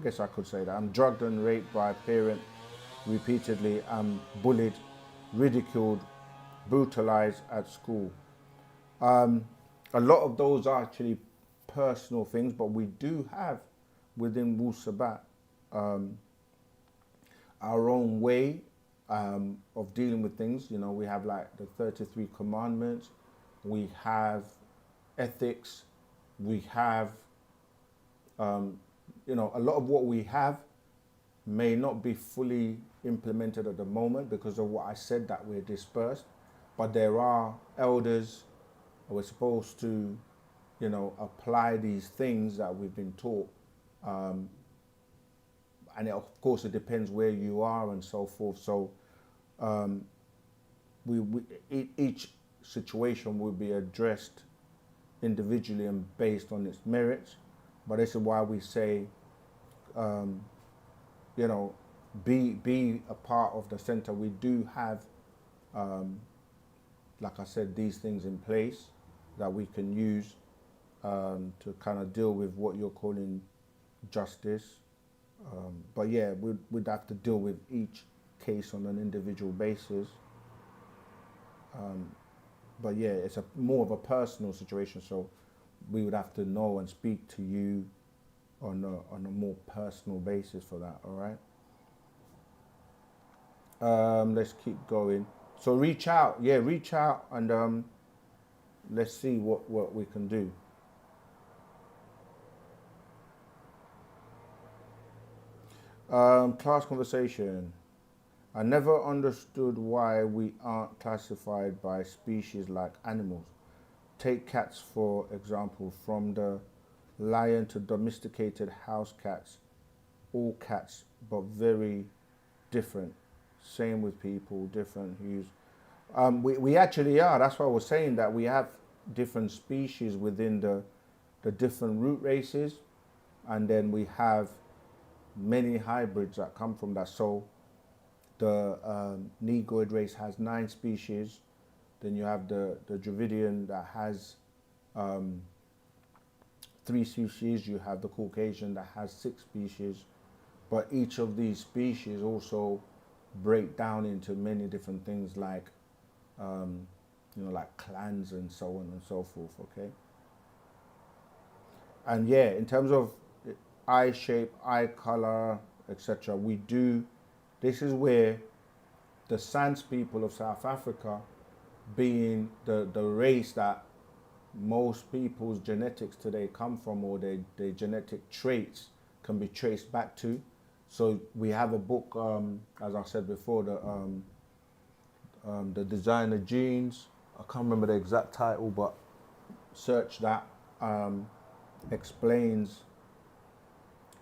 guess I could say that. I'm drugged and raped by a parent repeatedly. I'm bullied, ridiculed, brutalized at school. A lot of those are actually personal things, but we do have within Wu-Sabat our own way of dealing with things. We have like the 33 commandments, we have ethics, we have a lot of what we have may not be fully implemented at the moment because of what I said, that we're dispersed, but there are elders who are supposed to, you know, apply these things that we've been taught. And of course it depends where you are and so forth. So each situation will be addressed individually and based on its merits. But this is why we say, you know, be a part of the center. We do have, like I said, these things in place that we can use to kind of deal with what you're calling justice. But yeah, we'd have to deal with each case on an individual basis. But yeah, it's more of a personal situation, so we would have to know and speak to you on a more personal basis for that. All right. Let's keep going. So reach out, and let's see what we can do. Class conversation. I never understood why we aren't classified by species like animals. Take cats for example, from the lion to domesticated house cats, all cats, but very different. Same with people, different hues. We actually are. That's why I was saying that we have different species within the different root races, and then we have many hybrids that come from that. So the Negroid race has 9 species. Then you have the Dravidian that has 3 species. You have the Caucasian that has 6 species. But each of these species also break down into many different things, like you know, like clans and so on and so forth. Okay. And yeah, in terms of eye shape, eye color, etc., we do. This is where the Sans people of South Africa, being the race that most people's genetics today come from, or their genetic traits can be traced back to. So we have a book, as I said before, the Designer Genes. I can't remember the exact title, but search that.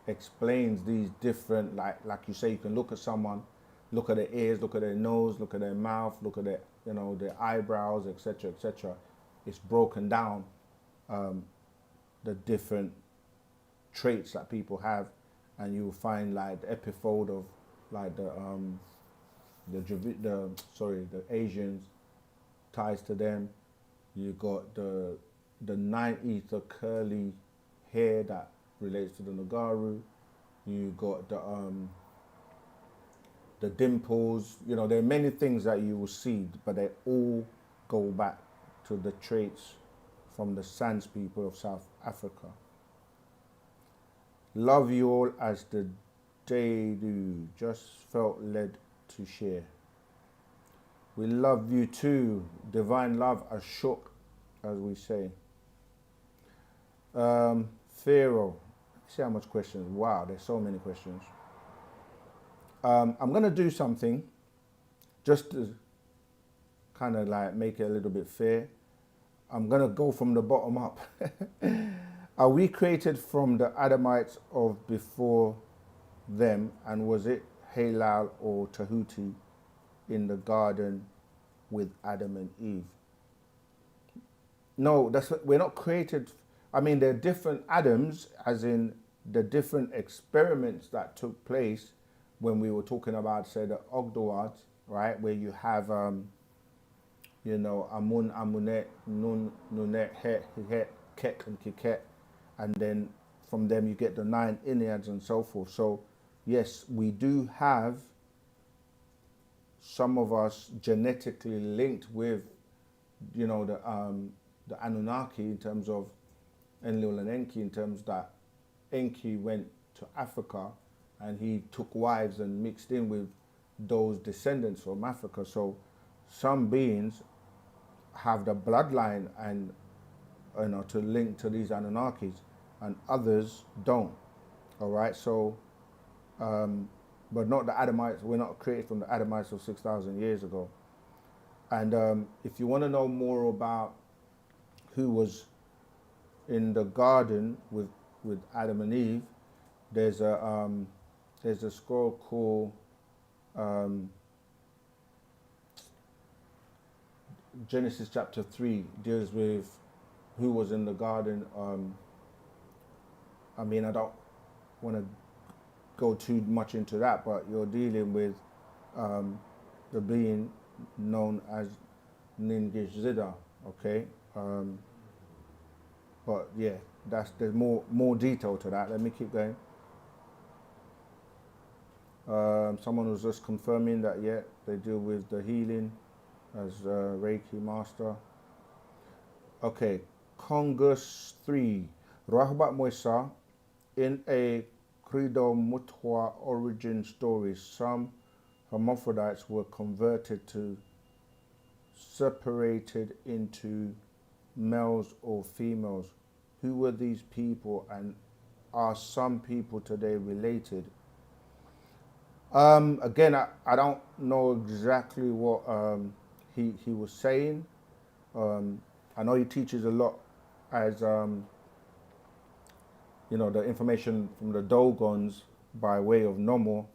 Explains these different, like you say, you can look at someone, look at their ears, look at their nose, look at their mouth, look at their, you know, their eyebrows, etc., etc. It's broken down, the different traits that people have, and you'll find like the epipode of like the Asians, ties to them. You got the 9 ether curly hair that relates to the Nagaru. You got the dimples. You know, there are many things that you will see, but they all go back to the traits from the Sans people of South Africa. Love you all as the day do. Just felt led to share. We love you too. Divine love as shook, as we say. Pharaoh. See how much questions. Wow, there's so many questions. I'm going to do something just to kind of like make it a little bit fair. I'm going to go from the bottom up. Are we created from the Adamites of before them, and was it Halal or Tahuti in the garden with Adam and Eve? No, we're not created. I mean, there are different Adams, as in the different experiments that took place when we were talking about, say, the Ogdoads, right? Where you have, you know, Amun, Amunet, Nun, Nunet, Het, Het, Ket, and Kiket. And then from them you get the 9 Enneads and so forth. So, yes, we do have some of us genetically linked with, you know, the Anunnaki, in terms of Enlil and Enki, in terms that Enki went to Africa and he took wives and mixed in with those descendants from Africa. So some beings have the bloodline and, you know, to link to these Anunnakis, and others don't. All right, so but not the Adamites. We're not created from the Adamites of 6,000 years ago. And if you want to know more about who was in the garden with Adam and Eve, there's a scroll called Genesis chapter 3, deals with who was in the garden. I mean, I don't want to go too much into that, but you're dealing with the being known as Ningishzida, okay? But yeah, there's more detail to that. Let me keep going. Someone was just confirming that, yeah, they deal with the healing as Reiki Master. Okay, Congress 3. Rahbat Moisa, in a Credo Mutwa origin story, some hermaphrodites were converted to separated into males or females. Who were these people, and are some people today related? Again, I don't know exactly what he was saying. I know he teaches a lot as you know, the information from the Dogons by way of Nomo.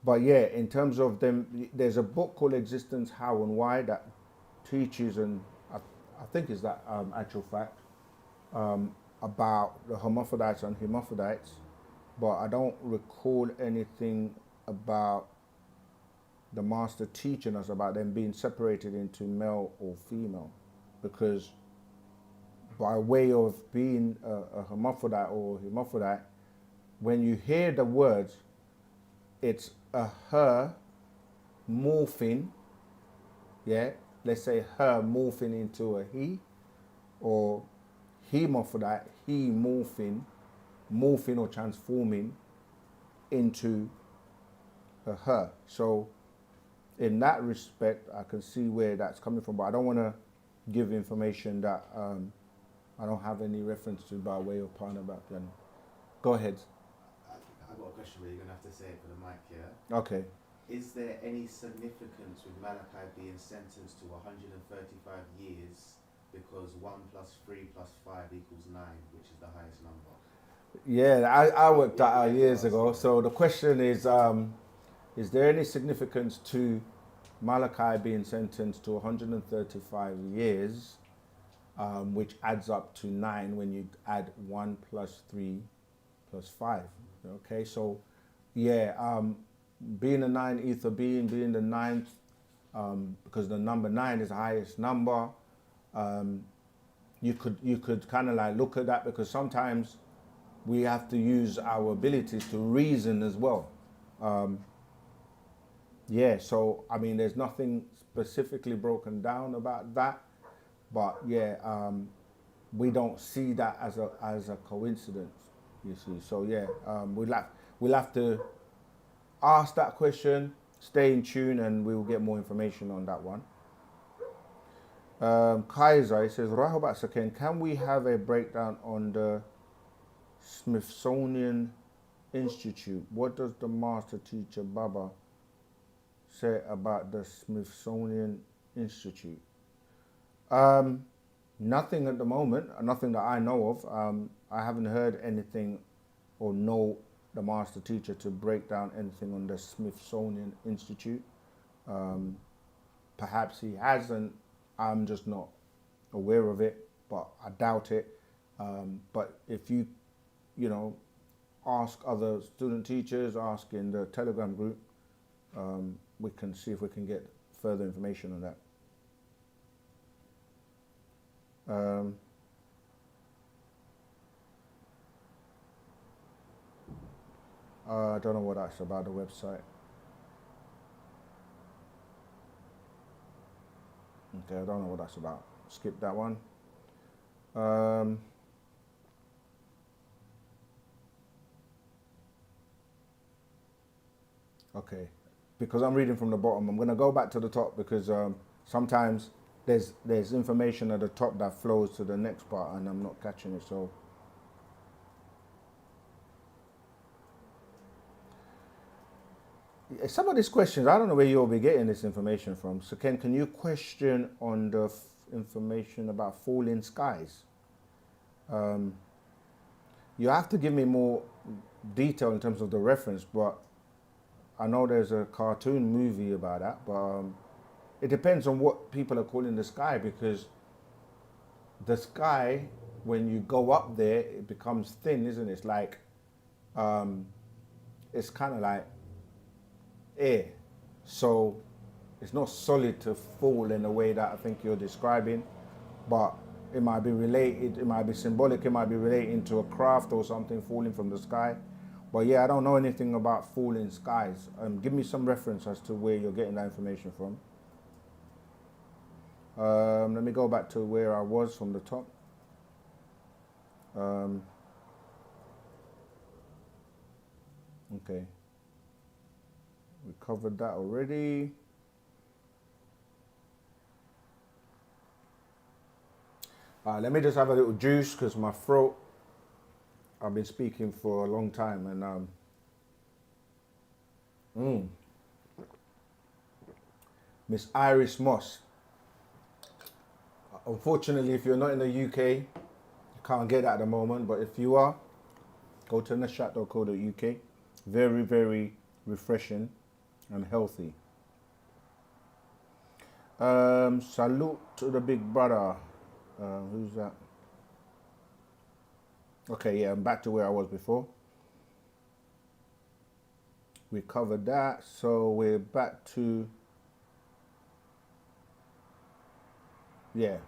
But yeah, in terms of them, there's a book called Existence, How and Why that teaches, and I think is that actual fact, about the hermaphrodites and hermaphrodites, but I don't recall anything about the master teaching us about them being separated into male or female, because by way of being a hermaphrodite or hermaphrodite, when you hear the words, it's a her morphing, yeah, let's say her morphing into a he, or hermaphrodite, he morphing or transforming into a her. So in that respect, I can see where that's coming from, but I don't want to give information that I don't have any reference to by way of Parnabat. Then go ahead. I've got a question where you're going to have to say it for the mic, yeah? Okay. Is there any significance with Malachi being sentenced to 135 years because 1 + 3 + 5 = 9, which is the highest number? Yeah, I worked that out years ago. So the question is there any significance to Malachi being sentenced to 135 years, which adds up to 9 when you add 1 + 3 + 5? Okay, so yeah, being a 9 ether being the 9th, because the number 9 is the highest number, you could kind of like look at that, because sometimes we have to use our abilities to reason as well. Yeah, so I mean, there's nothing specifically broken down about that, but yeah, we don't see that as a coincidence, you see. So yeah, we'll have to ask that question, stay in tune, and we will get more information on that one. Kaiser, he says, Rahobat Saken, can we have a breakdown on the Smithsonian Institute? What does the master teacher Baba say about the Smithsonian Institute? Nothing at the moment, nothing that I know of. I haven't heard anything or know the master teacher to break down anything on the Smithsonian Institute. Perhaps he hasn't, I'm just not aware of it, but I doubt it. But if you know, ask other student teachers, ask in the Telegram group, we can see if we can get further information on that. I don't know what that's about, the website. Okay, I don't know what that's about. Skip that one. Okay, because I'm reading from the bottom, I'm going to go back to the top, because sometimes there's information at the top that flows to the next part and I'm not catching it. So some of these questions, I don't know where you'll be getting this information from. So Ken, can you question on the information about falling skies? You have to give me more detail in terms of the reference, but I know there's a cartoon movie about that, but it depends on what people are calling the sky, because the sky, when you go up there, it becomes thin, isn't it? It's like, it's kind of like air. So it's not solid to fall in the way that I think you're describing, but it might be related, it might be symbolic, it might be relating to a craft or something falling from the sky. But yeah, I don't know anything about falling skies. Give me some reference as to where you're getting that information from. Let me go back to where I was from the top. Okay. We covered that already. Let me just have a little juice because my throat, I've been speaking for a long time, and Miss Iris Moss. Unfortunately, if you're not in the UK, you can't get that at the moment, but if you are, go to nashat.co.uk. Very, very refreshing and healthy. Salute to the big brother. Who's that? Okay, yeah, I'm back to where I was before. We covered that, so we're back to, yeah.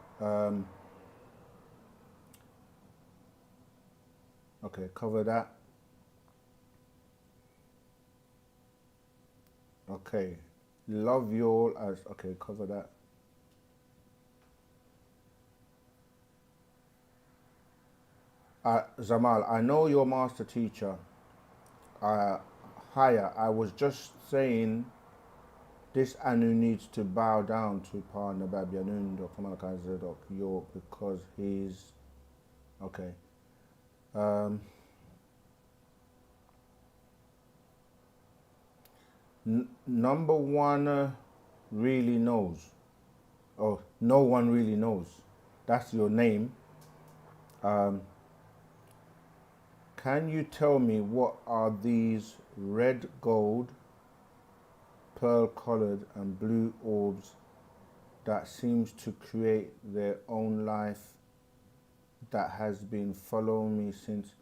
Okay, cover that. Okay, love you all as, okay, cover that. Zamal, I know your master teacher. Higher, I was just saying this Anu needs to bow down to Pa Nababianun, Dr. Malachi Zedok York, because he's, okay. Number one really knows. Oh, no one really knows. That's your name. Can you tell me what are these red, gold, pearl colored and blue orbs that seems to create their own life that has been following me since?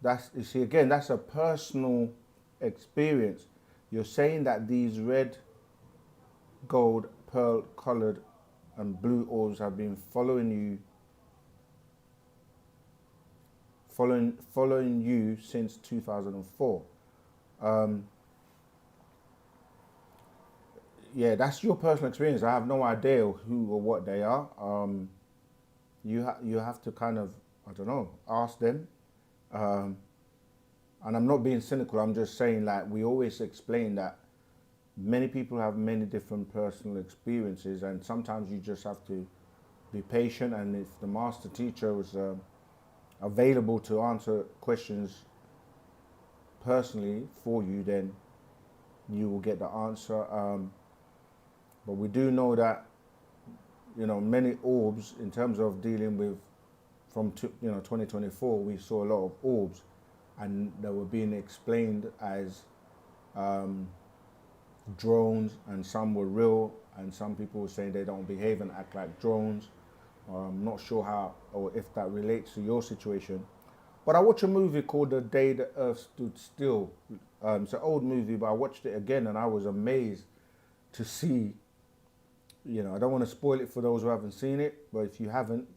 That's, you see, again, that's a personal experience. You're saying that these red, gold, pearl colored and blue orbs have been following you since 2004. Yeah, that's your personal experience. I have no idea who or what they are. You have to kind of, I don't know, ask them. And I'm not being cynical. I'm just saying, like, we always explain that many people have many different personal experiences, and sometimes you just have to be patient. And if the master teacher was available to answer questions personally for you, then you will get the answer. But we do know that, you know, many orbs, in terms of dealing with, from 2024, we saw a lot of orbs, and they were being explained as drones, and some were real, and some people were saying they don't behave and act like drones. I'm not sure how or if that relates to your situation. But I watched a movie called The Day the Earth Stood Still. It's an old movie, but I watched it again and I was amazed to see, you know, I don't want to spoil it for those who haven't seen it, but if you haven't,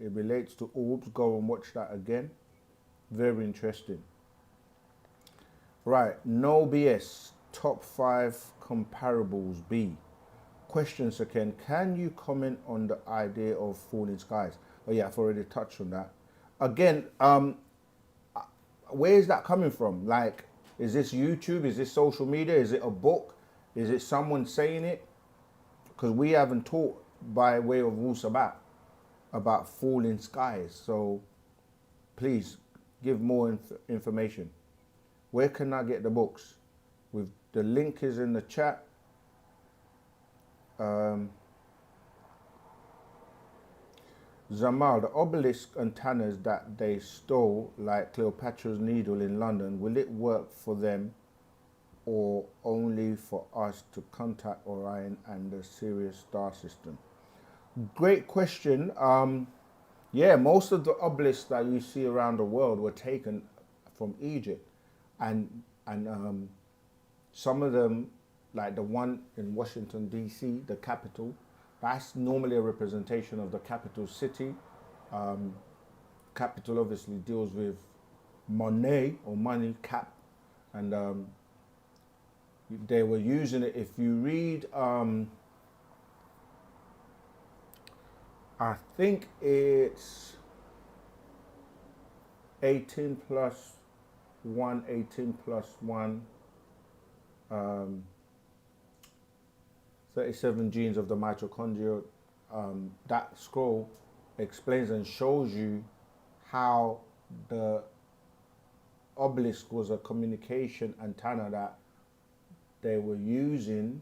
it relates to orbs. Go and watch that again. Very interesting. Right, no BS. Top 5 comparables B. Question, Sir Ken, can you comment on the idea of falling skies? Oh yeah, I've already touched on that. Again, where is that coming from? Like, is this YouTube? Is this social media? Is it a book? Is it someone saying it? Because we haven't taught by way of Wu-Sabat about falling skies. So please give more information. Where can I get the books with The link is in the chat. Zamal, the obelisk antennas that they stole, like Cleopatra's Needle in London, will it work for them or only for us to contact Orion and the Sirius star system? Great question. Yeah, most of the obelisks that you see around the world were taken from Egypt, and some of them, like the one in Washington D.C., the capital, that's normally a representation of the capital city. Capital obviously deals with money or money, cap, and they were using it. If you read, I think it's 18 plus 1, 18 plus 1, 37 genes of the mitochondria. That scroll explains and shows you how the obelisk was a communication antenna that they were using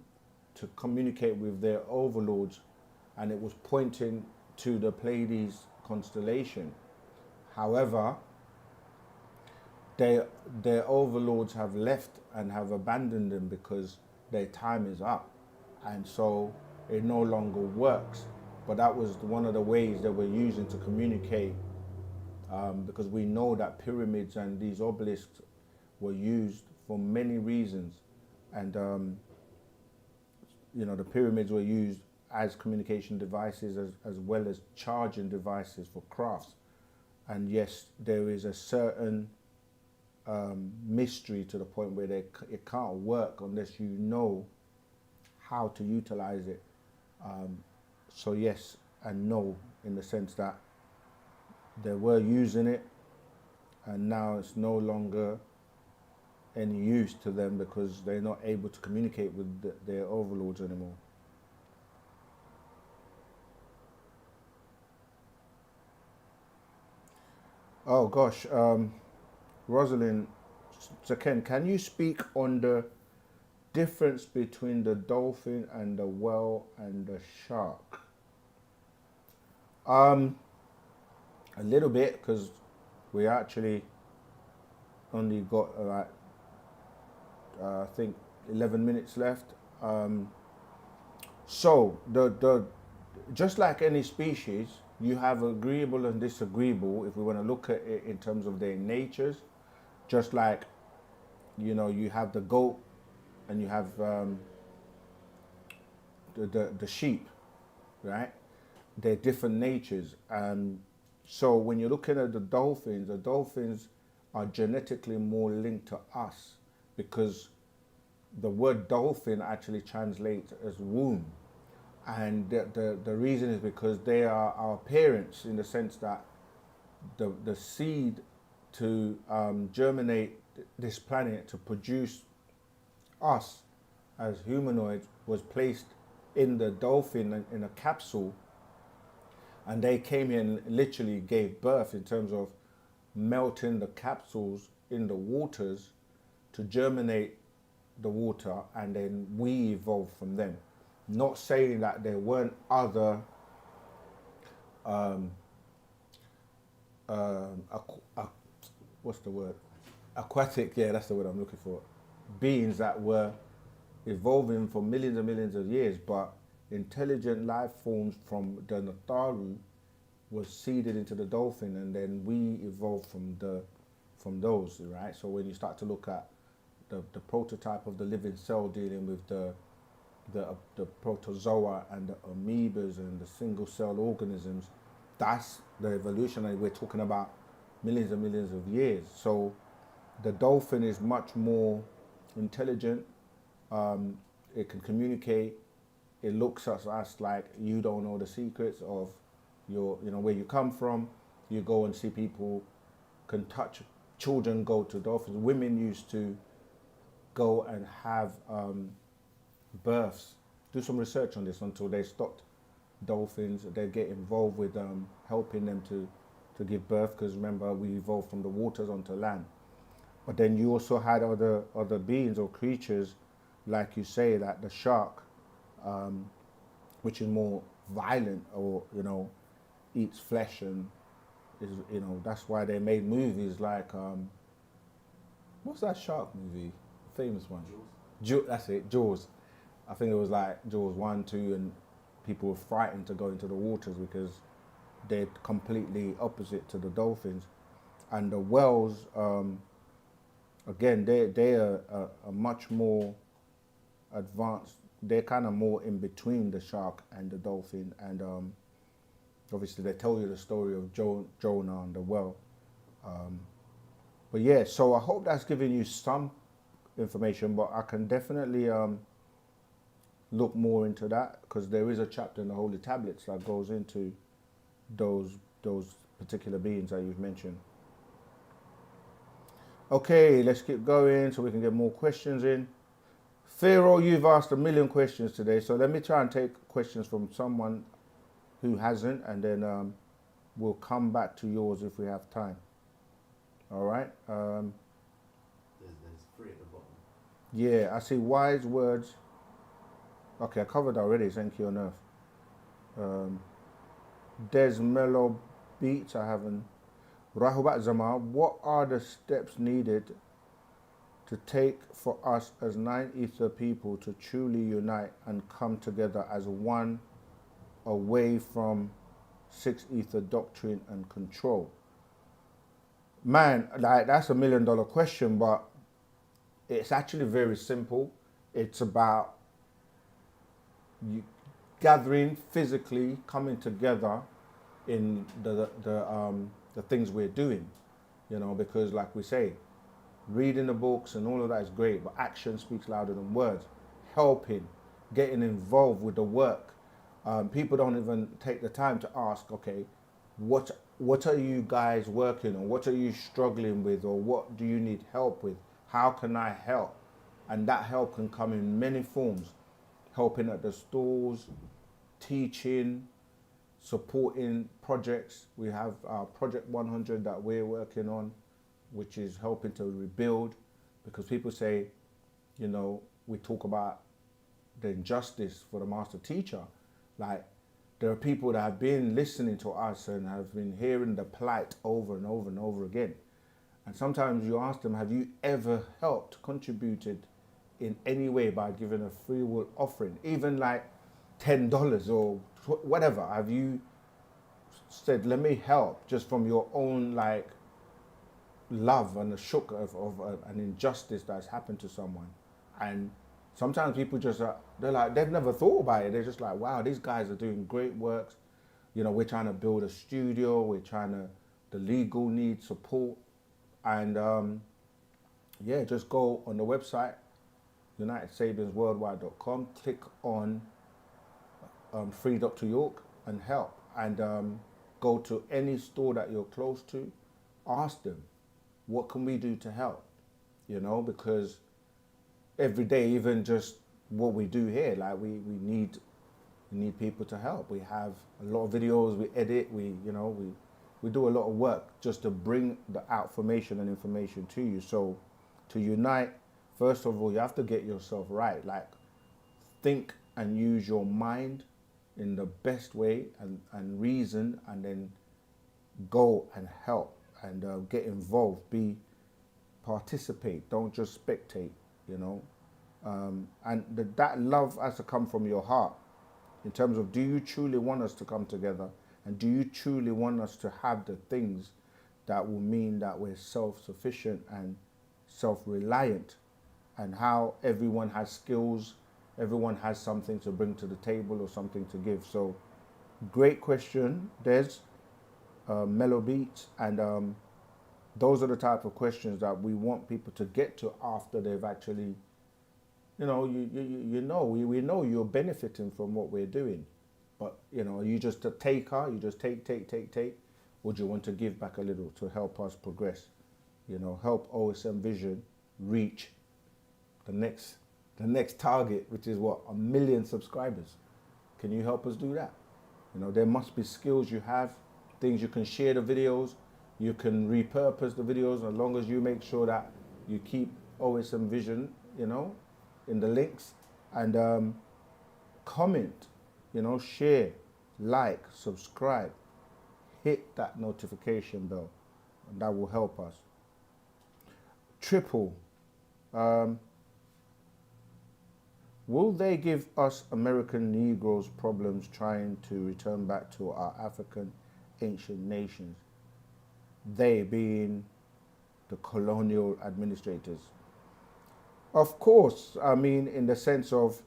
to communicate with their overlords, and it was pointing to the Pleiades constellation. However, their overlords have left and have abandoned them because their time is up, and so it no longer works. But that was one of the ways they were using to communicate, because we know that pyramids and these obelisks were used for many reasons, and you know, the pyramids were used as communication devices as well as charging devices for crafts. And yes, there is a certain mystery to the point where it can't work unless you know how to utilize it. So yes and no, in the sense that they were using it and now it's no longer any use to them because they're not able to communicate with their overlords anymore. Oh gosh, Rosalind, so Ken, can you speak on the difference between the dolphin and the whale and the shark? A little bit, because we actually only got I think 11 minutes left. So the just like any species, you have agreeable and disagreeable if we want to look at it in terms of their natures. Just like, you know, you have the goat and you have the sheep, right? They're different natures. So when you're looking at the dolphins are genetically more linked to us, because the word dolphin actually translates as womb. And the reason is because they are our parents, in the sense that the seed to germinate this planet, to produce us as humanoids, was placed in the dolphin in a capsule, and they came here and literally gave birth in terms of melting the capsules in the waters to germinate the water, and then we evolved from them. Not saying that there weren't other what's the word? Aquatic, yeah, that's the word I'm looking for. Beings that were evolving for millions and millions of years, but intelligent life forms from the Natharu was seeded into the dolphin, and then we evolved from those, right? So when you start to look at the prototype of the living cell dealing with the protozoa and the amoebas and the single cell organisms, that's the evolution, and we're talking about millions and millions of years. So the dolphin is much more intelligent. It can communicate. It looks at us like you don't know the secrets of where you come from. You go and see people can touch. Children go to dolphins. Women used to go and have births. Do some research on this until they stopped dolphins. They get involved with helping them to give birth, because remember, we evolved from the waters onto land. But then you also had other beings or creatures like you say, that the shark, which is more violent, or eats flesh, and is that's why they made movies like what's that shark movie, famous one? Jaws. That's it, Jaws. I think it was like Jaws 1, 2, and people were frightened to go into the waters because they're completely opposite to the dolphins. And the whales, again, they are much more advanced. They're kind of more in between the shark and the dolphin. And obviously they tell you the story of Jonah and the whale. But yeah, so I hope that's giving you some information, but I can definitely look more into that, because there is a chapter in the Holy Tablets that goes into those particular beings that you've mentioned. Okay, let's keep going so we can get more questions in. Pharaoh, you've asked 1 million questions today, so let me try and take questions from someone who hasn't, and then we'll come back to yours if we have time. All right. There's 3 at the bottom. Yeah, I see wise words. Okay, I covered already. Thank you on earth. Des Mellow Beats, I haven't. Rahubat Zama, what are the steps needed to take for us as 9 ether people to truly unite and come together as one, away from 6 ether doctrine and control? Man, like, that's $1 million question, but it's actually very simple. It's about you gathering physically, coming together in the things we're doing, because like we say, reading the books and all of that is great, but action speaks louder than words. Helping, getting involved with the work. People don't even take the time to ask, okay, what are you guys working on? What are you struggling with? Or what do you need help with? How can I help? And that help can come in many forms. Helping at the stores, teaching, supporting projects. We have our Project 100 that we're working on, which is helping to rebuild, because people say, we talk about the injustice for the master teacher. Like, there are people that have been listening to us and have been hearing the plight over and over and over again. And sometimes you ask them, have you ever helped, contributed in any way by giving a free will offering, even like $10 or whatever? Have you said, let me help, just from your own like love and the shock of an injustice that's happened to someone? And sometimes people just they've never thought about it. They're just like, wow, these guys are doing great works. We're trying to build a studio. We're the legal needs support. And just go on the website, UnitedSabiansWorldwide.com, click on Free Dr. York and help. And go to any store that you're close to, ask them, what can we do to help? Because every day, even just what we do here, like we need people to help. We have a lot of videos, we edit, we do a lot of work just to bring the information to you. So to unite, first of all, you have to get yourself right. Like, think and use your mind in the best way and reason, and then go and help and get involved, participate, don't just spectate, and that love has to come from your heart, in terms of, do you truly want us to come together, and do you truly want us to have the things that will mean that we're self-sufficient and self-reliant, and how everyone has skills, everyone has something to bring to the table or something to give. So great question, Des, Mellow Beats, and those are the type of questions that we want people to get to after they've actually, we know you're benefiting from what we're doing, but are you just a taker? You just take, or do you want to give back a little to help us progress? Help OSM Vision reach the next target, which is what, 1 million subscribers. Can you help us do that? There must be skills you have, things you can share the videos, you can repurpose the videos, as long as you make sure that you keep OSM Vision, in the links, and comment, share, like, subscribe, hit that notification bell, and that will help us. Triple, will they give us American Negroes problems trying to return back to our African ancient nations? They being the colonial administrators. Of course, I mean, in the sense of,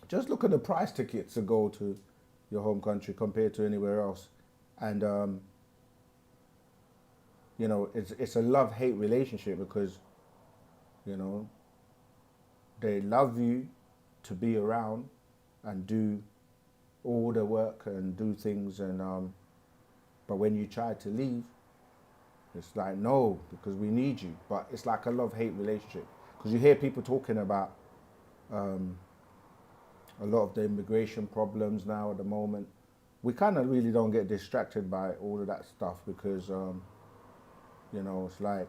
just look at the price tickets to go to your home country compared to anywhere else. And, it's a love-hate relationship because, they love you to be around and do all the work and do things, and but when you try to leave, it's like, no, because we need you. But it's like a love-hate relationship, because you hear people talking about a lot of the immigration problems now at the moment. We kind of really don't get distracted by all of that stuff because, it's like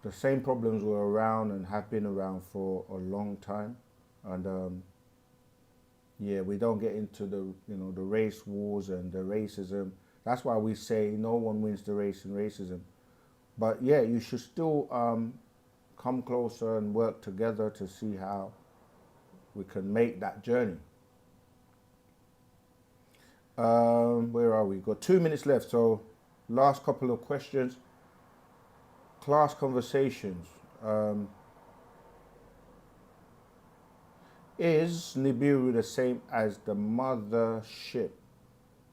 the same problems were around and have been around for a long time. And we don't get into the, the race wars and the racism. That's why we say no one wins the race in racism. But yeah, you should still come closer and work together to see how we can make that journey. Where are we? Got 2 minutes left, so last couple of questions. Class conversations. Is Nibiru the same as the mothership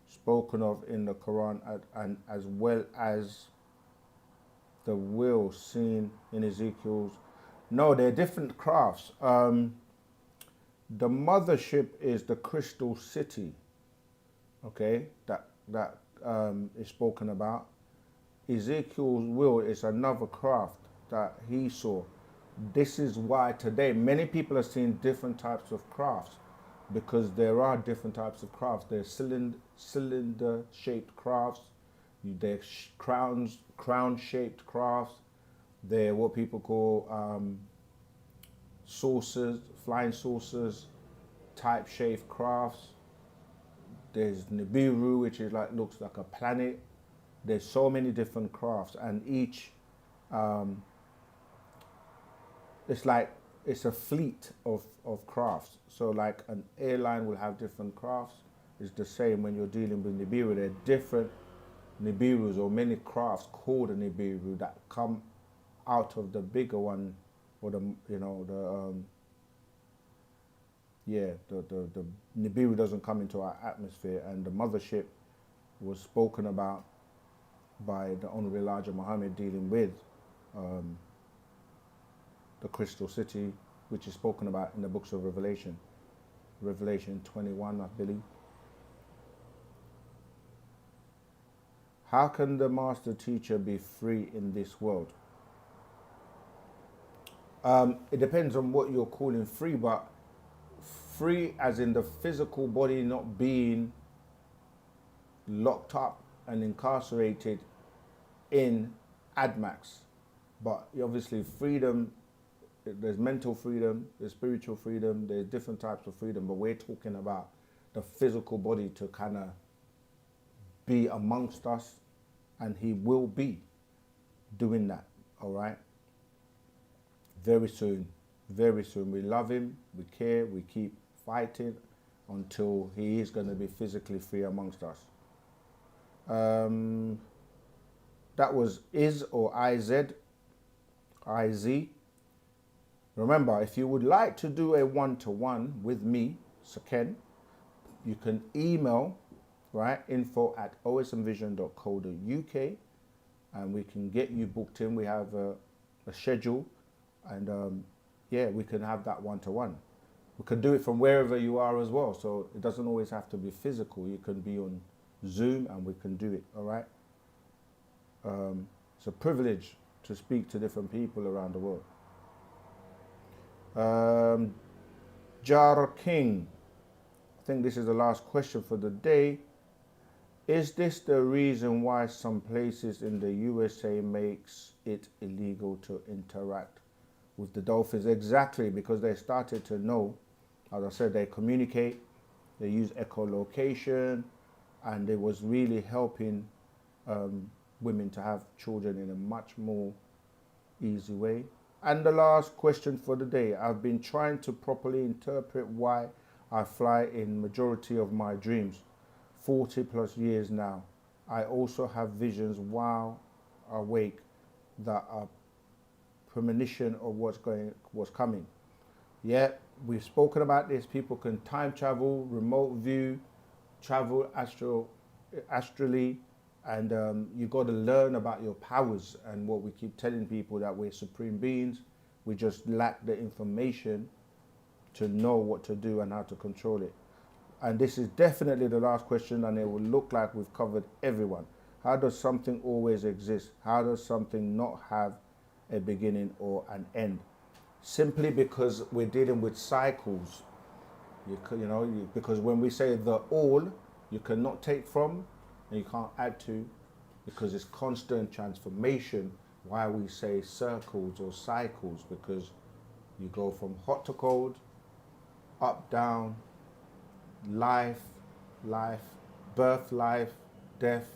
spoken of in the Quran, and as well as the wheel seen in Ezekiel's? No, they're different crafts. The mothership is the crystal city, okay, that is spoken about. Ezekiel's will is another craft that he saw. This is why today many people are seeing different types of crafts, because there are different types of crafts. There's cylinder-shaped crafts, there's crown-shaped crafts, they're what people call saucers, flying saucers type shaped crafts. There's Nibiru, which is looks like a planet. There's so many different crafts, and each it's a fleet of crafts. So like an airline will have different crafts. It's the same when you're dealing with Nibiru. There are different Nibirus, or many crafts called a Nibiru, that come out of the bigger one, or the Nibiru doesn't come into our atmosphere. And the mothership was spoken about by the Honorable Elijah Muhammad, dealing with the crystal city, which is spoken about in the books of Revelation 21, I believe. How can the master teacher be free in this world? It depends on what you're calling free, but free as in the physical body not being locked up and incarcerated in ADMAX. But obviously freedom, there's mental freedom, there's spiritual freedom, there's different types of freedom, but we're talking about the physical body to kind of be amongst us, and he will be doing that, all right? Very soon, very soon. We love him, we care, we keep fighting until he is going to be physically free amongst us. That was Iz or IZ. Remember, if you would like to do a one-to-one with me, Saken, you can email, right, info@osmvision.co.uk, and we can get you booked in. We have a schedule, and we can have that one-to-one. We can do it from wherever you are as well, so it doesn't always have to be physical. You can be on Zoom and we can do it, all right? It's a privilege to speak to different people around the world. Jar King, I think this is the last question for the day. Is this the reason why some places in the USA makes it illegal to interact with the dolphins, exactly, because they started to know, as I said, they communicate, they use echolocation, and it was really helping women to have children in a much more easy way. And the last question for the day, I've been trying to properly interpret why I fly in majority of my dreams, 40 plus years now. I also have visions while awake that are premonition of what's coming. Yeah, we've spoken about this. People can time travel, remote view, travel astrally, and you got to learn about your powers. And what we keep telling people, that we're supreme beings, we just lack the information to know what to do and how to control it. And this is definitely the last question, and it will look like we've covered everyone. How does something always exist? How does something not have a beginning or an end? Simply because we're dealing with cycles. Because when we say the all, you cannot take from and you can't add to, because it's constant transformation. Why we say circles or cycles, because you go from hot to cold, up, down, life, birth, life, death.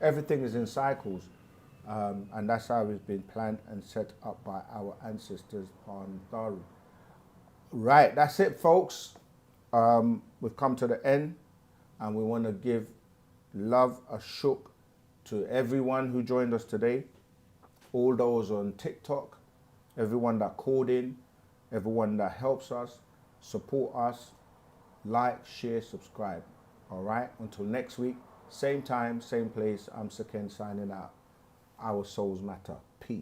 Everything is in cycles. And that's how it's been planned and set up by our ancestors on Daru. Right, that's it, folks. We've come to the end, and we want to give love a shook to everyone who joined us today, all those on TikTok, everyone that called in, everyone that helps us, support us, like, share, subscribe. All right, until next week, same time, same place, I'm Saken signing out. Our souls matter. Peace.